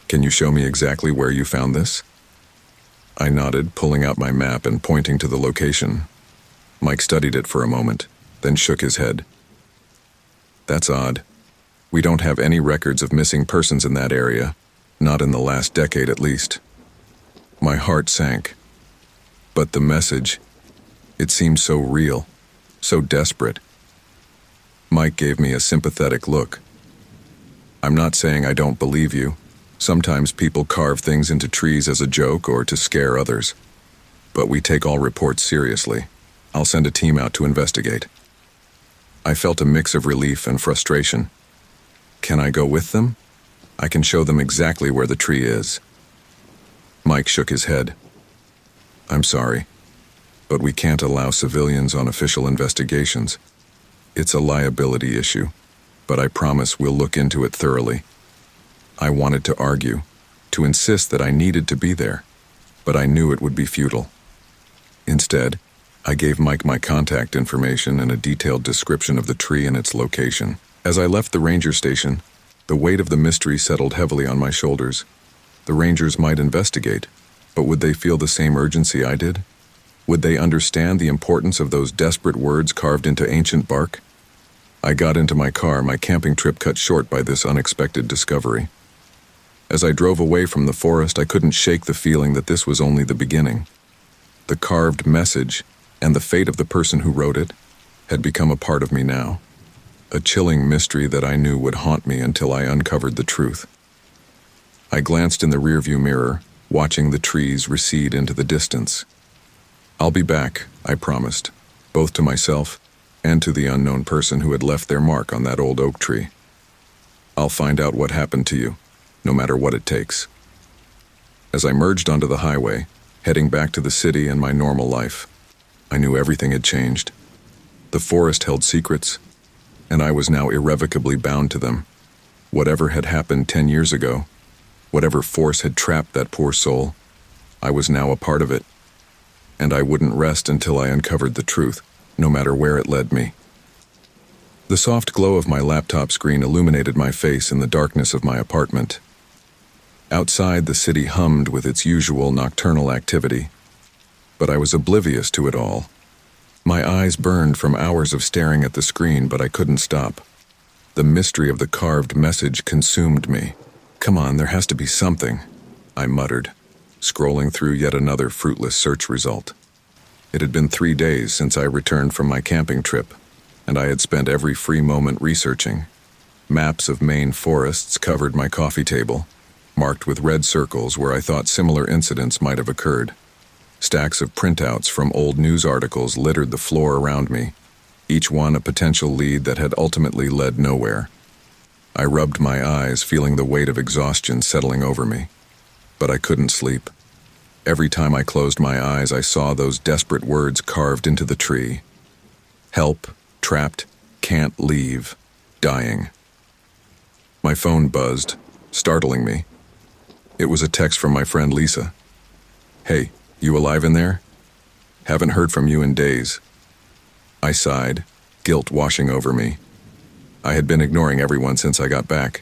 Speaker 1: Can you show me exactly where you found this?" I nodded, pulling out my map and pointing to the location. Mike studied it for a moment, then shook his head. "That's odd. We don't have any records of missing persons in that area, not in the last decade at least." My heart sank. But the message, it seemed so real, so desperate. Mike gave me a sympathetic look. "I'm not saying I don't believe you. Sometimes people carve things into trees as a joke or to scare others. But we take all reports seriously. I'll send a team out to investigate." I felt a mix of relief and frustration. "Can I go with them? I can show them exactly where the tree is." Mike shook his head. "I'm sorry, but we can't allow civilians on official investigations. It's a liability issue, but I promise we'll look into it thoroughly." I wanted to argue, to insist that I needed to be there, but I knew it would be futile. Instead, I gave Mike my contact information and a detailed description of the tree and its location. As I left the ranger station, the weight of the mystery settled heavily on my shoulders. The rangers might investigate, but would they feel the same urgency I did? Would they understand the importance of those desperate words carved into ancient bark? I got into my car, my camping trip cut short by this unexpected discovery. As I drove away from the forest, I couldn't shake the feeling that this was only the beginning. The carved message, and the fate of the person who wrote it, had become a part of me now. A chilling mystery that I knew would haunt me until I uncovered the truth. I glanced in the rearview mirror, watching the trees recede into the distance. "I'll be back," I promised, both to myself and to the unknown person who had left their mark on that old oak tree. "I'll find out what happened to you, no matter what it takes." As I merged onto the highway, heading back to the city and my normal life, I knew everything had changed. The forest held secrets, and I was now irrevocably bound to them. Whatever had happened 10 years ago, whatever force had trapped that poor soul, I was now a part of it, and I wouldn't rest until I uncovered the truth, no matter where it led me. The soft glow of my laptop screen illuminated my face in the darkness of my apartment. Outside, the city hummed with its usual nocturnal activity, but I was oblivious to it all. My eyes burned from hours of staring at the screen, but I couldn't stop. The mystery of the carved message consumed me. "Come on, there has to be something," I muttered, scrolling through yet another fruitless search result. It had been 3 days since I returned from my camping trip, and I had spent every free moment researching. Maps of Maine forests covered my coffee table, marked with red circles where I thought similar incidents might have occurred. Stacks of printouts from old news articles littered the floor around me, each one a potential lead that had ultimately led nowhere. I rubbed my eyes, feeling the weight of exhaustion settling over me, but I couldn't sleep. Every time I closed my eyes, I saw those desperate words carved into the tree. Help, trapped, can't leave, dying. My phone buzzed, startling me. It was a text from my friend Lisa. "Hey, you alive in there? Haven't heard from you in days." I sighed, guilt washing over me. I had been ignoring everyone since I got back.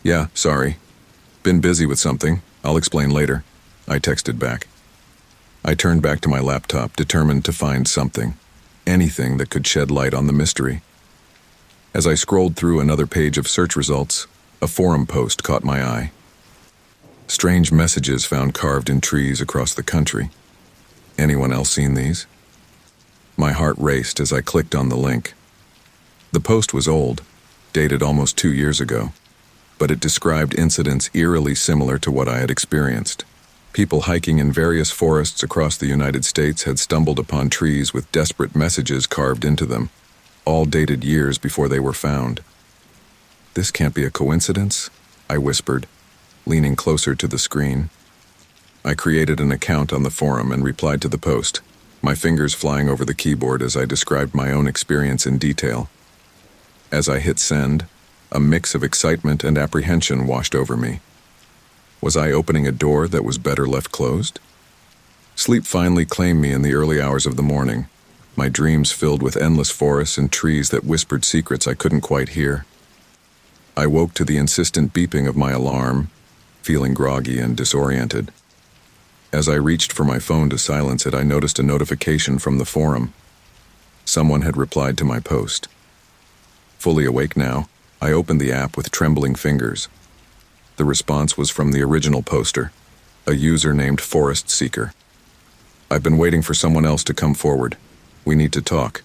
Speaker 1: "Yeah, sorry. Been busy with something. I'll explain later," I texted back. I turned back to my laptop, determined to find something, anything that could shed light on the mystery. As I scrolled through another page of search results, a forum post caught my eye. Strange messages found carved in trees across the country. Anyone else seen these? My heart raced as I clicked on the link. The post was old, dated almost 2 years ago, but it described incidents eerily similar to what I had experienced. People hiking in various forests across the United States had stumbled upon trees with desperate messages carved into them, all dated years before they were found. "This can't be a coincidence," I whispered, leaning closer to the screen. I created an account on the forum and replied to the post, my fingers flying over the keyboard as I described my own experience in detail. As I hit send, a mix of excitement and apprehension washed over me. Was I opening a door that was better left closed? Sleep finally claimed me in the early hours of the morning, my dreams filled with endless forests and trees that whispered secrets I couldn't quite hear. I woke to the insistent beeping of my alarm, feeling groggy and disoriented. As I reached for my phone to silence it, I noticed a notification from the forum. Someone had replied to my post. Fully awake now, I opened the app with trembling fingers. The response was from the original poster, a user named Forest Seeker. "I've been waiting for someone else to come forward. We need to talk.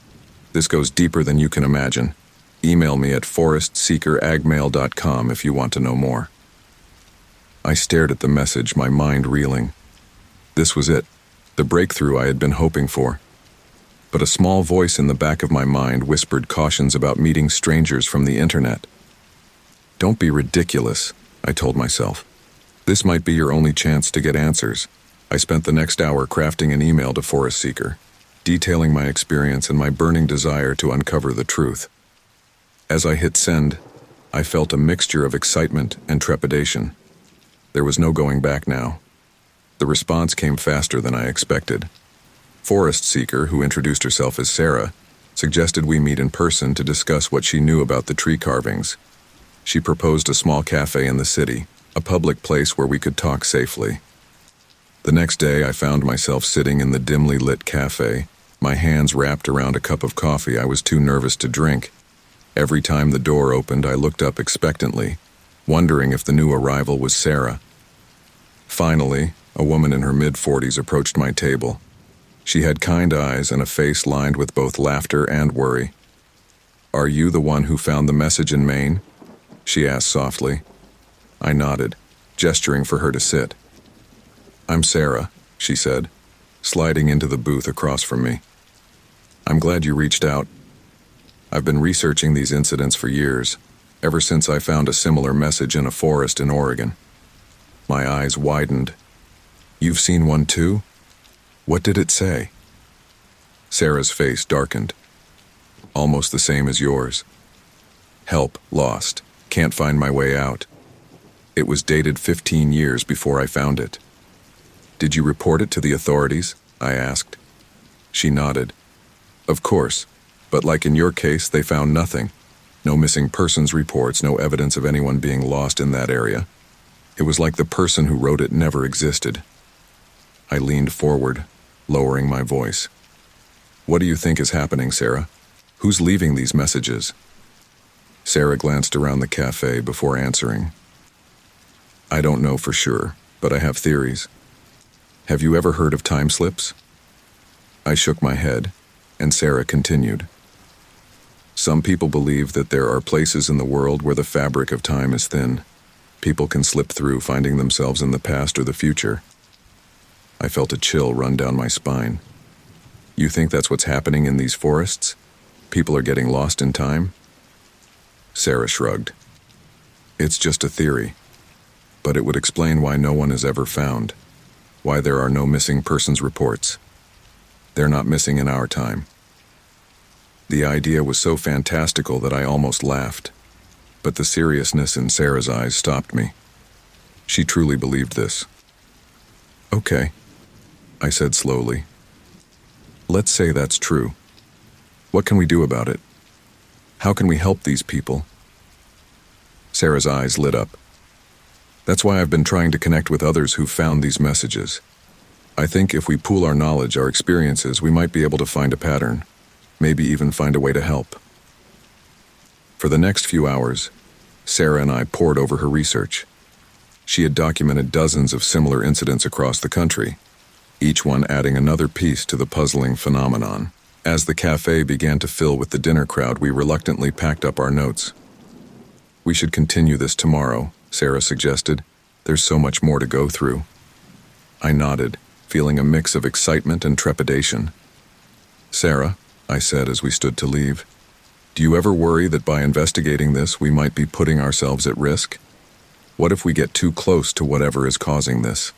Speaker 1: This goes deeper than you can imagine. Email me at forestseekeragmail.com if you want to know more." I stared at the message, my mind reeling. This was it, the breakthrough I had been hoping for. But a small voice in the back of my mind whispered cautions about meeting strangers from the internet. "Don't be ridiculous," I told myself. "This might be your only chance to get answers." I spent the next hour crafting an email to Forest Seeker, detailing my experience and my burning desire to uncover the truth. As I hit send, I felt a mixture of excitement and trepidation. There was no going back now. The response came faster than I expected. Forest Seeker, who introduced herself as Sarah, suggested we meet in person to discuss what she knew about the tree carvings. She proposed a small cafe in the city, a public place where we could talk safely. The next day, I found myself sitting in the dimly lit cafe, my hands wrapped around a cup of coffee I was too nervous to drink. Every time the door opened, I looked up expectantly, wondering if the new arrival was Sarah. Finally, a woman in her mid-40s approached my table. She had kind eyes and a face lined with both laughter and worry. "Are you the one who found the message in Maine?" she asked softly. I nodded, gesturing for her to sit. "I'm Sarah," she said, sliding into the booth across from me. "I'm glad you reached out. I've been researching these incidents for years, ever since I found a similar message in a forest in Oregon." My eyes widened. "You've seen one too? What did it say?" Sarah's face darkened. "Almost the same as yours. Help, lost, can't find my way out. It was dated 15 years before I found it." "Did you report it to the authorities?" I asked. She nodded. "Of course, but like in your case, they found nothing. No missing persons reports, no evidence of anyone being lost in that area. It was like the person who wrote it never existed." I leaned forward, lowering my voice. "What do you think is happening, Sarah? Who's leaving these messages?" Sarah glanced around the cafe before answering. "I don't know for sure, but I have theories. Have you ever heard of time slips?" I shook my head, and Sarah continued. "Some people believe that there are places in the world where the fabric of time is thin. People can slip through, finding themselves in the past or the future." I felt a chill run down my spine. "You think that's what's happening in these forests? People are getting lost in time?" Sarah shrugged. "It's just a theory, but it would explain why no one is ever found, why there are no missing persons reports. They're not missing in our time." The idea was so fantastical that I almost laughed, but the seriousness in Sarah's eyes stopped me. She truly believed this. "Okay," I said slowly. "Let's say that's true. What can we do about it? How can we help these people?" Sarah's eyes lit up. "That's why I've been trying to connect with others who've found these messages. I think if we pool our knowledge, our experiences, we might be able to find a pattern, maybe even find a way to help. For the next few hours, Sarah and I pored over her research. She had documented dozens of similar incidents across the country, each one adding another piece to the puzzling phenomenon. As the cafe began to fill with the dinner crowd, we reluctantly packed up our notes. "We should continue this tomorrow," Sarah suggested. "There's so much more to go through." I nodded, feeling a mix of excitement and trepidation. "Sarah," I said as we stood to leave, "do you ever worry that by investigating this we might be putting ourselves at risk? What if we get too close to whatever is causing this?"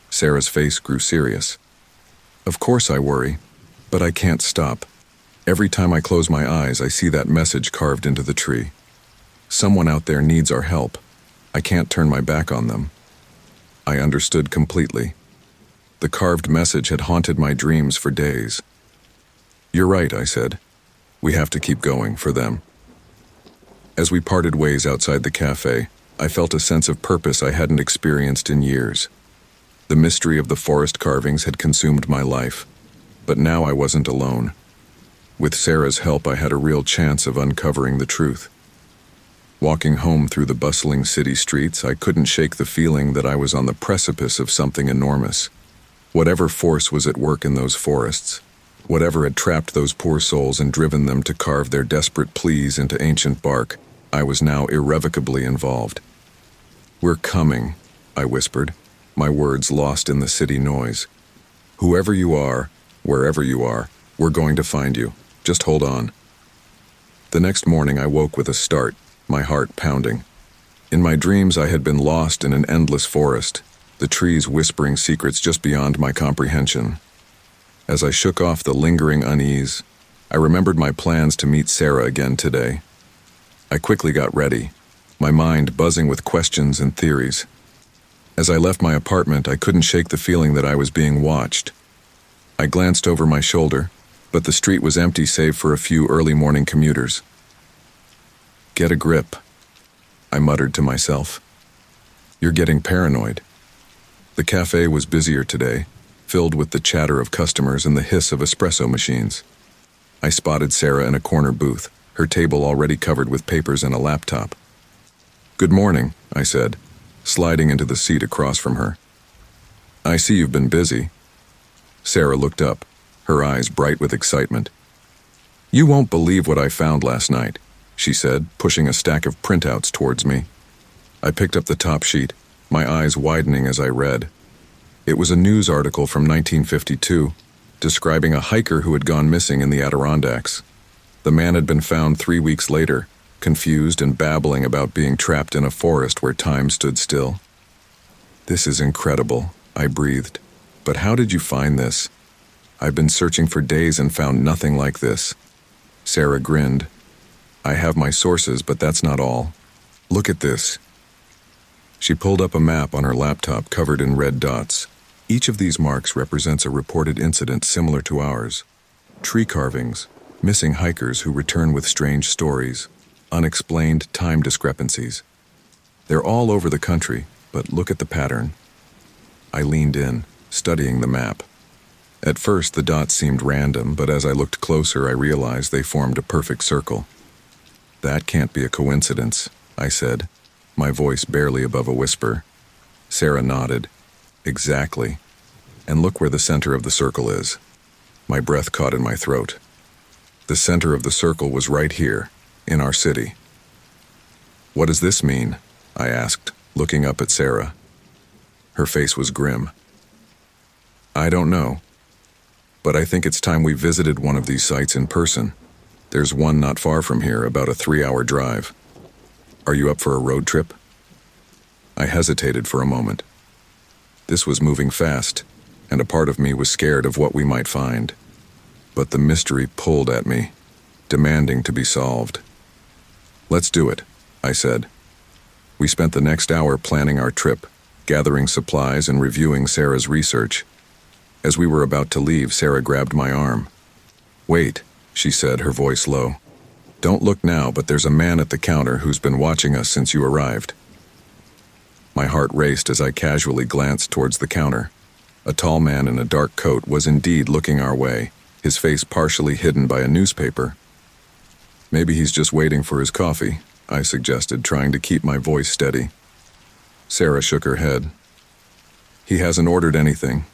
Speaker 1: Sarah's face grew serious. "Of course I worry, but I can't stop. Every time I close my eyes, I see that message carved into the tree. Someone out there needs our help. I can't turn my back on them." I understood completely. The carved message had haunted my dreams for days. "You're right," I said. "We have to keep going for them." As we parted ways outside the cafe, I felt a sense of purpose I hadn't experienced in years. The mystery of the forest carvings had consumed my life, but now I wasn't alone. With Sarah's help, I had a real chance of uncovering the truth. Walking home through the bustling city streets, I couldn't shake the feeling that I was on the precipice of something enormous. Whatever force was at work in those forests, whatever had trapped those poor souls and driven them to carve their desperate pleas into ancient bark, I was now irrevocably involved. "We're coming," I whispered, my words lost in the city noise. "Whoever you are, wherever you are, we're going to find you. Just hold on." The next morning I woke with a start, my heart pounding. In my dreams I had been lost in an endless forest, the trees whispering secrets just beyond my comprehension. As I shook off the lingering unease, I remembered my plans to meet Sarah again today. I quickly got ready, my mind buzzing with questions and theories. As I left my apartment, I couldn't shake the feeling that I was being watched. I glanced over my shoulder, but the street was empty save for a few early morning commuters. "Get a grip," I muttered to myself. "You're getting paranoid." The cafe was busier today, filled with the chatter of customers and the hiss of espresso machines. I spotted Sarah in a corner booth, her table already covered with papers and a laptop. "Good morning," I said, sliding into the seat across from her. "I see you've been busy." Sarah looked up, her eyes bright with excitement. "You won't believe what I found last night," she said, pushing a stack of printouts towards me. I picked up the top sheet, my eyes widening as I read. It was a news article from 1952, describing a hiker who had gone missing in the Adirondacks. The man had been found 3 weeks later, confused and babbling about being trapped in a forest where time stood still. "This is incredible," I breathed. "But how did you find this?" "I've been searching for days and found nothing like this." Sarah grinned. "I have my sources, but that's not all. Look at this." She pulled up a map on her laptop covered in red dots. Each of these marks represents a reported incident similar to ours. Tree carvings, missing hikers who return with strange stories, unexplained time discrepancies. They're all over the country, but look at the pattern. I leaned in, studying the map. At first, the dots seemed random, but as I looked closer, I realized they formed a perfect circle. "That can't be a coincidence," I said, my voice barely above a whisper. Sarah nodded. "Exactly. And look where the center of the circle is." My breath caught in my throat. The center of the circle was right here, in our city. "What does this mean?" I asked, looking up at Sarah. Her face was grim. "I don't know, but I think it's time we visited one of these sites in person. There's one not far from here, about a 3-hour drive. Are you up for a road trip?" I hesitated for a moment. This was moving fast, and a part of me was scared of what we might find. But the mystery pulled at me, demanding to be solved. "Let's do it," I said. We spent the next hour planning our trip, gathering supplies and reviewing Sarah's research. As we were about to leave, Sarah grabbed my arm. "Wait," she said, her voice low. "Don't look now, but there's a man at the counter who's been watching us since you arrived." My heart raced as I casually glanced towards the counter. A tall man in a dark coat was indeed looking our way, his face partially hidden by a newspaper. "Maybe he's just waiting for his coffee," I suggested, trying to keep my voice steady. Sarah shook her head. "He hasn't ordered anything,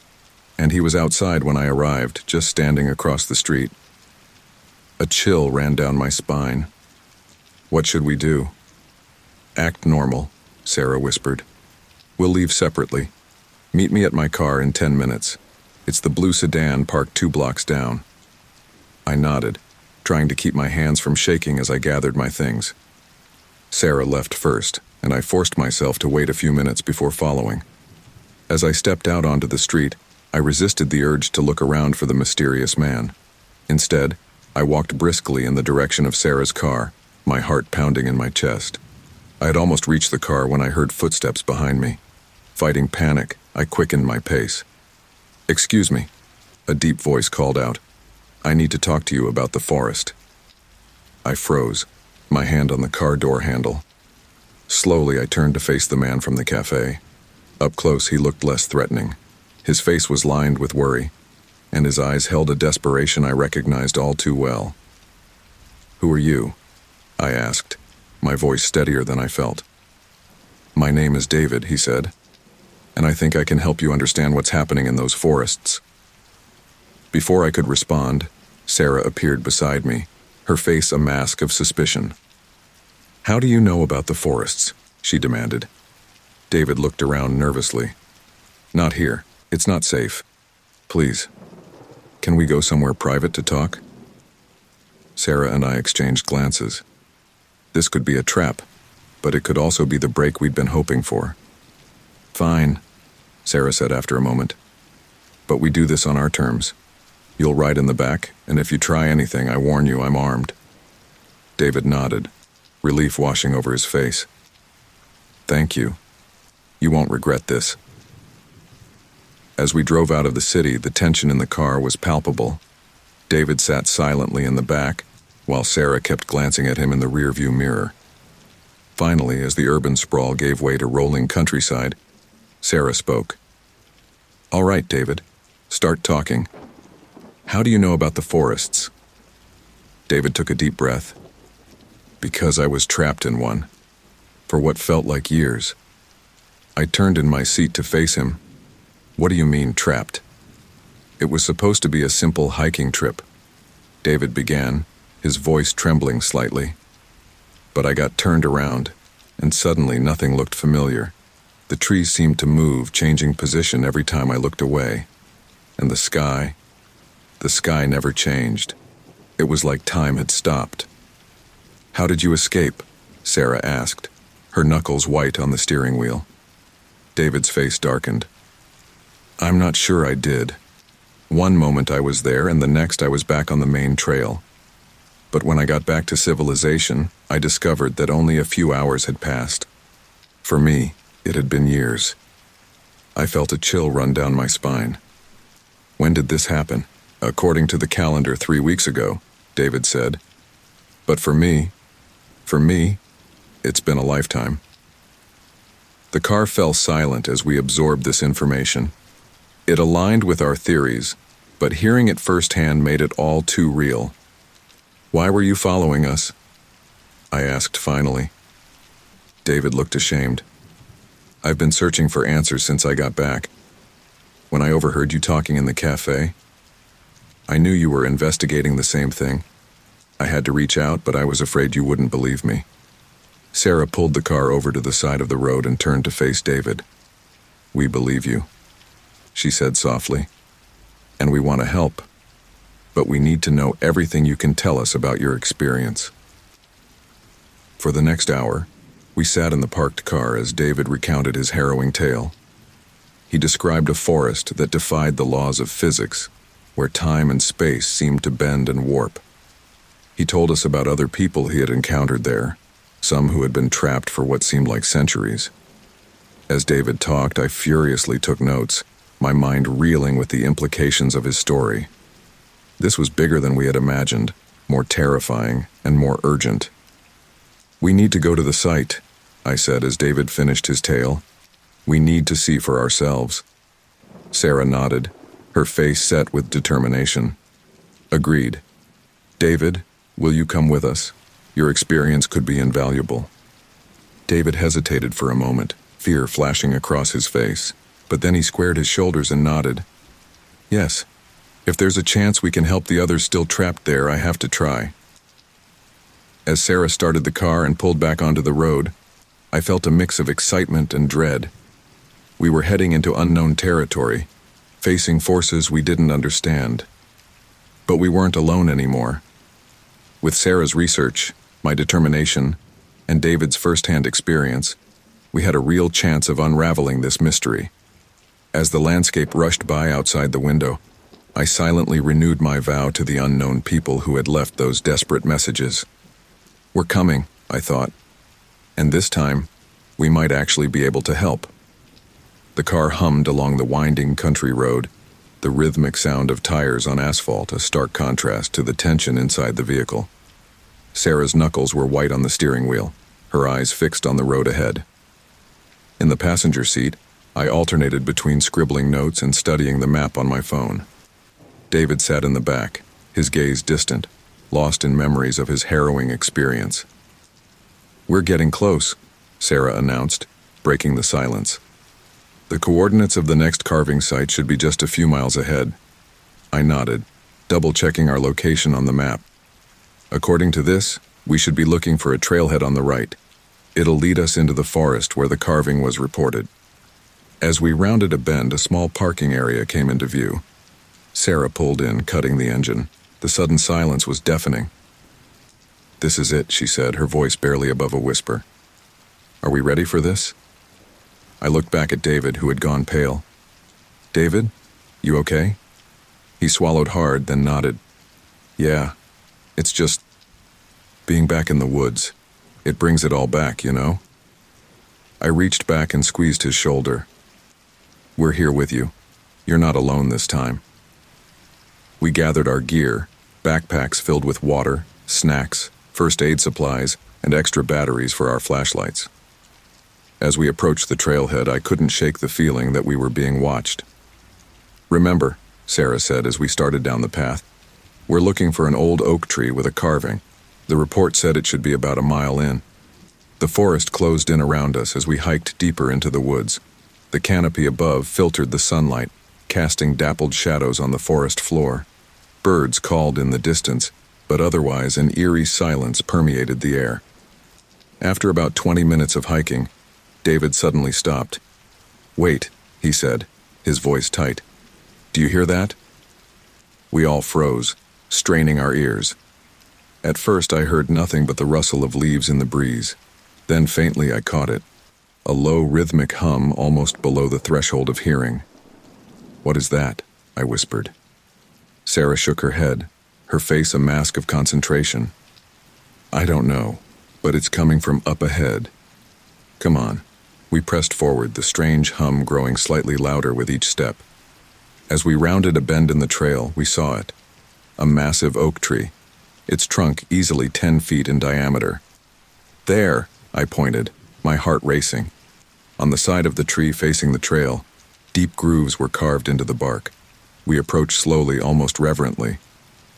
Speaker 1: and he was outside when I arrived, just standing across the street." A chill ran down my spine. "What should we do?" "Act normal," Sarah whispered. "We'll leave separately. Meet me at my car in 10 minutes. It's the blue sedan parked 2 blocks down." I nodded, trying to keep my hands from shaking as I gathered my things. Sarah left first, and I forced myself to wait a few minutes before following. As I stepped out onto the street, I resisted the urge to look around for the mysterious man. Instead, I walked briskly in the direction of Sarah's car, my heart pounding in my chest. I had almost reached the car when I heard footsteps behind me. Fighting panic, I quickened my pace. "Excuse me," a deep voice called out. "I need to talk to you about the forest." I froze, my hand on the car door handle. Slowly, I turned to face the man from the cafe. Up close, he looked less threatening. His face was lined with worry, and his eyes held a desperation I recognized all too well. "Who are you?" I asked, my voice steadier than I felt. "My name is David," he said, "and I think I can help you understand what's happening in those forests." Before I could respond, Sarah appeared beside me, her face a mask of suspicion. "How do you know about the forests?" she demanded. David looked around nervously. "Not here. It's not safe. Please, can we go somewhere private to talk?" Sarah and I exchanged glances. This could be a trap, but it could also be the break we'd been hoping for. "Fine," Sarah said after a moment. "But we do this on our terms. You'll ride in the back, and if you try anything, I warn you I'm armed." David nodded, relief washing over his face. "Thank you. You won't regret this." As we drove out of the city, the tension in the car was palpable. David sat silently in the back, while Sarah kept glancing at him in the rearview mirror. Finally, as the urban sprawl gave way to rolling countryside, Sarah spoke. "All right, David, start talking. How do you know about the forests?" David took a deep breath. "Because I was trapped in one, for what felt like years." I turned in my seat to face him. "What do you mean, trapped?" "It was supposed to be a simple hiking trip," David began, his voice trembling slightly. "But I got turned around, and suddenly nothing looked familiar. The trees seemed to move, changing position every time I looked away. And the sky never changed. It was like time had stopped." "How did you escape?" Sarah asked, her knuckles white on the steering wheel. David's face darkened. "I'm not sure I did. One moment I was there, and the next I was back on the main trail. But when I got back to civilization, I discovered that only a few hours had passed. For me, it had been years." I felt a chill run down my spine. "When did this happen?" "According to the calendar, 3 weeks ago," David said. "But for me, it's been a lifetime." The car fell silent as we absorbed this information. It aligned with our theories, but hearing it firsthand made it all too real. "Why were you following us?" I asked finally. David looked ashamed. "I've been searching for answers since I got back. When I overheard you talking in the cafe, I knew you were investigating the same thing. I had to reach out, but I was afraid you wouldn't believe me." Sarah pulled the car over to the side of the road and turned to face David. "We believe you," she said softly. "And we want to help. But we need to know everything you can tell us about your experience." For the next hour, we sat in the parked car as David recounted his harrowing tale. He described a forest that defied the laws of physics, where time and space seemed to bend and warp. He told us about other people he had encountered there, some who had been trapped for what seemed like centuries. As David talked, I furiously took notes, my mind reeling with the implications of his story. This was bigger than we had imagined, more terrifying, and more urgent. "We need to go to the site," I said as David finished his tale. "We need to see for ourselves." Sarah nodded, her face set with determination. Agreed. David, will you come with us? Your experience could be invaluable. David hesitated for a moment, fear flashing across his face, but then he squared his shoulders and nodded. Yes. If there's a chance we can help the others still trapped there, I have to try. As Sarah started the car and pulled back onto the road, I felt a mix of excitement and dread. We were heading into unknown territory, facing forces we didn't understand. But we weren't alone anymore. With Sarah's research, my determination, and David's first-hand experience, we had a real chance of unraveling this mystery. As the landscape rushed by outside the window, I silently renewed my vow to the unknown people who had left those desperate messages. We're coming, I thought. And this time, we might actually be able to help. The car hummed along the winding country road, the rhythmic sound of tires on asphalt a stark contrast to the tension inside the vehicle. Sarah's knuckles were white on the steering wheel, her eyes fixed on the road ahead. In the passenger seat, I alternated between scribbling notes and studying the map on my phone. David sat in the back, his gaze distant, lost in memories of his harrowing experience. We're getting close, Sarah announced, breaking the silence. The coordinates of the next carving site should be just a few miles ahead. I nodded, double-checking our location on the map. According to this, we should be looking for a trailhead on the right. It'll lead us into the forest where the carving was reported. As we rounded a bend, a small parking area came into view. Sarah pulled in, cutting the engine. The sudden silence was deafening. This is it, she said, her voice barely above a whisper. Are we ready for this? I looked back at David, who had gone pale. David, you okay? He swallowed hard, then nodded. Yeah, it's just being back in the woods. It brings it all back, you know? I reached back and squeezed his shoulder. We're here with you. You're not alone this time. We gathered our gear, backpacks filled with water, snacks, first aid supplies, and extra batteries for our flashlights. As we approached the trailhead, I couldn't shake the feeling that we were being watched. Remember, Sarah said as we started down the path, we're looking for an old oak tree with a carving. The report said it should be about a mile in. The forest closed in around us as we hiked deeper into the woods. The canopy above filtered the sunlight, casting dappled shadows on the forest floor. Birds called in the distance, but otherwise an eerie silence permeated the air. After about 20 minutes of hiking, David suddenly stopped. Wait, he said, his voice tight. Do you hear that? We all froze, straining our ears. At first I heard nothing but the rustle of leaves in the breeze. Then faintly I caught it. A low rhythmic hum almost below the threshold of hearing. What is that? I whispered. Sarah shook her head, her face a mask of concentration. I don't know, but it's coming from up ahead. Come on. We pressed forward, the strange hum growing slightly louder with each step. As we rounded a bend in the trail, we saw it. A massive oak tree, its trunk easily 10 feet in diameter. There, I pointed, my heart racing. On the side of the tree facing the trail, deep grooves were carved into the bark. We approached slowly, almost reverently.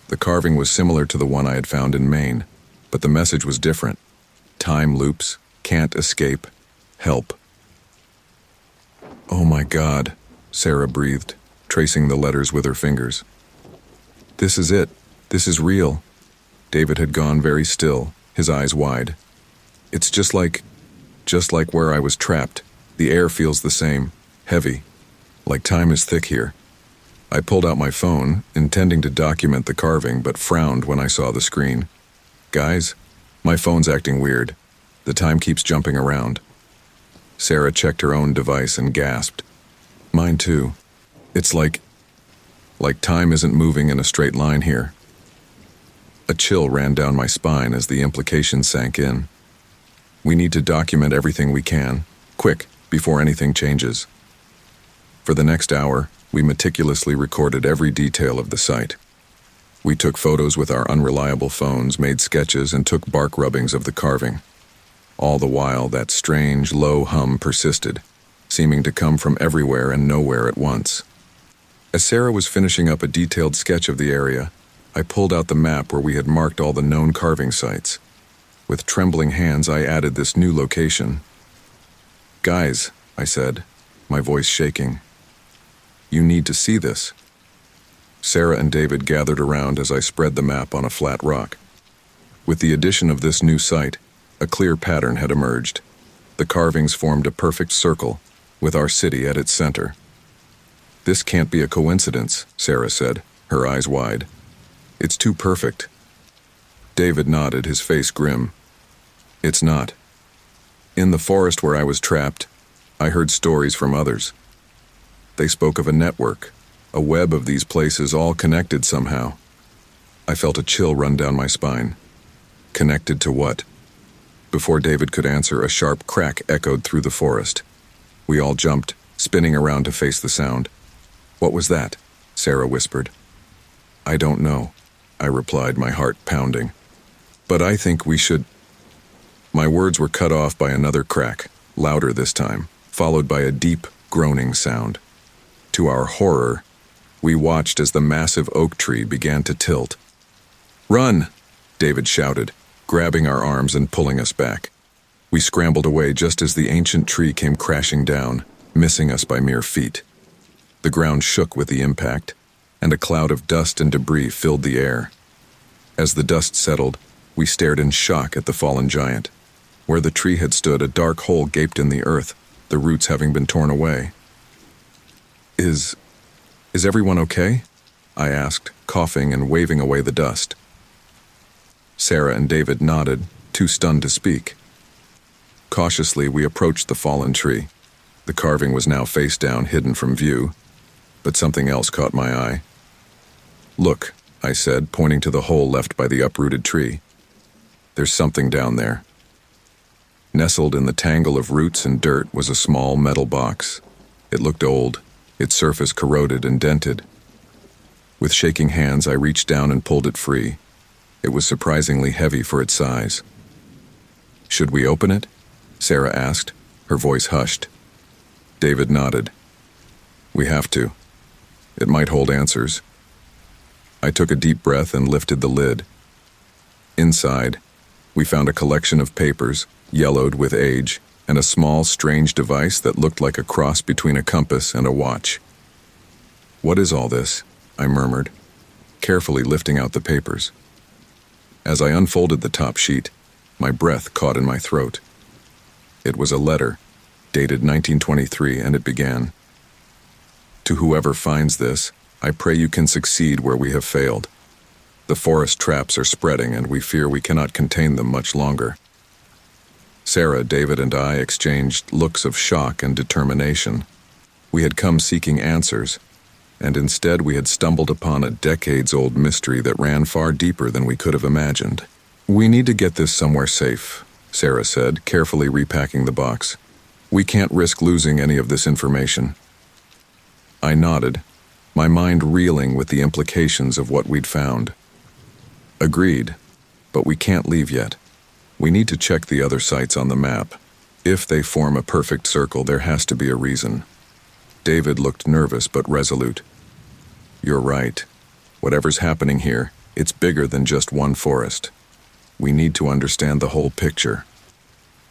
Speaker 1: The carving was similar to the one I had found in Maine, but the message was different. Time loops, can't escape, help. Oh my God, Sarah breathed, tracing the letters with her fingers. This is it. This is real. David had gone very still, his eyes wide. It's just like where I was trapped. The air feels the same, heavy, like time is thick here. I pulled out my phone, intending to document the carving, but frowned when I saw the screen. Guys, my phone's acting weird. The time keeps jumping around. Sarah checked her own device and gasped. Mine too. It's like time isn't moving in a straight line here. A chill ran down my spine as the implications sank in. We need to document everything we can, quick, before anything changes. For the next hour, we meticulously recorded every detail of the site. We took photos with our unreliable phones, made sketches, and took bark rubbings of the carving. All the while, that strange, low hum persisted, seeming to come from everywhere and nowhere at once. As Sarah was finishing up a detailed sketch of the area, I pulled out the map where we had marked all the known carving sites. With trembling hands, I added this new location. "Guys," I said, my voice shaking. "You need to see this." Sarah and David gathered around as I spread the map on a flat rock. With the addition of this new site, a clear pattern had emerged. The carvings formed a perfect circle, with our city at its center. "This can't be a coincidence," Sarah said, her eyes wide. "It's too perfect." David nodded, his face grim. "It's not. In the forest where I was trapped, I heard stories from others. They spoke of a network, a web of these places all connected somehow." I felt a chill run down my spine. Connected to what? Before David could answer, a sharp crack echoed through the forest. We all jumped, spinning around to face the sound. "What was that?" Sarah whispered. "I don't know," I replied, my heart pounding. "But I think we should—" My words were cut off by another crack, louder this time, followed by a deep, groaning sound. To our horror, we watched as the massive oak tree began to tilt. "Run!" David shouted, grabbing our arms and pulling us back. We scrambled away just as the ancient tree came crashing down, missing us by mere feet. The ground shook with the impact, and a cloud of dust and debris filled the air. As the dust settled, we stared in shock at the fallen giant. Where the tree had stood, a dark hole gaped in the earth, the roots having been torn away. Is everyone okay?" I asked, coughing and waving away the dust. Sarah and David nodded, too stunned to speak. Cautiously, we approached the fallen tree. The carving was now face down, hidden from view, but something else caught my eye. "Look," I said, pointing to the hole left by the uprooted tree. "There's something down there." Nestled in the tangle of roots and dirt was a small metal box. It looked old, its surface corroded and dented. With shaking hands, I reached down and pulled it free. It was surprisingly heavy for its size. "Should we open it?" Sarah asked, her voice hushed. David nodded. "We have to. It might hold answers." I took a deep breath and lifted the lid. Inside, we found a collection of papers, yellowed with age, and a small, strange device that looked like a cross between a compass and a watch. "What is all this?" I murmured, carefully lifting out the papers. As I unfolded the top sheet, my breath caught in my throat. It was a letter, dated 1923, and it began, "To whoever finds this, I pray you can succeed where we have failed. The forest traps are spreading, and we fear we cannot contain them much longer." Sarah, David, and I exchanged looks of shock and determination. We had come seeking answers, and instead we had stumbled upon a decades-old mystery that ran far deeper than we could have imagined. "We need to get this somewhere safe," Sarah said, carefully repacking the box. "We can't risk losing any of this information." I nodded, my mind reeling with the implications of what we'd found. "Agreed, but we can't leave yet. We need to check the other sites on the map. If they form a perfect circle, there has to be a reason." David looked nervous but resolute. "You're right. Whatever's happening here, it's bigger than just one forest. We need to understand the whole picture."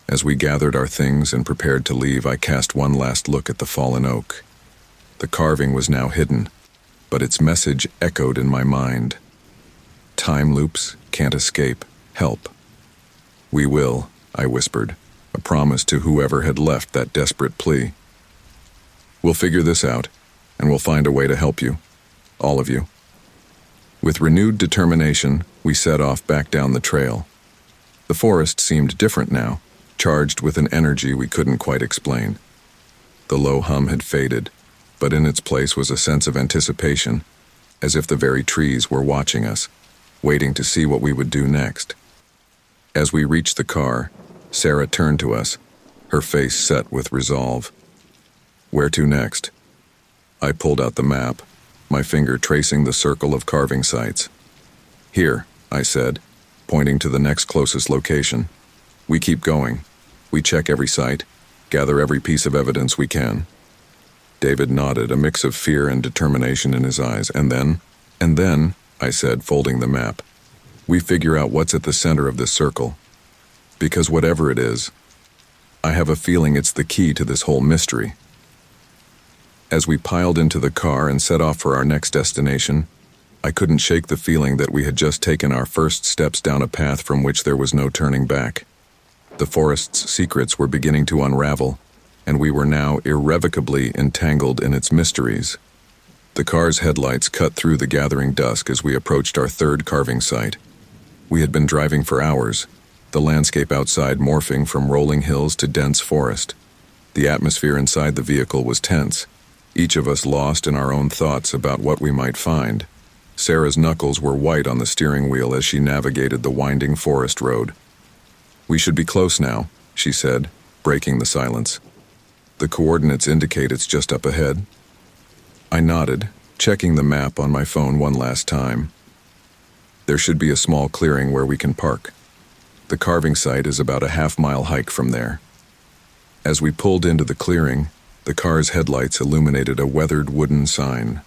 Speaker 1: As we gathered our things and prepared to leave, I cast one last look at the fallen oak. The carving was now hidden, but its message echoed in my mind. "Time loops, can't escape, help." "We will," I whispered, a promise to whoever had left that desperate plea. "We'll figure this out, and we'll find a way to help you. All of you." With renewed determination, we set off back down the trail. The forest seemed different now, charged with an energy we couldn't quite explain. The low hum had faded, but in its place was a sense of anticipation, as if the very trees were watching us, waiting to see what we would do next. As we reached the car, Sarah turned to us, her face set with resolve. "Where to next?" I pulled out the map, my finger tracing the circle of carving sites. "Here," I said, pointing to the next closest location. "We keep going. We check every site, gather every piece of evidence we can." David nodded, a mix of fear and determination in his eyes. And then, I said, folding the map, we figure out what's at the center of this circle. Because whatever it is, I have a feeling it's the key to this whole mystery. As we piled into the car and set off for our next destination, I couldn't shake the feeling that we had just taken our first steps down a path from which there was no turning back. The forest's secrets were beginning to unravel, and we were now irrevocably entangled in its mysteries. The car's headlights cut through the gathering dusk as we approached our third carving site. We had been driving for hours, the landscape outside morphing from rolling hills to dense forest. The atmosphere inside the vehicle was tense, each of us lost in our own thoughts about what we might find. Sarah's knuckles were white on the steering wheel as she navigated the winding forest road. "We should be close now," she said, breaking the silence. "The coordinates indicate it's just up ahead." I nodded, checking the map on my phone one last time. There should be a small clearing where we can park. The carving site is about a half-mile hike from there. As we pulled into the clearing, the car's headlights illuminated a weathered wooden sign.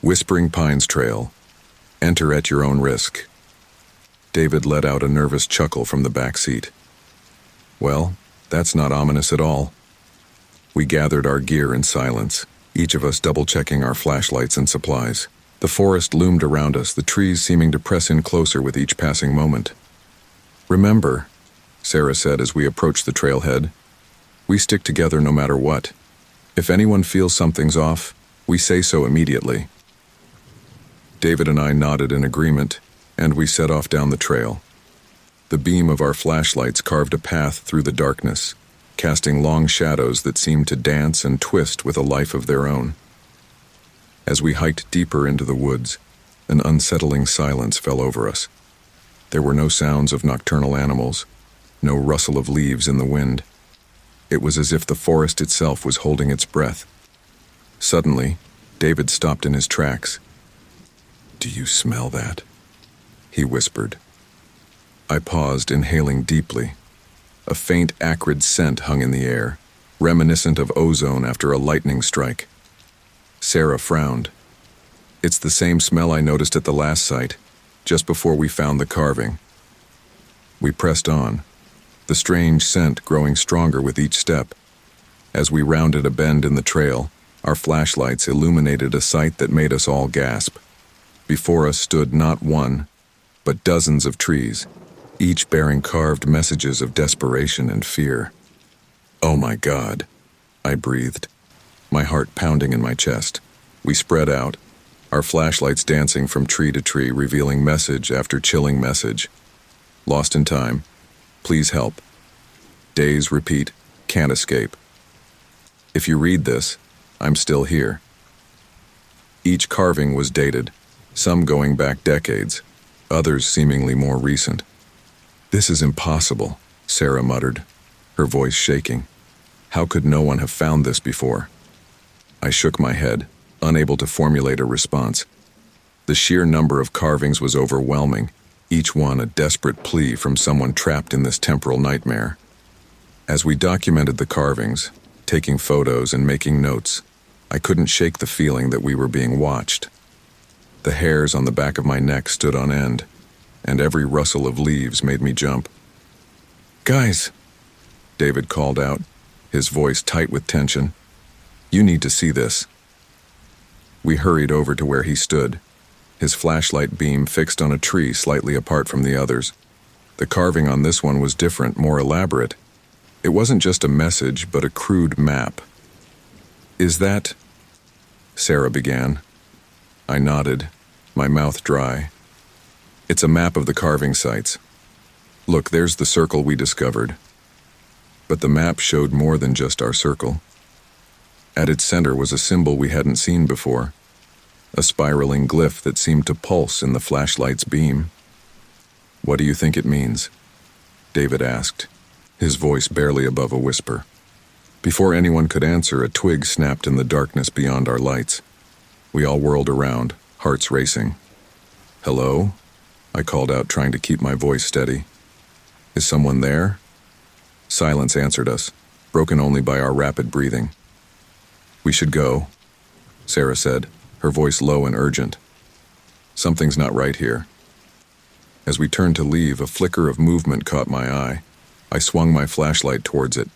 Speaker 1: "Whispering Pines Trail. Enter at your own risk." David let out a nervous chuckle from the back seat. "Well, that's not ominous at all." We gathered our gear in silence, each of us double-checking our flashlights and supplies. The forest loomed around us, the trees seeming to press in closer with each passing moment. "Remember," Sarah said as we approached the trailhead, "we stick together no matter what. If anyone feels something's off, we say so immediately." David and I nodded in agreement, and we set off down the trail. The beam of our flashlights carved a path through the darkness, casting long shadows that seemed to dance and twist with a life of their own. As we hiked deeper into the woods, an unsettling silence fell over us. There were no sounds of nocturnal animals, no rustle of leaves in the wind. It was as if the forest itself was holding its breath. Suddenly, David stopped in his tracks. "Do you smell that?" he whispered. I paused, inhaling deeply. A faint, acrid scent hung in the air, reminiscent of ozone after a lightning strike. Sarah frowned. "It's the same smell I noticed at the last site, just before we found the carving." We pressed on, the strange scent growing stronger with each step. As we rounded a bend in the trail, our flashlights illuminated a sight that made us all gasp. Before us stood not one, but dozens of trees, each bearing carved messages of desperation and fear. "Oh my God," I breathed, my heart pounding in my chest. We spread out, our flashlights dancing from tree to tree, revealing message after chilling message. "Lost in time. Please help. Days repeat. Can't escape. If you read this, I'm still here." Each carving was dated, some going back decades, others seemingly more recent. "This is impossible," Sarah muttered, her voice shaking. "How could no one have found this before?" I shook my head, unable to formulate a response. The sheer number of carvings was overwhelming, each one a desperate plea from someone trapped in this temporal nightmare. As we documented the carvings, taking photos and making notes, I couldn't shake the feeling that we were being watched. The hairs on the back of my neck stood on end, and every rustle of leaves made me jump. "Guys," David called out, his voice tight with tension. "You need to see this." We hurried over to where he stood, his flashlight beam fixed on a tree slightly apart from the others. The carving on this one was different, more elaborate. It wasn't just a message, but a crude map. "Is that—" Sarah began. I nodded, my mouth dry. "It's a map of the carving sites. Look, there's the circle we discovered." But the map showed more than just our circle. At its center was a symbol we hadn't seen before, a spiraling glyph that seemed to pulse in the flashlight's beam. "What do you think it means?" David asked, his voice barely above a whisper. Before anyone could answer, a twig snapped in the darkness beyond our lights. We all whirled around, hearts racing. "Hello?" I called out, trying to keep my voice steady. "Is someone there?" Silence answered us, broken only by our rapid breathing. We should go, Sarah said, her voice low and urgent. Something's not right here. As we turned to leave, a flicker of movement caught my eye. I swung my flashlight towards it,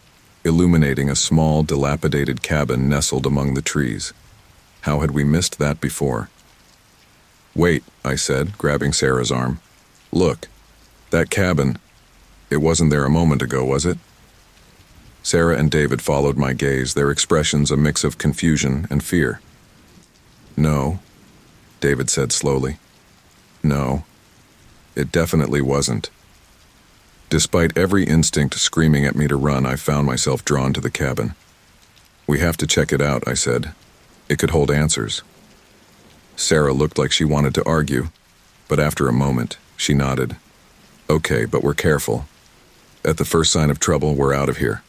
Speaker 1: illuminating a small, dilapidated cabin nestled among the trees. How had we missed that before? Wait, I said, grabbing Sarah's arm. Look, that cabin. It wasn't there a moment ago, was it? Sarah and David followed my gaze, their expressions a mix of confusion and fear. No, David said slowly. No, it definitely wasn't. Despite every instinct screaming at me to run, I found myself drawn to the cabin. We have to check it out, I said. It could hold answers. Sarah looked like she wanted to argue, but after a moment, she nodded. Okay, but we're careful. At the first sign of trouble, we're out of here.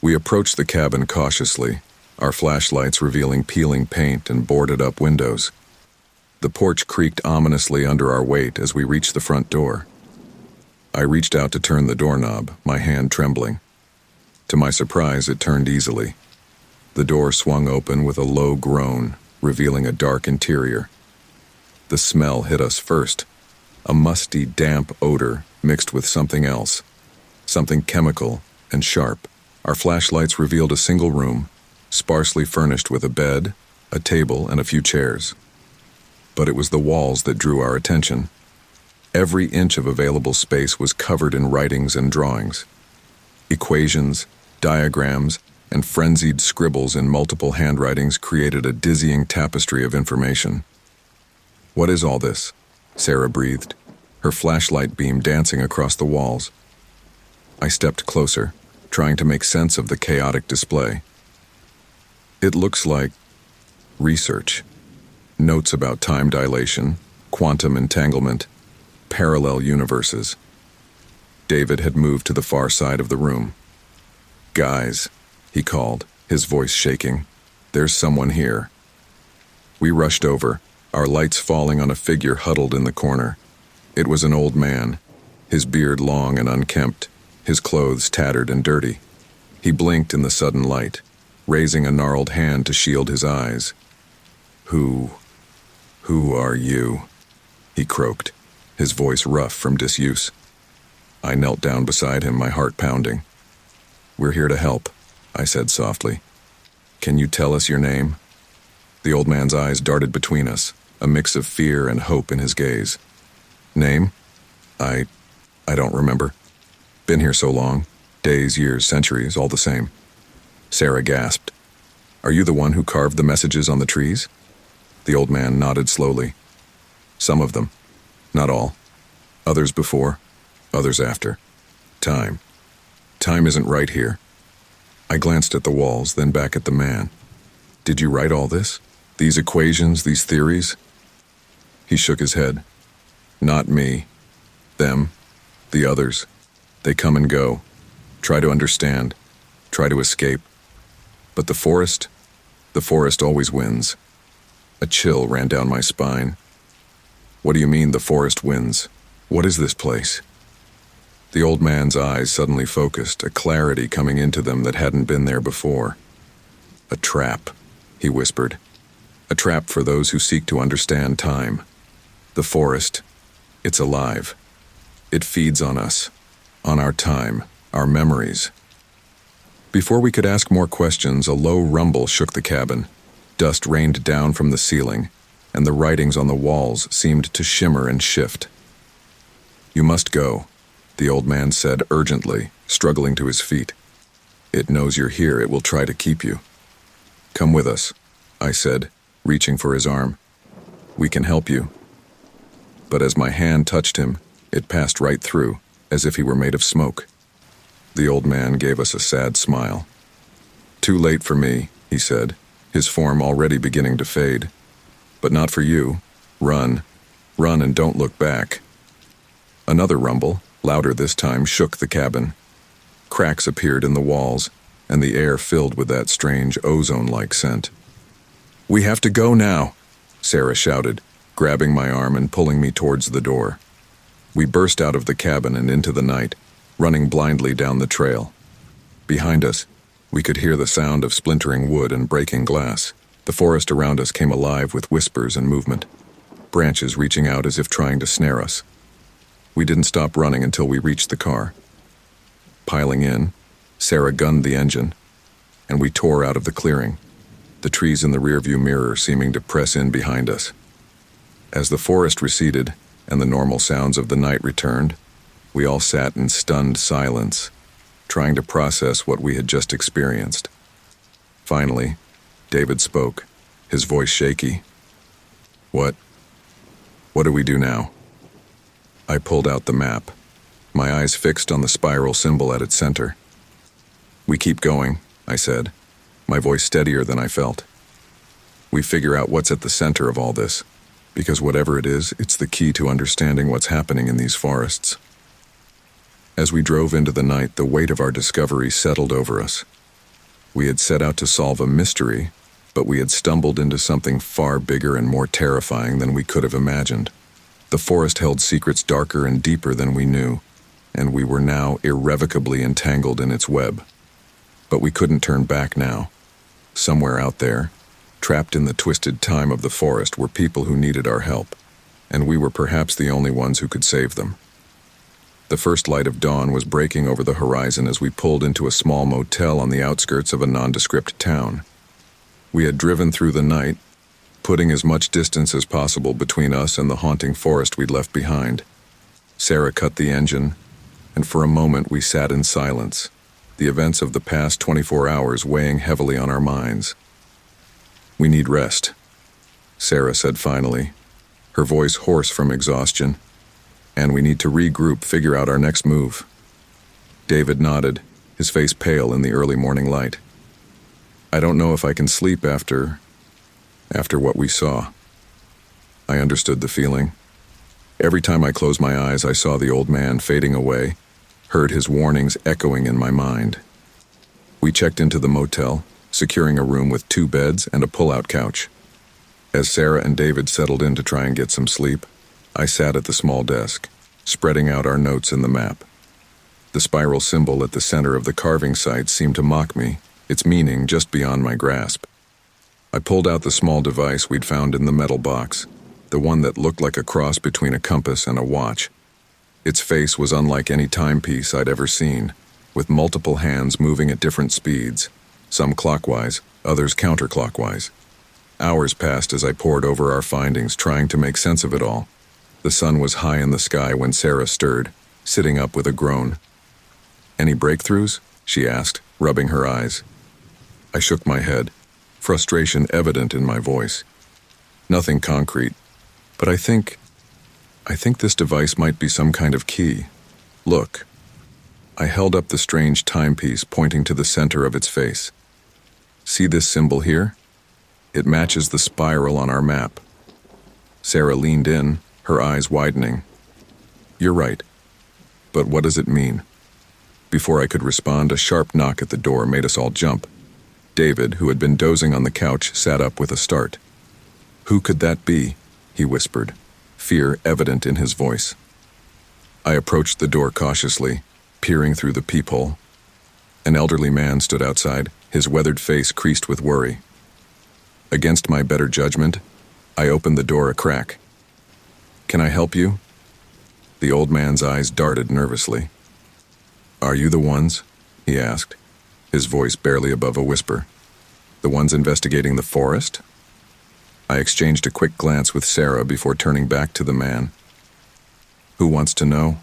Speaker 1: We approached the cabin cautiously, our flashlights revealing peeling paint and boarded-up windows. The porch creaked ominously under our weight as we reached the front door. I reached out to turn the doorknob, my hand trembling. To my surprise, it turned easily. The door swung open with a low groan, revealing a dark interior. The smell hit us first, a musty, damp odor mixed with something else, something chemical and sharp. Our flashlights revealed a single room, sparsely furnished with a bed, a table, and a few chairs. But it was the walls that drew our attention. Every inch of available space was covered in writings and drawings. Equations, diagrams, and frenzied scribbles in multiple handwritings created a dizzying tapestry of information. What is all this? Sarah breathed, her flashlight beam dancing across the walls. I stepped closer, trying to make sense of the chaotic display. It looks like research. Notes about time dilation, quantum entanglement, parallel universes. David had moved to the far side of the room. Guys, he called, his voice shaking. There's someone here. We rushed over, our lights falling on a figure huddled in the corner. It was an old man, his beard long and unkempt, his clothes tattered and dirty. He blinked in the sudden light, raising a gnarled hand to shield his eyes. Who are you? He croaked, his voice rough from disuse. I knelt down beside him, my heart pounding. We're here to help, I said softly. Can you tell us your name? The old man's eyes darted between us, a mix of fear and hope in his gaze. Name? I don't remember. Been here so long. Days, years, centuries, all the same. Sarah gasped. Are you the one who carved the messages on the trees? The old man nodded slowly. Some of them. Not all. Others before, others after. Time. Time isn't right here. I glanced at the walls, then back at the man. Did you write all this? These equations, these theories? He shook his head. Not me. Them. The others. They come and go. Try to understand. Try to escape. But the forest always wins. A chill ran down my spine. What do you mean the forest wins? What is this place? The old man's eyes suddenly focused, a clarity coming into them that hadn't been there before. A trap, he whispered. A trap for those who seek to understand time. The forest, it's alive. It feeds on us, on our time, our memories. Before we could ask more questions, a low rumble shook the cabin. Dust rained down from the ceiling, and the writings on the walls seemed to shimmer and shift. You must go, the old man said urgently, struggling to his feet. It knows you're here. It will try to keep you. Come with us, I said, reaching for his arm. We can help you. But as my hand touched him, it passed right through, as if he were made of smoke. The old man gave us a sad smile. Too late for me, he said, his form already beginning to fade. But not for you. Run. Run and don't look back. Another rumble, louder this time, shook the cabin. Cracks appeared in the walls, and the air filled with that strange ozone-like scent. We have to go now, Sarah shouted, grabbing my arm and pulling me towards the door. We burst out of the cabin and into the night, running blindly down the trail. Behind us, We could hear the sound of splintering wood and breaking glass. The forest around us came alive with whispers and movement, branches reaching out as if trying to snare us. We didn't stop running until we reached the car. Piling in, Sarah gunned the engine, and we tore out of the clearing, the trees in the rearview mirror seeming to press in behind us. As the forest receded and the normal sounds of the night returned, we all sat in stunned silence, trying to process what we had just experienced. Finally, David spoke, his voice shaky. What do we do now?" I pulled out the map, my eyes fixed on the spiral symbol at its center. "We keep going," I said, my voice steadier than I felt. "We figure out what's at the center of all this, because whatever it is, it's the key to understanding what's happening in these forests." As we drove into the night, the weight of our discovery settled over us. We had set out to solve a mystery, but we had stumbled into something far bigger and more terrifying than we could have imagined. The forest held secrets darker and deeper than we knew, and we were now irrevocably entangled in its web. But we couldn't turn back now. Somewhere out there, trapped in the twisted time of the forest, were people who needed our help, and we were perhaps the only ones who could save them. The first light of dawn was breaking over the horizon as we pulled into a small motel on the outskirts of a nondescript town. We had driven through the night, putting as much distance as possible between us and the haunting forest we'd left behind. Sarah cut the engine, and for a moment we sat in silence, the events of the past 24 hours weighing heavily on our minds. "We need rest," Sarah said finally, her voice hoarse from exhaustion. "And we need to regroup, figure out our next move." David nodded, his face pale in the early morning light. "I don't know if I can sleep after what we saw." I understood the feeling. Every time I closed my eyes, I saw the old man fading away, heard his warnings echoing in my mind. We checked into the motel, securing a room with 2 beds and a pull-out couch. As Sarah and David settled in to try and get some sleep, I sat at the small desk, spreading out our notes in the map. The spiral symbol at the center of the carving site seemed to mock me, its meaning just beyond my grasp. I pulled out the small device we'd found in the metal box, the one that looked like a cross between a compass and a watch. Its face was unlike any timepiece I'd ever seen, with multiple hands moving at different speeds, some clockwise, others counterclockwise. Hours passed as I pored over our findings, trying to make sense of it all. The sun was high in the sky when Sarah stirred, sitting up with a groan. "Any breakthroughs?" she asked, rubbing her eyes. I shook my head, frustration evident in my voice. "Nothing concrete, but I think this device might be some kind of key. Look." I held up the strange timepiece, pointing to the center of its face. "See this symbol here? It matches the spiral on our map." Sarah leaned in, her eyes widening. "You're right. But what does it mean?" Before I could respond, a sharp knock at the door made us all jump. David, who had been dozing on the couch, sat up with a start. "Who could that be?" he whispered, fear evident in his voice. I approached the door cautiously, peering through the peephole. An elderly man stood outside, his weathered face creased with worry. Against my better judgment, I opened the door a crack. "Can I help you?" The old man's eyes darted nervously. "Are you the ones?" he asked, his voice barely above a whisper. "The ones investigating the forest?" I exchanged a quick glance with Sarah before turning back to the man. "Who wants to know?"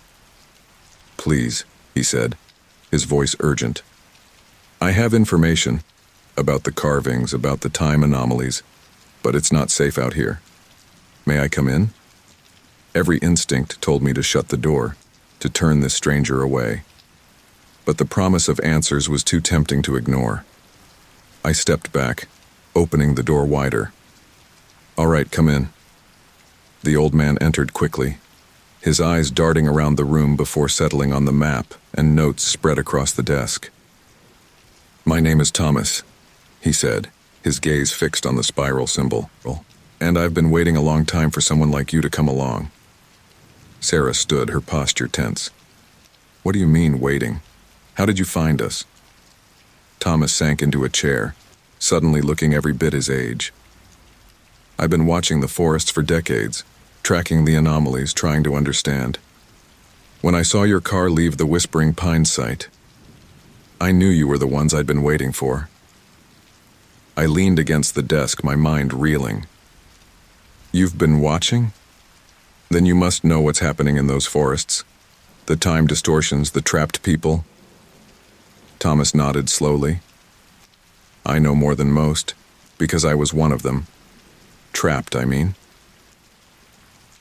Speaker 1: "Please," he said, his voice urgent. "I have information about the carvings, about the time anomalies, but it's not safe out here. May I come in?" Every instinct told me to shut the door, to turn this stranger away. But the promise of answers was too tempting to ignore. I stepped back, opening the door wider. "All right, come in." The old man entered quickly, his eyes darting around the room before settling on the map and notes spread across the desk. "My name is Thomas," he said, his gaze fixed on the spiral symbol. "And I've been waiting a long time for someone like you to come along." Sarah stood, her posture tense. "What do you mean, waiting? How did you find us?" Thomas sank into a chair, suddenly looking every bit his age. I've been watching the forests for decades, tracking the anomalies, trying to understand. When I saw your car leave the Whispering Pines site, I knew you were the ones I'd been waiting for. I leaned against the desk, my mind reeling. You've been watching? Then you must know what's happening in those forests. The time distortions, the trapped people. Thomas nodded slowly. I know more than most, because I was one of them. Trapped, I mean.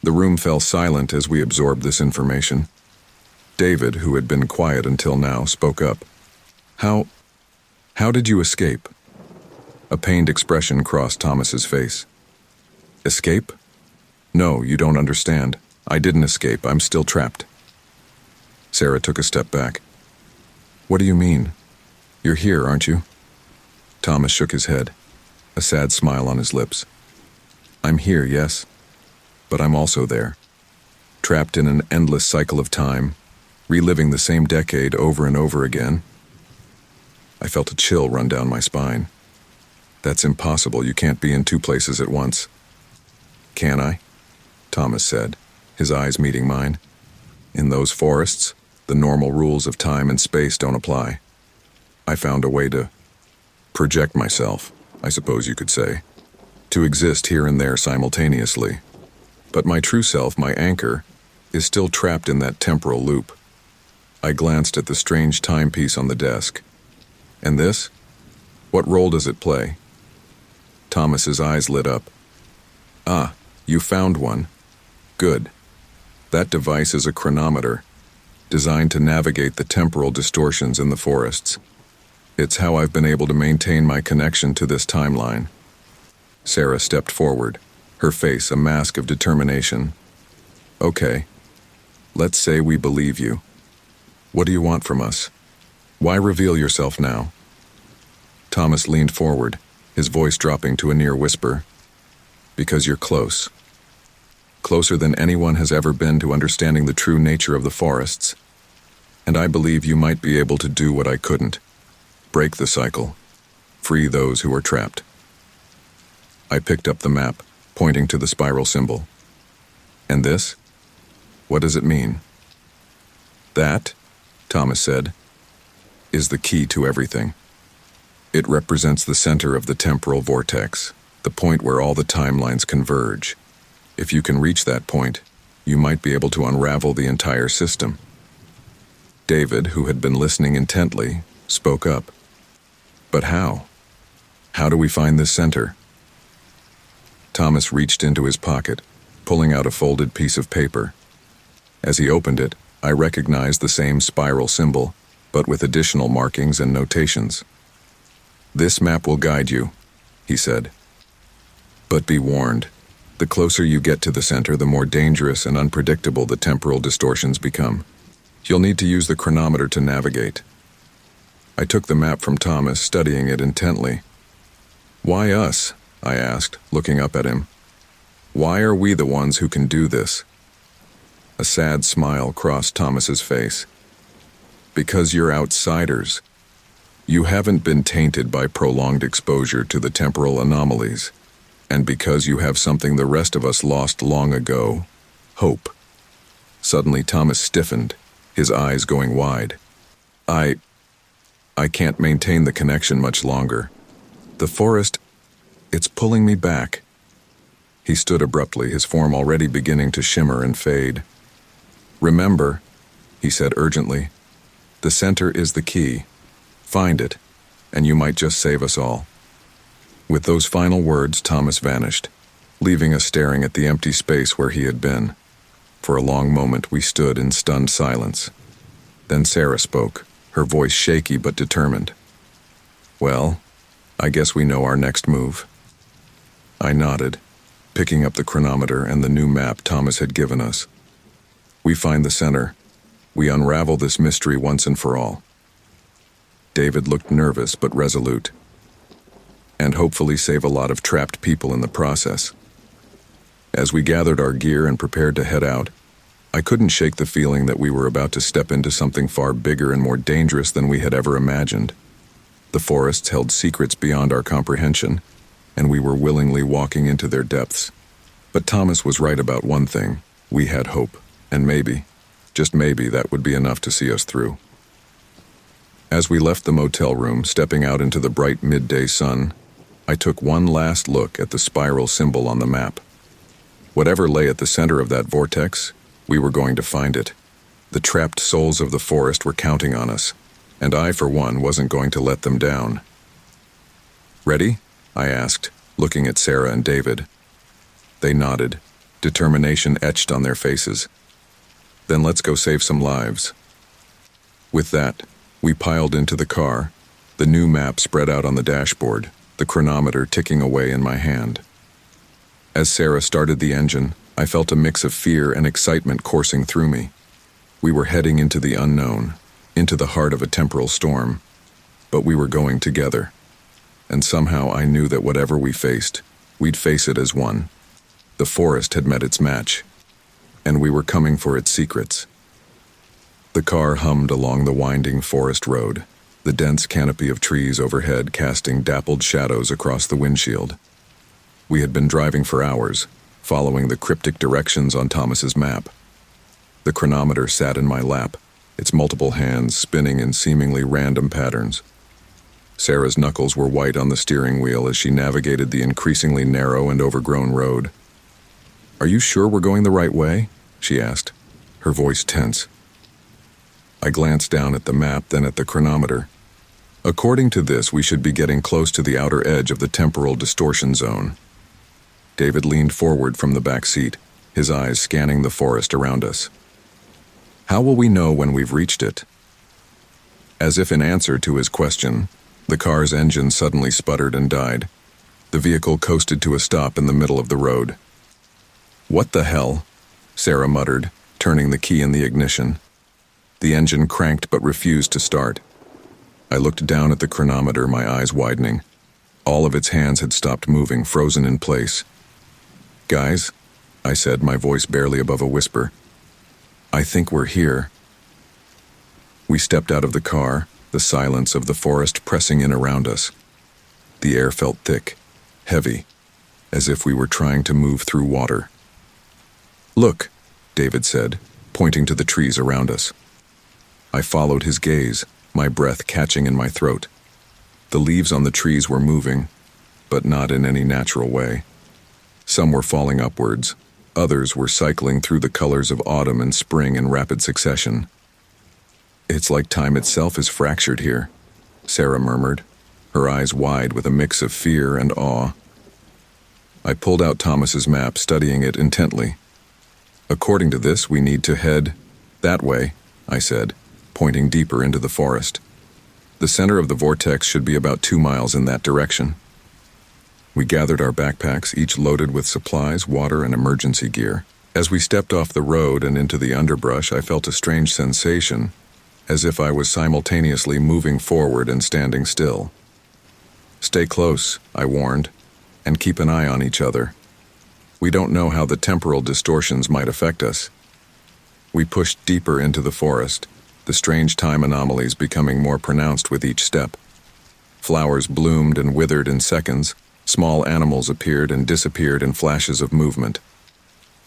Speaker 1: The room fell silent as we absorbed this information. David, who had been quiet until now, spoke up. How did you escape? A pained expression crossed Thomas's face. Escape? No, you don't understand. I didn't escape. I'm still trapped. Sarah took a step back. What do you mean? You're here, aren't you? Thomas shook his head, a sad smile on his lips. I'm here, yes, but I'm also there, trapped in an endless cycle of time, reliving the same decade over and over again. I felt a chill run down my spine. That's impossible. You can't be in two places at once. Can I? Thomas said, his eyes meeting mine. In those forests, the normal rules of time and space don't apply. I found a way to project myself, I suppose you could say, to exist here and there simultaneously. But my true self, my anchor, is still trapped in that temporal loop. I glanced at the strange timepiece on the desk. And this? What role does it play? Thomas's eyes lit up. Ah, you found one. Good. That device is a chronometer, designed to navigate the temporal distortions in the forests. It's how I've been able to maintain my connection to this timeline. Sarah stepped forward, her face a mask of determination. Okay, let's say we believe you. What do you want from us? Why reveal yourself now? Thomas leaned forward, his voice dropping to a near whisper. Because you're close. Closer than anyone has ever been to understanding the true nature of the forests. And I believe you might be able to do what I couldn't. Break the cycle. Free those who are trapped. I picked up the map, pointing to the spiral symbol. And this? What does it mean? That, Thomas said, is the key to everything. It represents the center of the temporal vortex, the point where all the timelines converge. If you can reach that point, you might be able to unravel the entire system. David, who had been listening intently, spoke up. But how? How do we find this center? Thomas reached into his pocket, pulling out a folded piece of paper. As he opened it, I recognized the same spiral symbol, but with additional markings and notations. This map will guide you, he said. But be warned, the closer you get to the center, the more dangerous and unpredictable the temporal distortions become. You'll need to use the chronometer to navigate. I took the map from Thomas, studying it intently. Why us? I asked, looking up at him. Why are we the ones who can do this? A sad smile crossed Thomas's face. Because you're outsiders. You haven't been tainted by prolonged exposure to the temporal anomalies. And because you have something the rest of us lost long ago, hope. Suddenly Thomas stiffened, his eyes going wide. I can't maintain the connection much longer. The forest, it's pulling me back. He stood abruptly, his form already beginning to shimmer and fade. Remember, he said urgently, the center is the key. Find it, and you might just save us all. With those final words, Thomas vanished, leaving us staring at the empty space where he had been. For a long moment, we stood in stunned silence. Then Sarah spoke, her voice shaky but determined. Well, I guess we know our next move. I nodded, picking up the chronometer and the new map Thomas had given us. We find the center. We unravel this mystery once and for all. David looked nervous but resolute. And hopefully save a lot of trapped people in the process. As we gathered our gear and prepared to head out, I couldn't shake the feeling that we were about to step into something far bigger and more dangerous than we had ever imagined. The forests held secrets beyond our comprehension, and we were willingly walking into their depths. But Thomas was right about one thing. We had hope, and maybe, just maybe, that would be enough to see us through. As we left the motel room, stepping out into the bright midday sun, I took one last look at the spiral symbol on the map. Whatever lay at the center of that vortex, we were going to find it. The trapped souls of the forest were counting on us, and I, for one, wasn't going to let them down. "Ready?" I asked, looking at Sarah and David. They nodded, determination etched on their faces. "Then let's go save some lives." With that, we piled into the car, the new map spread out on the dashboard, the chronometer ticking away in my hand. As Sarah started the engine, I felt a mix of fear and excitement coursing through me. We were heading into the unknown, into the heart of a temporal storm, but we were going together. And somehow I knew that whatever we faced, we'd face it as one. The forest had met its match, and we were coming for its secrets. The car hummed along the winding forest road, the dense canopy of trees overhead casting dappled shadows across the windshield. We had been driving for hours, following the cryptic directions on Thomas's map. The chronometer sat in my lap, its multiple hands spinning in seemingly random patterns. Sarah's knuckles were white on the steering wheel as she navigated the increasingly narrow and overgrown road. "Are you sure we're going the right way?" she asked, her voice tense. I glanced down at the map, then at the chronometer. According to this, we should be getting close to the outer edge of the temporal distortion zone. David leaned forward from the back seat, his eyes scanning the forest around us. "How will we know when we've reached it?" As if in answer to his question, the car's engine suddenly sputtered and died. The vehicle coasted to a stop in the middle of the road. "What the hell?" Sarah muttered, turning the key in the ignition. The engine cranked but refused to start. I looked down at the chronometer, my eyes widening. All of its hands had stopped moving, frozen in place. "Guys," I said, my voice barely above a whisper, "I think we're here." We stepped out of the car, the silence of the forest pressing in around us. The air felt thick, heavy, as if we were trying to move through water. "Look," David said, pointing to the trees around us. I followed his gaze, my breath catching in my throat. The leaves on the trees were moving, but not in any natural way. Some were falling upwards, others were cycling through the colors of autumn and spring in rapid succession. "It's like time itself is fractured here," Sarah murmured, her eyes wide with a mix of fear and awe. I pulled out Thomas's map, studying it intently. "According to this, we need to head that way," I said, pointing deeper into the forest. "The center of the vortex should be about 2 miles in that direction." We gathered our backpacks, each loaded with supplies, water, and emergency gear. As we stepped off the road and into the underbrush, I felt a strange sensation, as if I was simultaneously moving forward and standing still. "Stay close," I warned, "and keep an eye on each other. We don't know how the temporal distortions might affect us." We pushed deeper into the forest, the strange time anomalies becoming more pronounced with each step. Flowers bloomed and withered in seconds, small animals appeared and disappeared in flashes of movement.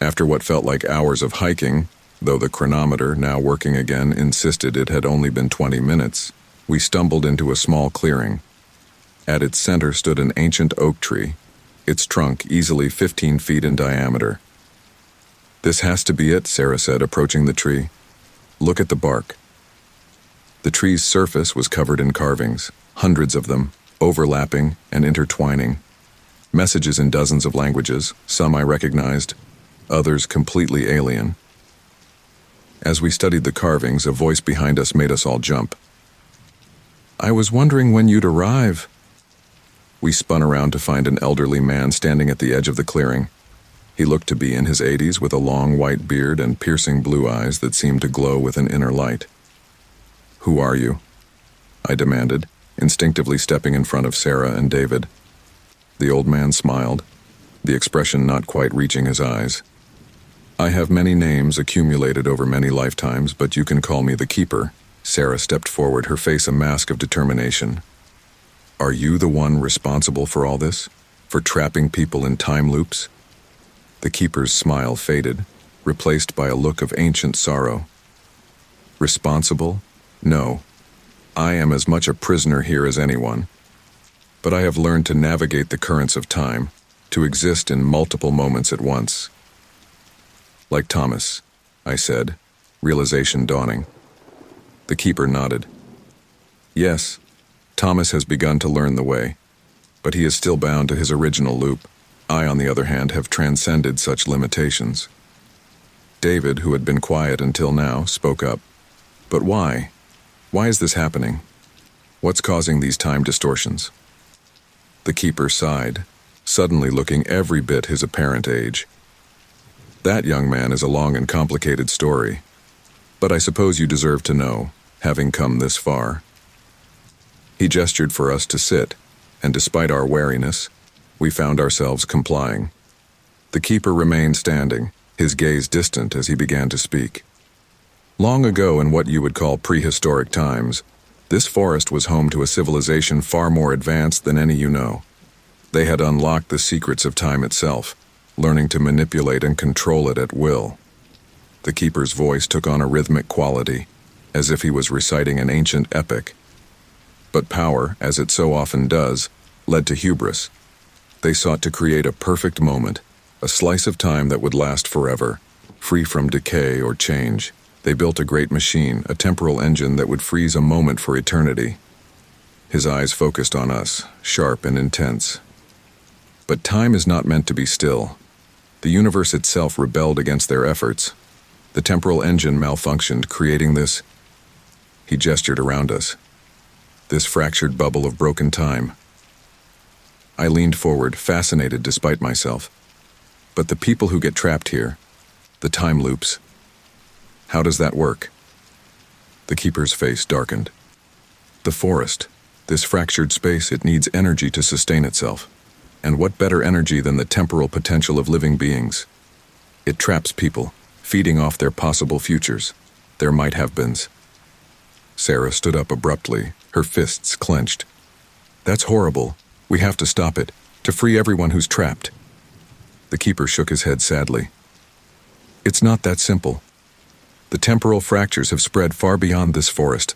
Speaker 1: After what felt like hours of hiking, though the chronometer, now working again, insisted it had only been 20 minutes, we stumbled into a small clearing. At its center stood an ancient oak tree, its trunk easily 15 feet in diameter. "This has to be it," Sarah said, approaching the tree. "Look at the bark." The tree's surface was covered in carvings, hundreds of them, overlapping and intertwining. Messages in dozens of languages, some I recognized, others completely alien. As we studied the carvings, a voice behind us made us all jump. "I was wondering when you'd arrive." We spun around to find an elderly man standing at the edge of the clearing. He looked to be in his 80s with a long white beard and piercing blue eyes that seemed to glow with an inner light. "Who are you?" I demanded, instinctively stepping in front of Sarah and David. The old man smiled, the expression not quite reaching his eyes. "I have many names accumulated over many lifetimes, but you can call me the Keeper." Sarah stepped forward, her face a mask of determination. Are you the one responsible for all this? For trapping people in time loops? The keeper's smile faded, replaced by a look of ancient sorrow. Responsible? No. I am as much a prisoner here as anyone. But I have learned to navigate the currents of time, to exist in multiple moments at once. Like Thomas, I said, realization dawning. The keeper nodded. Yes, Thomas has begun to learn the way, but he is still bound to his original loop. I, on the other hand, have transcended such limitations. David, who had been quiet until now, spoke up. But why? Why is this happening? What's causing these time distortions? The keeper sighed, suddenly looking every bit his apparent age. That, young man, is a long and complicated story. But I suppose you deserve to know, having come this far. He gestured for us to sit, and despite our wariness, we found ourselves complying. The keeper remained standing, his gaze distant as he began to speak. Long ago, in what you would call prehistoric times, this forest was home to a civilization far more advanced than any you know. They had unlocked the secrets of time itself, learning to manipulate and control it at will. The keeper's voice took on a rhythmic quality, as if he was reciting an ancient epic. But power, as it so often does, led to hubris. They sought to create a perfect moment, a slice of time that would last forever, free from decay or change. They built a great machine, a temporal engine that would freeze a moment for eternity. His eyes focused on us, sharp and intense. But time is not meant to be still. The universe itself rebelled against their efforts. The temporal engine malfunctioned, creating this. He gestured around us. This fractured bubble of broken time. I leaned forward, fascinated despite myself. But the people who get trapped here, the time loops, how does that work? The keeper's face darkened. The forest, this fractured space, it needs energy to sustain itself. And what better energy than the temporal potential of living beings? It traps people, feeding off their possible futures, their might-have-beens. Sarah stood up abruptly, her fists clenched. That's horrible. We have to stop it, to free everyone who's trapped. The keeper shook his head sadly. It's not that simple. The temporal fractures have spread far beyond this forest.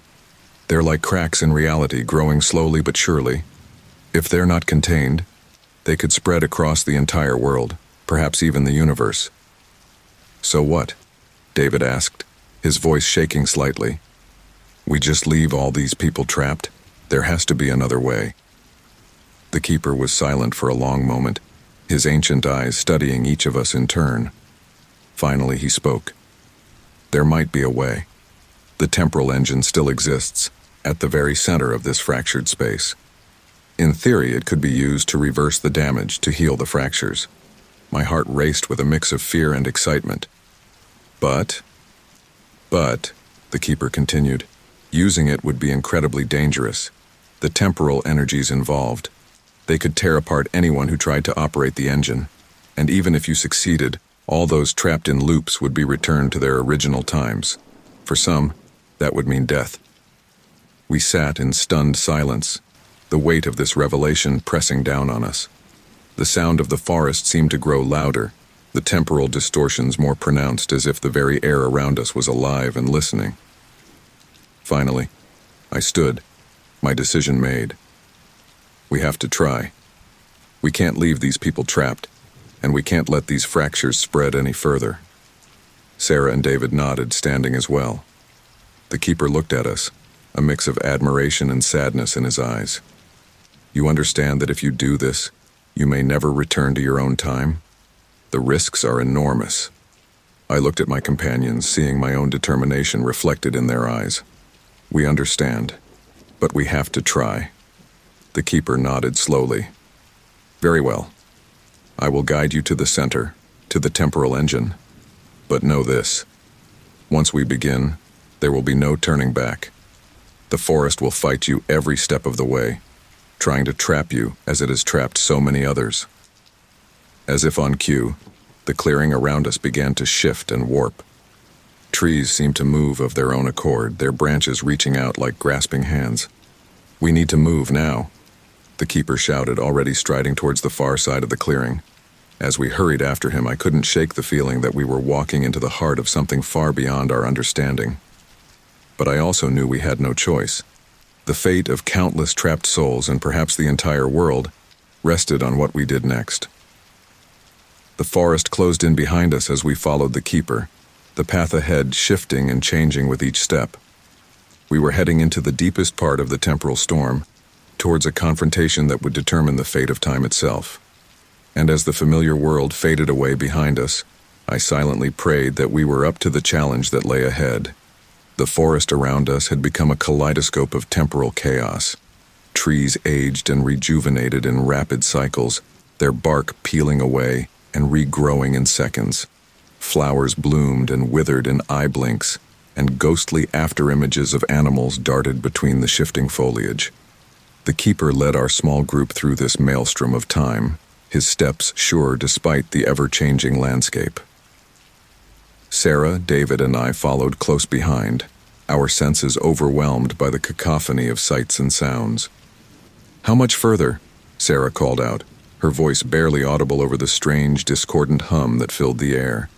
Speaker 1: They're like cracks in reality, growing slowly but surely. If they're not contained, they could spread across the entire world, perhaps even the universe. So what? David asked, his voice shaking slightly. We just leave all these people trapped? There has to be another way. The keeper was silent for a long moment, his ancient eyes studying each of us in turn. Finally he spoke. There might be a way. The temporal engine still exists, at the very center of this fractured space. In theory, it could be used to reverse the damage, to heal the fractures. My heart raced with a mix of fear and excitement. But, the keeper continued, using it would be incredibly dangerous. The temporal energies involved. They could tear apart anyone who tried to operate the engine. And even if you succeeded, all those trapped in loops would be returned to their original times. For some, that would mean death. We sat in stunned silence, the weight of this revelation pressing down on us. The sound of the forest seemed to grow louder, the temporal distortions more pronounced, as if the very air around us was alive and listening. Finally, I stood, my decision made. We have to try. We can't leave these people trapped, and we can't let these fractures spread any further. Sarah and David nodded, standing as well. The keeper looked at us, a mix of admiration and sadness in his eyes. You understand that if you do this, you may never return to your own time? The risks are enormous. I looked at my companions, seeing my own determination reflected in their eyes. We understand, but we have to try. The keeper nodded slowly. Very well. I will guide you to the center, to the temporal engine. But know this. Once we begin, there will be no turning back. The forest will fight you every step of the way, trying to trap you as it has trapped so many others. As if on cue, the clearing around us began to shift and warp. Trees seemed to move of their own accord, their branches reaching out like grasping hands. We need to move now. the keeper shouted, already striding towards the far side of the clearing. As we hurried after him, I couldn't shake the feeling that we were walking into the heart of something far beyond our understanding. But I also knew we had no choice. The fate of countless trapped souls, and perhaps the entire world, rested on what we did next. The forest closed in behind us as we followed the keeper, the path ahead shifting and changing with each step. We were heading into the deepest part of the temporal storm, towards a confrontation that would determine the fate of time itself. And as the familiar world faded away behind us, I silently prayed that we were up to the challenge that lay ahead. The forest around us had become a kaleidoscope of temporal chaos. Trees aged and rejuvenated in rapid cycles, their bark peeling away and regrowing in seconds. Flowers bloomed and withered in eye blinks, and ghostly afterimages of animals darted between the shifting foliage. The keeper led our small group through this maelstrom of time, his steps sure despite the ever-changing landscape. Sarah, David, and I followed close behind, our senses overwhelmed by the cacophony of sights and sounds. "How much further?" Sarah called out, her voice barely audible over the strange, discordant hum that filled the air.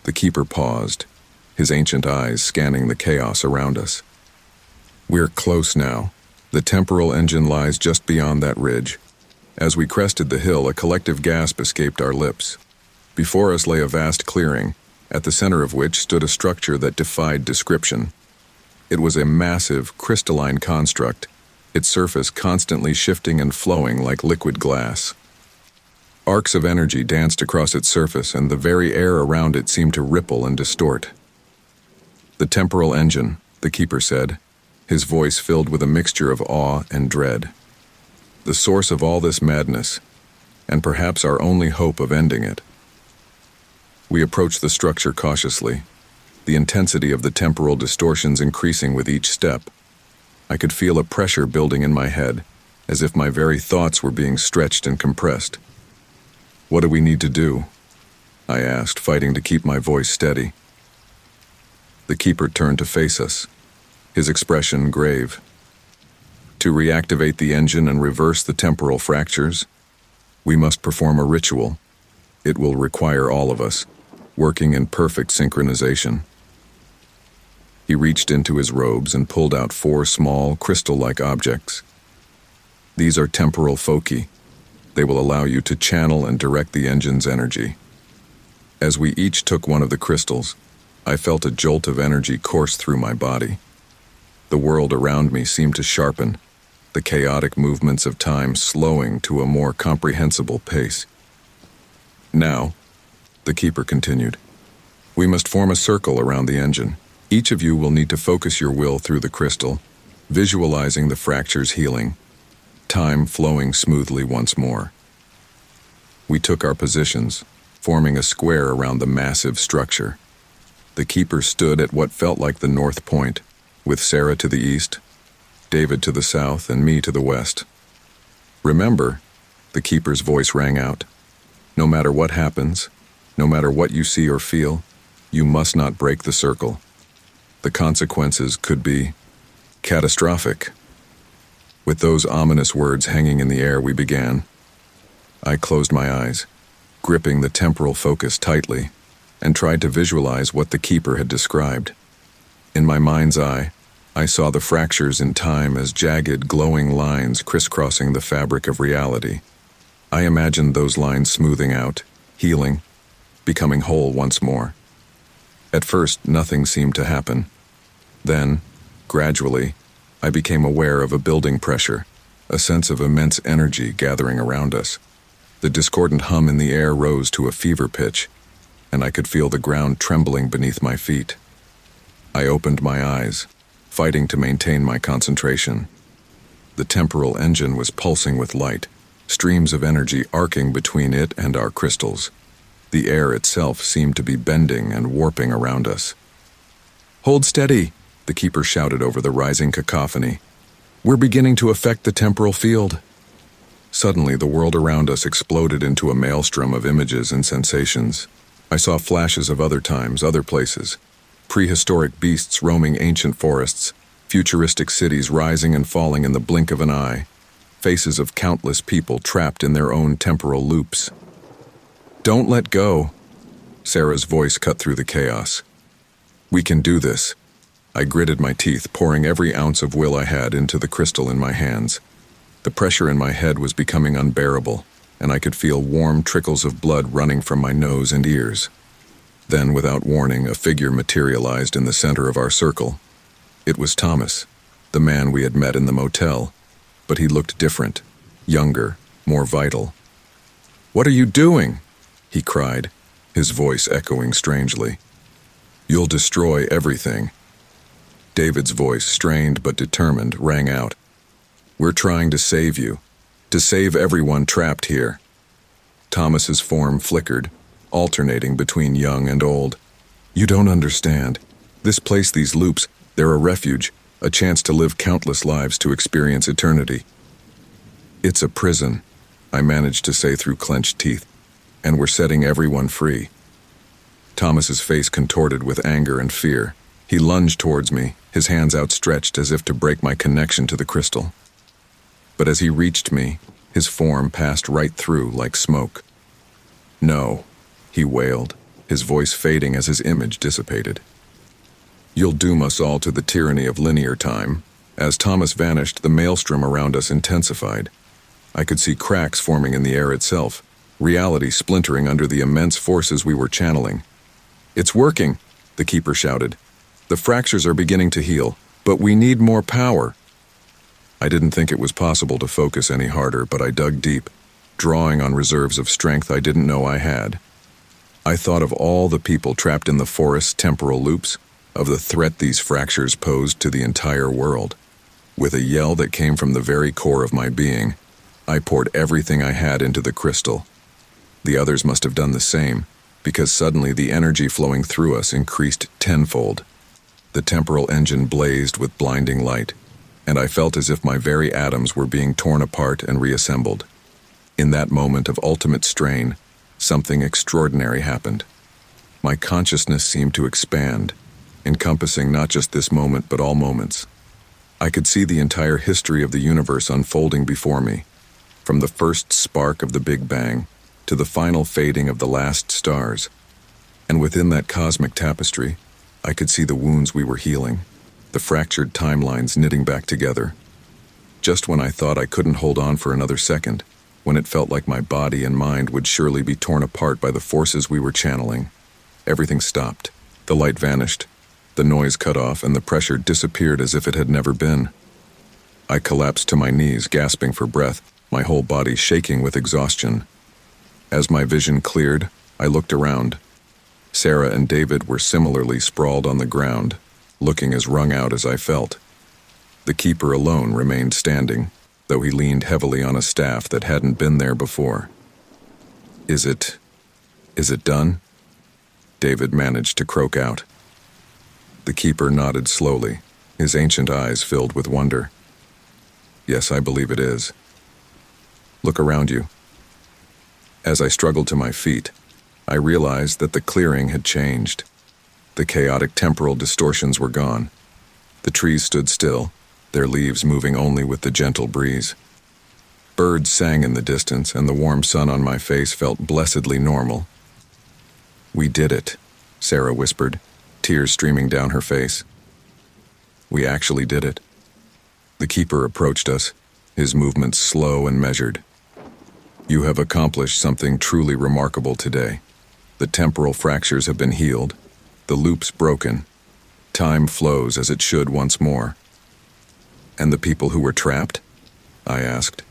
Speaker 1: The keeper paused, his ancient eyes scanning the chaos around us. "We're close now. The temporal engine lies just beyond that ridge." As we crested the hill, a collective gasp escaped our lips. Before us lay a vast clearing, at the center of which stood a structure that defied description. It was a massive, crystalline construct, its surface constantly shifting and flowing like liquid glass. Arcs of energy danced across its surface, and the very air around it seemed to ripple and distort. "The temporal engine," the keeper said, his voice filled with a mixture of awe and dread. "The source of all this madness, and perhaps our only hope of ending it." We approached the structure cautiously, the intensity of the temporal distortions increasing with each step. I could feel a pressure building in my head, as if my very thoughts were being stretched and compressed. "What do we need to do?" I asked, fighting to keep my voice steady. The keeper turned to face us, his expression grave. "To reactivate the engine and reverse the temporal fractures, we must perform a ritual. It will require all of us, working in perfect synchronization." He reached into his robes and pulled out 4 small, crystal-like objects. "These are temporal foci. They will allow you to channel and direct the engine's energy." As we each took one of the crystals, I felt a jolt of energy course through my body. The world around me seemed to sharpen, the chaotic movements of time slowing to a more comprehensible pace. "Now," the keeper continued, "we must form a circle around the engine. Each of you will need to focus your will through the crystal, visualizing the fractures healing, time flowing smoothly once more." We took our positions, forming a square around the massive structure. The keeper stood at what felt like the north point, with Sarah to the east, David to the south, and me to the west. "Remember," the keeper's voice rang out, "no matter what happens, no matter what you see or feel, you must not break the circle. The consequences could be catastrophic." With those ominous words hanging in the air, we began. I closed my eyes, gripping the temporal focus tightly, and tried to visualize what the keeper had described. In my mind's eye, I saw the fractures in time as jagged, glowing lines crisscrossing the fabric of reality. I imagined those lines smoothing out, healing, becoming whole once more. At first, nothing seemed to happen. Then, gradually, I became aware of a building pressure, a sense of immense energy gathering around us. The discordant hum in the air rose to a fever pitch, and I could feel the ground trembling beneath my feet. I opened my eyes, fighting to maintain my concentration. The temporal engine was pulsing with light, streams of energy arcing between it and our crystals. The air itself seemed to be bending and warping around us. "Hold steady," the keeper shouted over the rising cacophony. "We're beginning to affect the temporal field." Suddenly, the world around us exploded into a maelstrom of images and sensations. I saw flashes of other times, other places. Prehistoric beasts roaming ancient forests, futuristic cities rising and falling in the blink of an eye, faces of countless people trapped in their own temporal loops. "Don't let go," Sarah's voice cut through the chaos. "We can do this." I gritted my teeth, pouring every ounce of will I had into the crystal in my hands. The pressure in my head was becoming unbearable, and I could feel warm trickles of blood running from my nose and ears. Then, without warning, a figure materialized in the center of our circle. It was Thomas, the man we had met in the motel, but he looked different, younger, more vital. "What are you doing?" he cried, his voice echoing strangely. "You'll destroy everything." David's voice, strained but determined, rang out. "We're trying to save you, to save everyone trapped here." Thomas's form flickered, alternating between young and old. "You don't understand. This place, these loops, they're a refuge, a chance to live countless lives, to experience eternity." "It's a prison," I managed to say through clenched teeth, "and we're setting everyone free." Thomas's face contorted with anger and fear. He lunged towards me, his hands outstretched as if to break my connection to the crystal. But as he reached me, his form passed right through like smoke. "No," he wailed, his voice fading as his image dissipated. "You'll doom us all to the tyranny of linear time." As Thomas vanished, the maelstrom around us intensified. I could see cracks forming in the air itself, reality splintering under the immense forces we were channeling. "It's working," the keeper shouted. "The fractures are beginning to heal, but we need more power." I didn't think it was possible to focus any harder, but I dug deep, drawing on reserves of strength I didn't know I had. I thought of all the people trapped in the forest's temporal loops, of the threat these fractures posed to the entire world. With a yell that came from the very core of my being, I poured everything I had into the crystal. The others must have done the same, because suddenly the energy flowing through us increased tenfold. The temporal engine blazed with blinding light, and I felt as if my very atoms were being torn apart and reassembled. In that moment of ultimate strain, something extraordinary happened. My consciousness seemed to expand, encompassing not just this moment but all moments. I could see the entire history of the universe unfolding before me, from the first spark of the Big Bang to the final fading of the last stars. And within that cosmic tapestry, I could see the wounds we were healing, the fractured timelines knitting back together. Just when I thought I couldn't hold on for another second, when it felt like my body and mind would surely be torn apart by the forces we were channeling, everything stopped. The light vanished, the noise cut off, and the pressure disappeared as if it had never been. I collapsed to my knees, gasping for breath, my whole body shaking with exhaustion. As my vision cleared, I looked around. Sarah and David were similarly sprawled on the ground, looking as wrung out as I felt. The keeper alone remained standing, though he leaned heavily on a staff that hadn't been there before. Is it done?" David managed to croak out. The keeper nodded slowly, his ancient eyes filled with wonder. "Yes, I believe it is. Look around you." As I struggled to my feet, I realized that the clearing had changed. The chaotic temporal distortions were gone. The trees stood still, their leaves moving only with the gentle breeze. Birds sang in the distance, and the warm sun on my face felt blessedly normal. "We did it," Sarah whispered, tears streaming down her face. "We actually did it." The keeper approached us, his movements slow and measured. "You have accomplished something truly remarkable today. The temporal fractures have been healed, the loops broken. Time flows as it should once more." "And the people who were trapped?" I asked,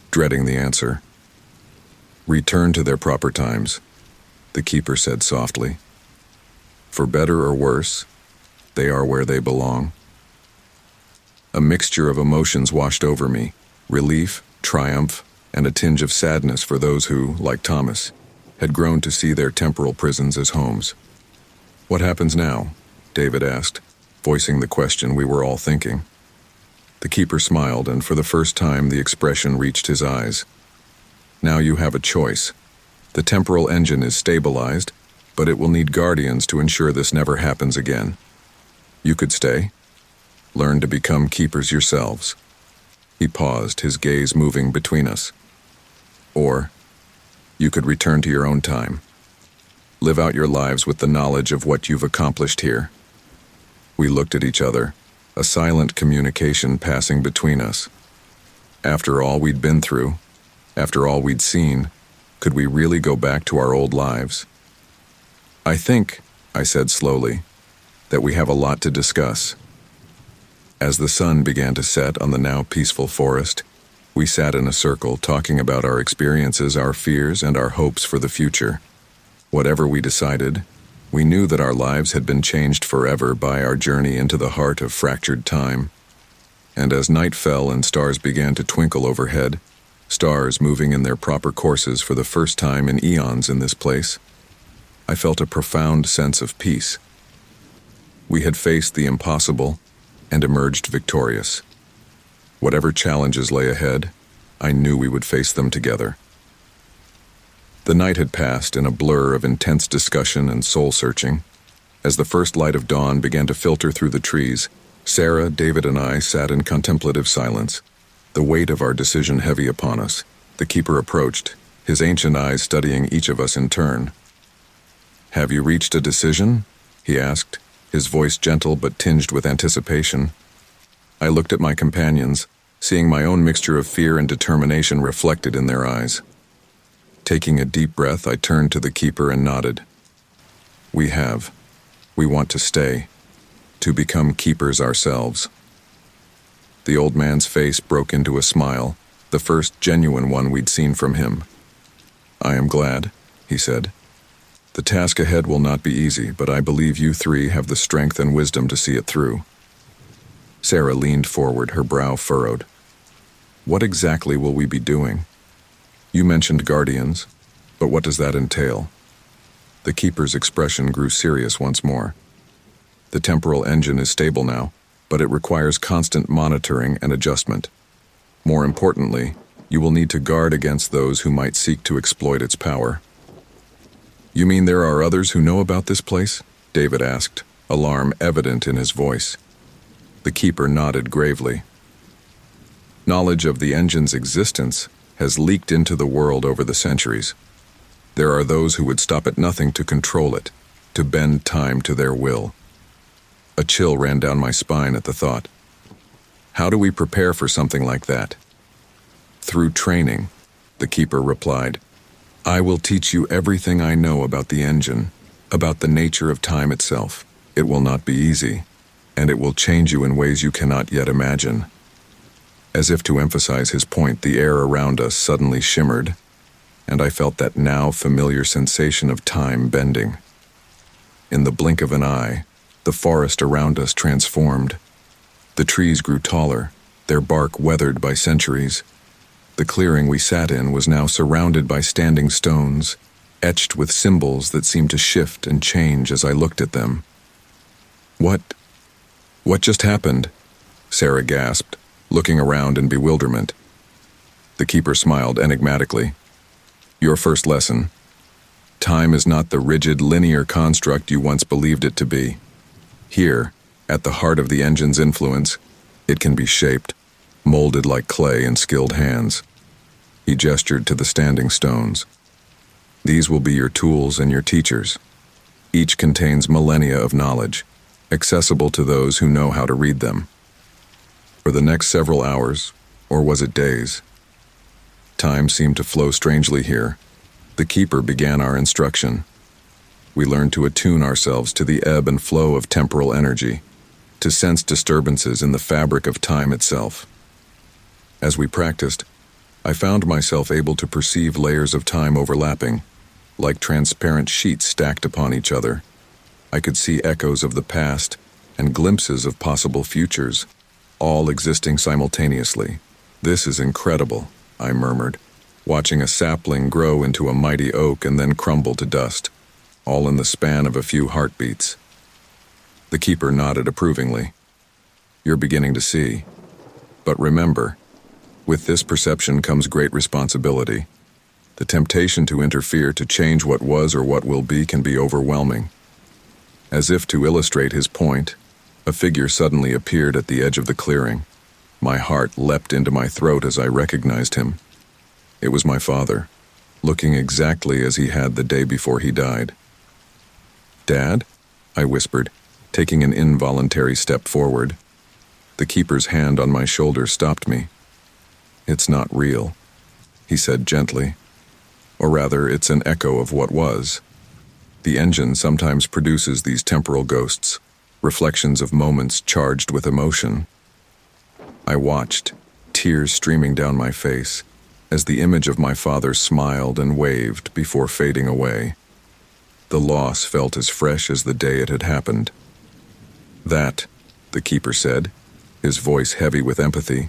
Speaker 1: dreading the answer. "Return to their proper times," the keeper said softly. "For better or worse, they are where they belong." A mixture of emotions washed over me, relief, triumph, and a tinge of sadness for those who, like Thomas, had grown to see their temporal prisons as homes. "What happens now?" David asked, voicing the question we were all thinking. The keeper smiled, and for the first time the expression reached his eyes. "Now you have a choice. The temporal engine is stabilized, but it will need guardians to ensure this never happens again. You could stay. Learn to become keepers yourselves." He paused, his gaze moving between us. Or, you could return to your own time. Live out your lives with the knowledge of what you've accomplished here. We looked at each other, a silent communication passing between us. After all we'd been through, after all we'd seen, could we really go back to our old lives? I think, I said slowly, that we have a lot to discuss. As the sun began to set on the now peaceful forest, we sat in a circle talking about our experiences, our fears, and our hopes for the future. Whatever we decided, we knew that our lives had been changed forever by our journey into the heart of fractured time. And as night fell and stars began to twinkle overhead, stars moving in their proper courses for the first time in eons in this place, I felt a profound sense of peace. We had faced the impossible and emerged victorious. Whatever challenges lay ahead, I knew we would face them together. The night had passed in a blur of intense discussion and soul-searching. As the first light of dawn began to filter through the trees, Sarah, David, and I sat in contemplative silence, the weight of our decision heavy upon us. The keeper approached, his ancient eyes studying each of us in turn. "Have you reached a decision?" he asked, his voice gentle but tinged with anticipation. I looked at my companions, seeing my own mixture of fear and determination reflected in their eyes. Taking a deep breath, I turned to the keeper and nodded. "We have. We want to stay, to become keepers ourselves." The old man's face broke into a smile, the first genuine one we'd seen from him. "I am glad," he said. "The task ahead will not be easy, but I believe you three have the strength and wisdom to see it through." Sarah leaned forward, her brow furrowed. "What exactly will we be doing? You mentioned guardians, but what does that entail?" The keeper's expression grew serious once more. "The temporal engine is stable now, but it requires constant monitoring and adjustment. More importantly, you will need to guard against those who might seek to exploit its power." "You mean there are others who know about this place?" David asked, alarm evident in his voice. The keeper nodded gravely. "Knowledge of the engine's existence has leaked into the world over the centuries. There are those who would stop at nothing to control it, to bend time to their will." A chill ran down my spine at the thought. "How do we prepare for something like that?" "Through training," the keeper replied. "I will teach you everything I know about the engine, about the nature of time itself. It will not be easy, and it will change you in ways you cannot yet imagine." As if to emphasize his point, the air around us suddenly shimmered, and I felt that now familiar sensation of time bending. In the blink of an eye, the forest around us transformed. The trees grew taller, their bark weathered by centuries. The clearing we sat in was now surrounded by standing stones, etched with symbols that seemed to shift and change as I looked at them. What just happened?" Sarah gasped, looking around in bewilderment. The keeper smiled enigmatically. "Your first lesson. Time is not the rigid, linear construct you once believed it to be. Here, at the heart of the engine's influence, it can be shaped, molded like clay in skilled hands." He gestured to the standing stones. "These will be your tools and your teachers. Each contains millennia of knowledge, accessible to those who know how to read them." For the next several hours, or was it days? Time seemed to flow strangely here. The keeper began our instruction. We learned to attune ourselves to the ebb and flow of temporal energy, to sense disturbances in the fabric of time itself. As we practiced, I found myself able to perceive layers of time overlapping, like transparent sheets stacked upon each other. I could see echoes of the past and glimpses of possible futures, all existing simultaneously. "This is incredible," I murmured, watching a sapling grow into a mighty oak and then crumble to dust, all in the span of a few heartbeats. The keeper nodded approvingly. "You're beginning to see. But remember, with this perception comes great responsibility. The temptation to interfere, to change what was or what will be, can be overwhelming." As if to illustrate his point, a figure suddenly appeared at the edge of the clearing. My heart leapt into my throat as I recognized him. It was my father, looking exactly as he had the day before he died. "Dad?" I whispered, taking an involuntary step forward. The keeper's hand on my shoulder stopped me. "It's not real," he said gently. "Or rather, it's an echo of what was. The engine sometimes produces these temporal ghosts, reflections of moments charged with emotion." I watched, tears streaming down my face, as the image of my father smiled and waved before fading away. The loss felt as fresh as the day it had happened. "That," the keeper said, his voice heavy with empathy,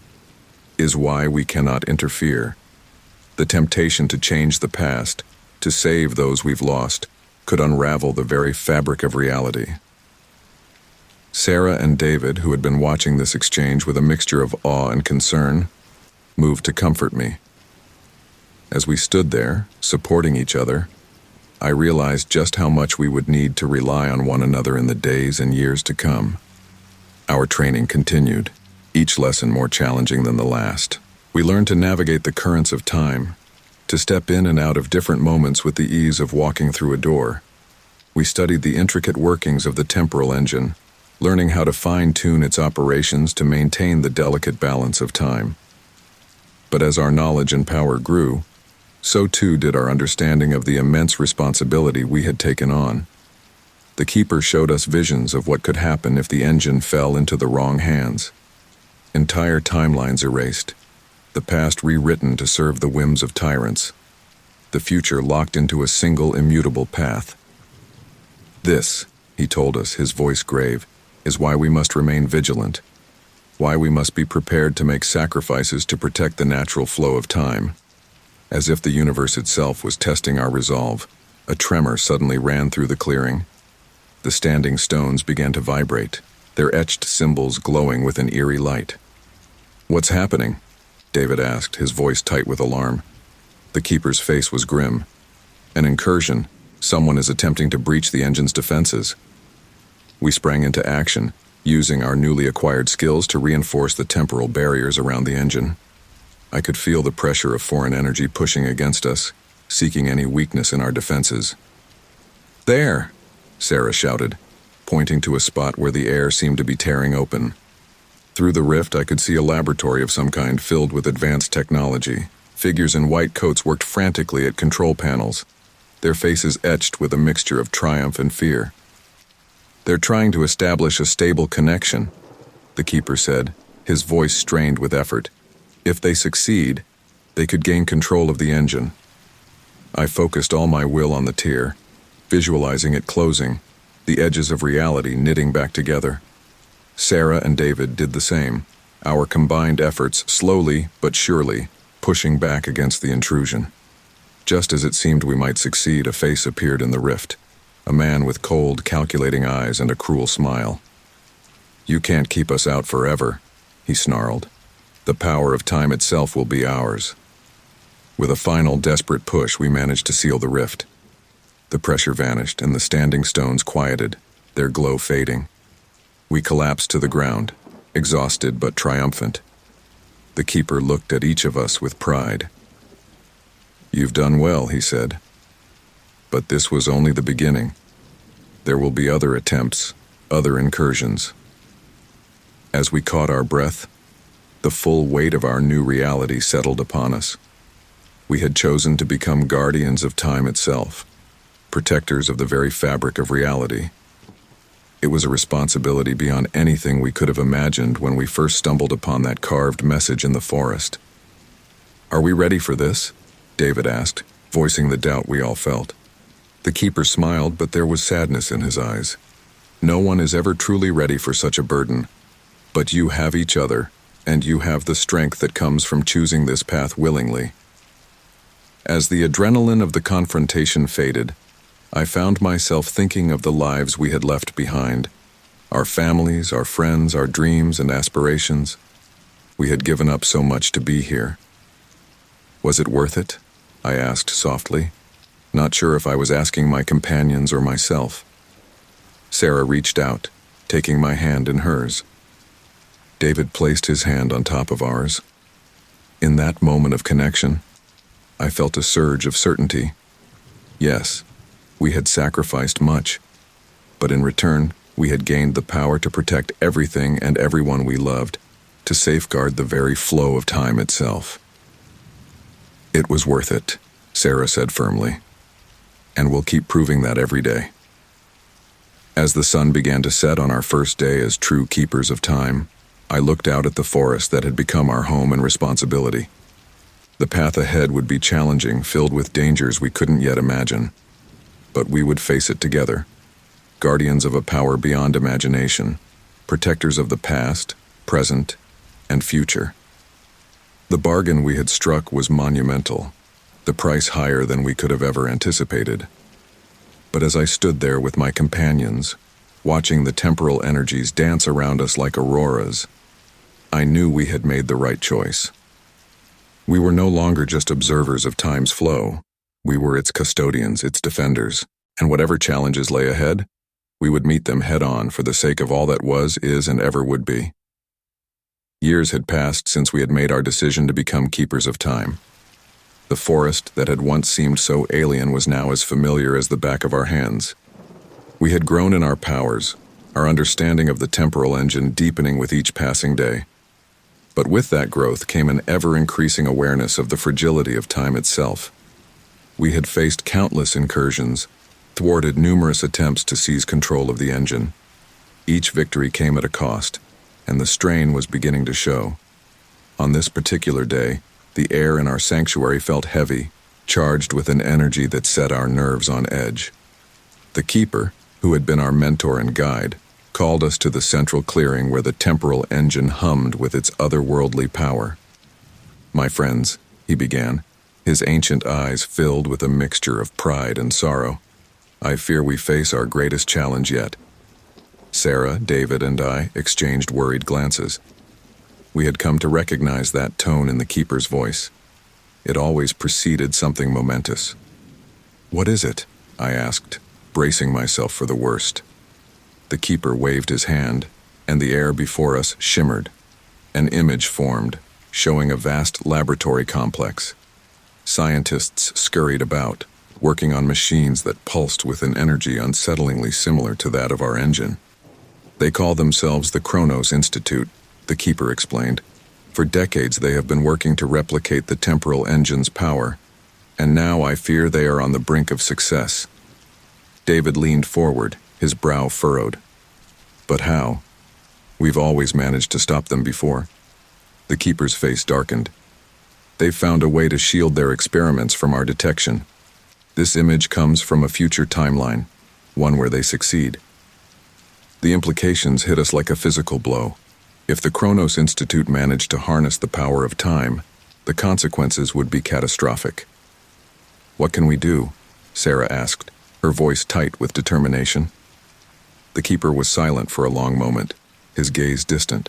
Speaker 1: "is why we cannot interfere. The temptation to change the past, to save those we've lost, could unravel the very fabric of reality." Sarah and David, who had been watching this exchange with a mixture of awe and concern, moved to comfort me. As we stood there, supporting each other, I realized just how much we would need to rely on one another in the days and years to come. Our training continued, each lesson more challenging than the last. We learned to navigate the currents of time, to step in and out of different moments with the ease of walking through a door. We studied the intricate workings of the temporal engine, learning how to fine-tune its operations to maintain the delicate balance of time. But as our knowledge and power grew, so too did our understanding of the immense responsibility we had taken on. The keeper showed us visions of what could happen if the engine fell into the wrong hands. Entire timelines erased, the past rewritten to serve the whims of tyrants, the future locked into a single immutable path. "This," he told us, his voice grave, "is why we must remain vigilant, why we must be prepared to make sacrifices to protect the natural flow of time." As if the universe itself was testing our resolve, a tremor suddenly ran through the clearing. The standing stones began to vibrate, their etched symbols glowing with an eerie light. "What's happening?" David asked, his voice tight with alarm. The keeper's face was grim. "An incursion. Someone is attempting to breach the engine's defenses." We sprang into action, using our newly acquired skills to reinforce the temporal barriers around the engine. I could feel the pressure of foreign energy pushing against us, seeking any weakness in our defenses. "There!" Sarah shouted, pointing to a spot where the air seemed to be tearing open. Through the rift, I could see a laboratory of some kind filled with advanced technology. Figures in white coats worked frantically at control panels, their faces etched with a mixture of triumph and fear. "They're trying to establish a stable connection," the keeper said, his voice strained with effort. "If they succeed, they could gain control of the engine." I focused all my will on the tier, visualizing it closing, the edges of reality knitting back together. Sarah and David did the same, our combined efforts slowly but surely pushing back against the intrusion. Just as it seemed we might succeed, a face appeared in the rift, a man with cold, calculating eyes and a cruel smile. "You can't keep us out forever," he snarled. "The power of time itself will be ours." With a final desperate push, we managed to seal the rift. The pressure vanished and the standing stones quieted, their glow fading. We collapsed to the ground, exhausted but triumphant. The keeper looked at each of us with pride. "You've done well," he said. "But this was only the beginning. There will be other attempts, other incursions." As we caught our breath, the full weight of our new reality settled upon us. We had chosen to become guardians of time itself, protectors of the very fabric of reality. It was a responsibility beyond anything we could have imagined when we first stumbled upon that carved message in the forest. "Are we ready for this?" David asked, voicing the doubt we all felt. The keeper smiled, but there was sadness in his eyes. "No one is ever truly ready for such a burden, but you have each other, and you have the strength that comes from choosing this path willingly." As the adrenaline of the confrontation faded, I found myself thinking of the lives we had left behind, our families, our friends, our dreams and aspirations. We had given up so much to be here. "Was it worth it?" I asked softly, not sure if I was asking my companions or myself. Sarah reached out, taking my hand in hers. David placed his hand on top of ours. In that moment of connection, I felt a surge of certainty. Yes, we had sacrificed much, but in return, we had gained the power to protect everything and everyone we loved, to safeguard the very flow of time itself. It was worth it, Sarah said firmly, and we'll keep proving that every day. As the sun began to set on our first day as true keepers of time, I looked out at the forest that had become our home and responsibility. The path ahead would be challenging, filled with dangers we couldn't yet imagine. But we would face it together, guardians of a power beyond imagination, protectors of the past, present, and future. The bargain we had struck was monumental, the price higher than we could have ever anticipated. But as I stood there with my companions, watching the temporal energies dance around us like auroras, I knew we had made the right choice. We were no longer just observers of time's flow. We were its custodians, its defenders, and whatever challenges lay ahead, we would meet them head-on for the sake of all that was, is, and ever would be. Years had passed since we had made our decision to become keepers of time. The forest that had once seemed so alien was now as familiar as the back of our hands. We had grown in our powers, our understanding of the temporal engine deepening with each passing day. But with that growth came an ever-increasing awareness of the fragility of time itself. We had faced countless incursions, thwarted numerous attempts to seize control of the engine. Each victory came at a cost, and the strain was beginning to show. On this particular day, the air in our sanctuary felt heavy, charged with an energy that set our nerves on edge. The keeper, who had been our mentor and guide, called us to the central clearing where the temporal engine hummed with its otherworldly power. "My friends," he began, his ancient eyes filled with a mixture of pride and sorrow, "I fear we face our greatest challenge yet." Sarah, David, and I exchanged worried glances. We had come to recognize that tone in the keeper's voice. It always preceded something momentous. "What is it?" I asked, bracing myself for the worst. The keeper waved his hand, and the air before us shimmered. An image formed, showing a vast laboratory complex. Scientists scurried about, working on machines that pulsed with an energy unsettlingly similar to that of our engine. "They call themselves the Kronos Institute," the keeper explained. "For decades they have been working to replicate the temporal engine's power, and now I fear they are on the brink of success." David leaned forward, his brow furrowed. "But how? We've always managed to stop them before." The keeper's face darkened. "They've found a way to shield their experiments from our detection. This image comes from a future timeline, one where they succeed." The implications hit us like a physical blow. If the Kronos Institute managed to harness the power of time, the consequences would be catastrophic. "What can we do?" Sarah asked, her voice tight with determination. The keeper was silent for a long moment, his gaze distant.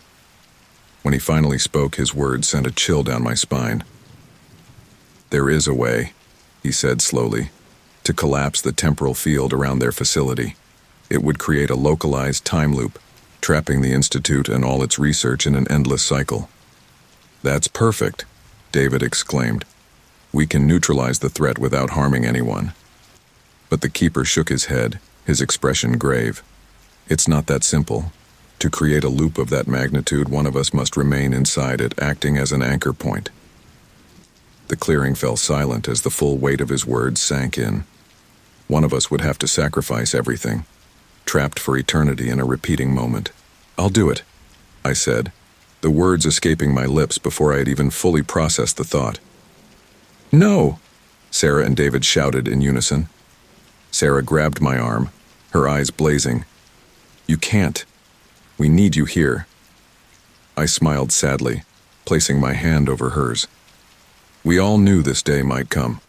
Speaker 1: When he finally spoke, his words sent a chill down my spine. "There is a way," he said slowly, "to collapse the temporal field around their facility. It would create a localized time loop, trapping the Institute and all its research in an endless cycle." "That's perfect," David exclaimed. "We can neutralize the threat without harming anyone." But the keeper shook his head, his expression grave. "It's not that simple. To create a loop of that magnitude, one of us must remain inside it, acting as an anchor point." The clearing fell silent as the full weight of his words sank in. One of us would have to sacrifice everything, trapped for eternity in a repeating moment. "I'll do it," I said, the words escaping my lips before I had even fully processed the thought. "No!" Sarah and David shouted in unison. Sarah grabbed my arm, her eyes blazing. "You can't. We need you here." I smiled sadly, placing my hand over hers. We all knew this day might come.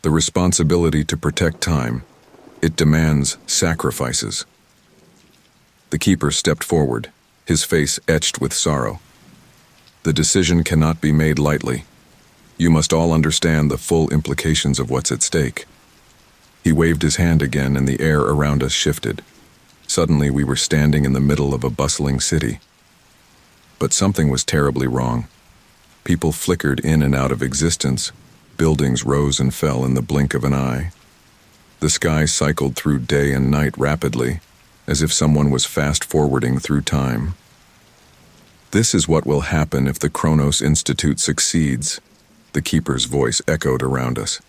Speaker 1: The responsibility to protect time, it demands sacrifices. The keeper stepped forward, his face etched with sorrow. "The decision cannot be made lightly. You must all understand the full implications of what's at stake." He waved his hand again and the air around us shifted. Suddenly we were standing in the middle of a bustling city. But something was terribly wrong. People flickered in and out of existence. Buildings rose and fell in the blink of an eye. The sky cycled through day and night rapidly, as if someone was fast-forwarding through time. "This is what will happen if the Kronos Institute succeeds," the Keeper's voice echoed around us.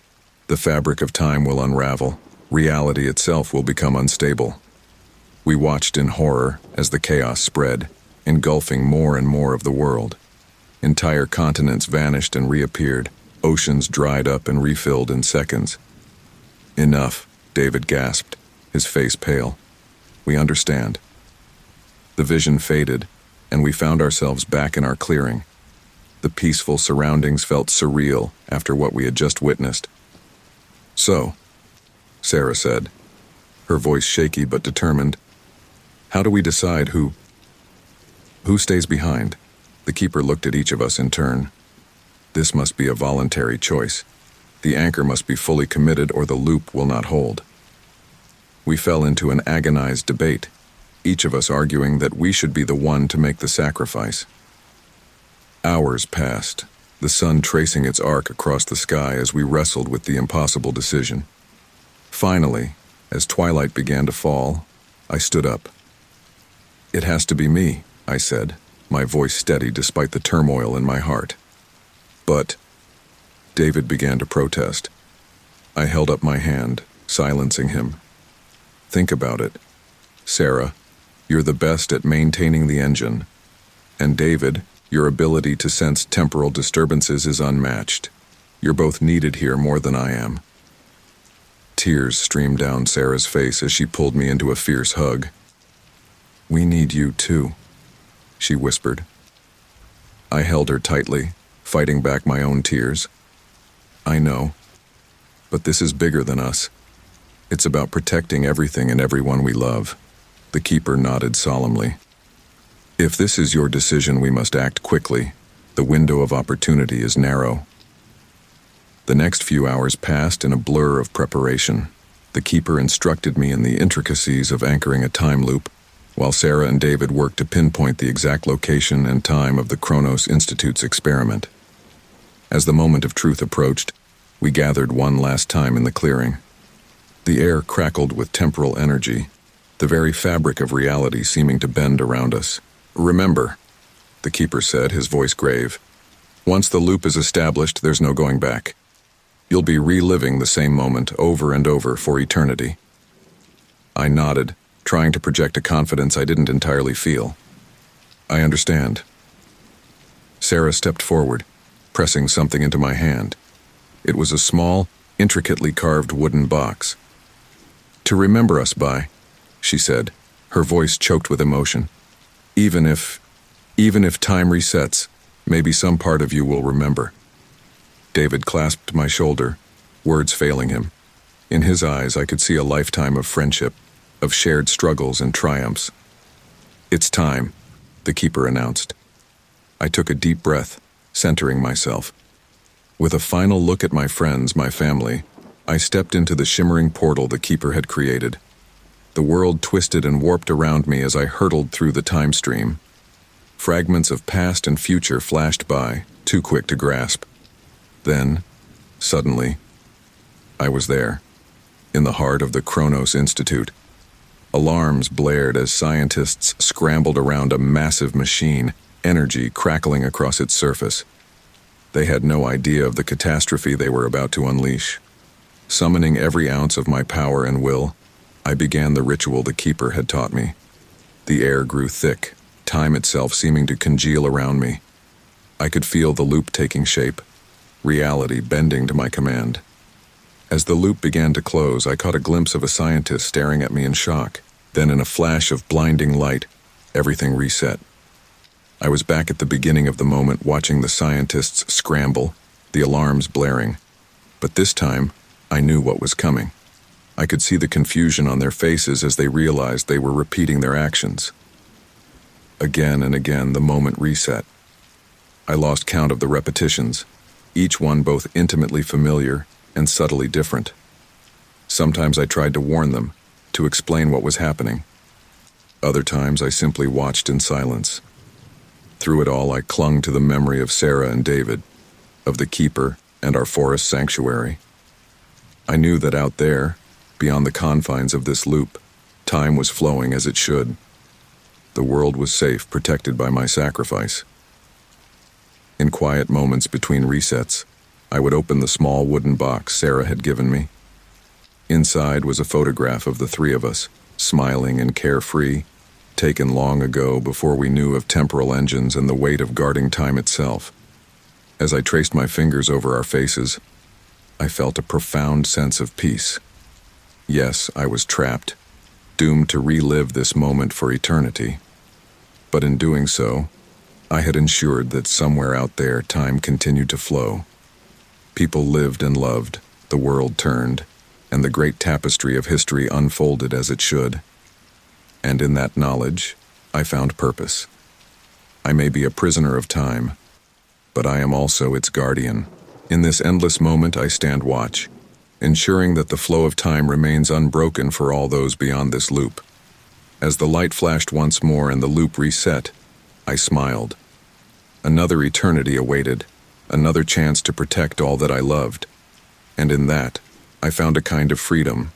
Speaker 1: "The fabric of time will unravel. Reality itself will become unstable." We watched in horror as the chaos spread, engulfing more and more of the world. Entire continents vanished and reappeared. Oceans dried up and refilled in seconds. "Enough," David gasped, his face pale. "We understand." The vision faded, and we found ourselves back in our clearing. The peaceful surroundings felt surreal after what we had just witnessed. "So," Sarah said, her voice shaky but determined, "how do we decide who stays behind?" The Keeper looked at each of us in turn. "This must be a voluntary choice. The anchor must be fully committed or the loop will not hold." We fell into an agonized debate, each of us arguing that we should be the one to make the sacrifice. Hours passed, the sun tracing its arc across the sky as we wrestled with the impossible decision. Finally, as twilight began to fall, I stood up. "It has to be me," I said, my voice steady despite the turmoil in my heart. "But," David began to protest. I held up my hand, silencing him. "Think about it. Sarah, you're the best at maintaining the engine. And David, your ability to sense temporal disturbances is unmatched. You're both needed here more than I am." Tears streamed down Sarah's face as she pulled me into a fierce hug. "We need you too," she whispered. I held her tightly, fighting back my own tears. "I know, but this is bigger than us. It's about protecting everything and everyone we love." The Keeper nodded solemnly. "If this is your decision, we must act quickly. The window of opportunity is narrow." The next few hours passed in a blur of preparation. The Keeper instructed me in the intricacies of anchoring a time loop, while Sarah and David worked to pinpoint the exact location and time of the Kronos Institute's experiment. As the moment of truth approached, we gathered one last time in the clearing. The air crackled with temporal energy, the very fabric of reality seeming to bend around us. "Remember," the Keeper said, his voice grave, "once the loop is established, there's no going back. You'll be reliving the same moment over and over for eternity." I nodded, trying to project a confidence I didn't entirely feel. "I understand." Sarah stepped forward, pressing something into my hand. It was a small, intricately carved wooden box. "To remember us by," she said, her voice choked with emotion. Even if time resets, maybe some part of you will remember." David clasped my shoulder, words failing him. In his eyes, I could see a lifetime of friendship, of shared struggles and triumphs. "It's time," the Keeper announced. I took a deep breath, centering myself. With a final look at my friends, my family, I stepped into the shimmering portal the Keeper had created. The world twisted and warped around me as I hurtled through the time stream. Fragments of past and future flashed by, too quick to grasp. Then, suddenly, I was there, in the heart of the Kronos Institute. Alarms blared as scientists scrambled around a massive machine, energy crackling across its surface. They had no idea of the catastrophe they were about to unleash. Summoning every ounce of my power and will, I began the ritual the Keeper had taught me. The air grew thick, time itself seeming to congeal around me. I could feel the loop taking shape, reality bending to my command. As the loop began to close, I caught a glimpse of a scientist staring at me in shock. Then in a flash of blinding light, everything reset. I was back at the beginning of the moment, watching the scientists scramble, the alarms blaring. But this time, I knew what was coming. I could see the confusion on their faces as they realized they were repeating their actions. Again and again, the moment reset. I lost count of the repetitions, each one both intimately familiar and subtly different. Sometimes I tried to warn them, to explain what was happening. Other times I simply watched in silence. Through it all, I clung to the memory of Sarah and David, of the Keeper and our forest sanctuary. I knew that out there, beyond the confines of this loop, time was flowing as it should. The world was safe, protected by my sacrifice. In quiet moments between resets, I would open the small wooden box Sarah had given me. Inside was a photograph of the three of us, smiling and carefree, taken long ago before we knew of temporal engines and the weight of guarding time itself. As I traced my fingers over our faces, I felt a profound sense of peace. Yes, I was trapped, doomed to relive this moment for eternity. But in doing so, I had ensured that somewhere out there time continued to flow. People lived and loved, the world turned, and the great tapestry of history unfolded as it should. And in that knowledge, I found purpose. I may be a prisoner of time, but I am also its guardian. In this endless moment, I stand watch, ensuring that the flow of time remains unbroken for all those beyond this loop. As the light flashed once more and the loop reset, I smiled. Another eternity awaited, another chance to protect all that I loved. And in that, I found a kind of freedom,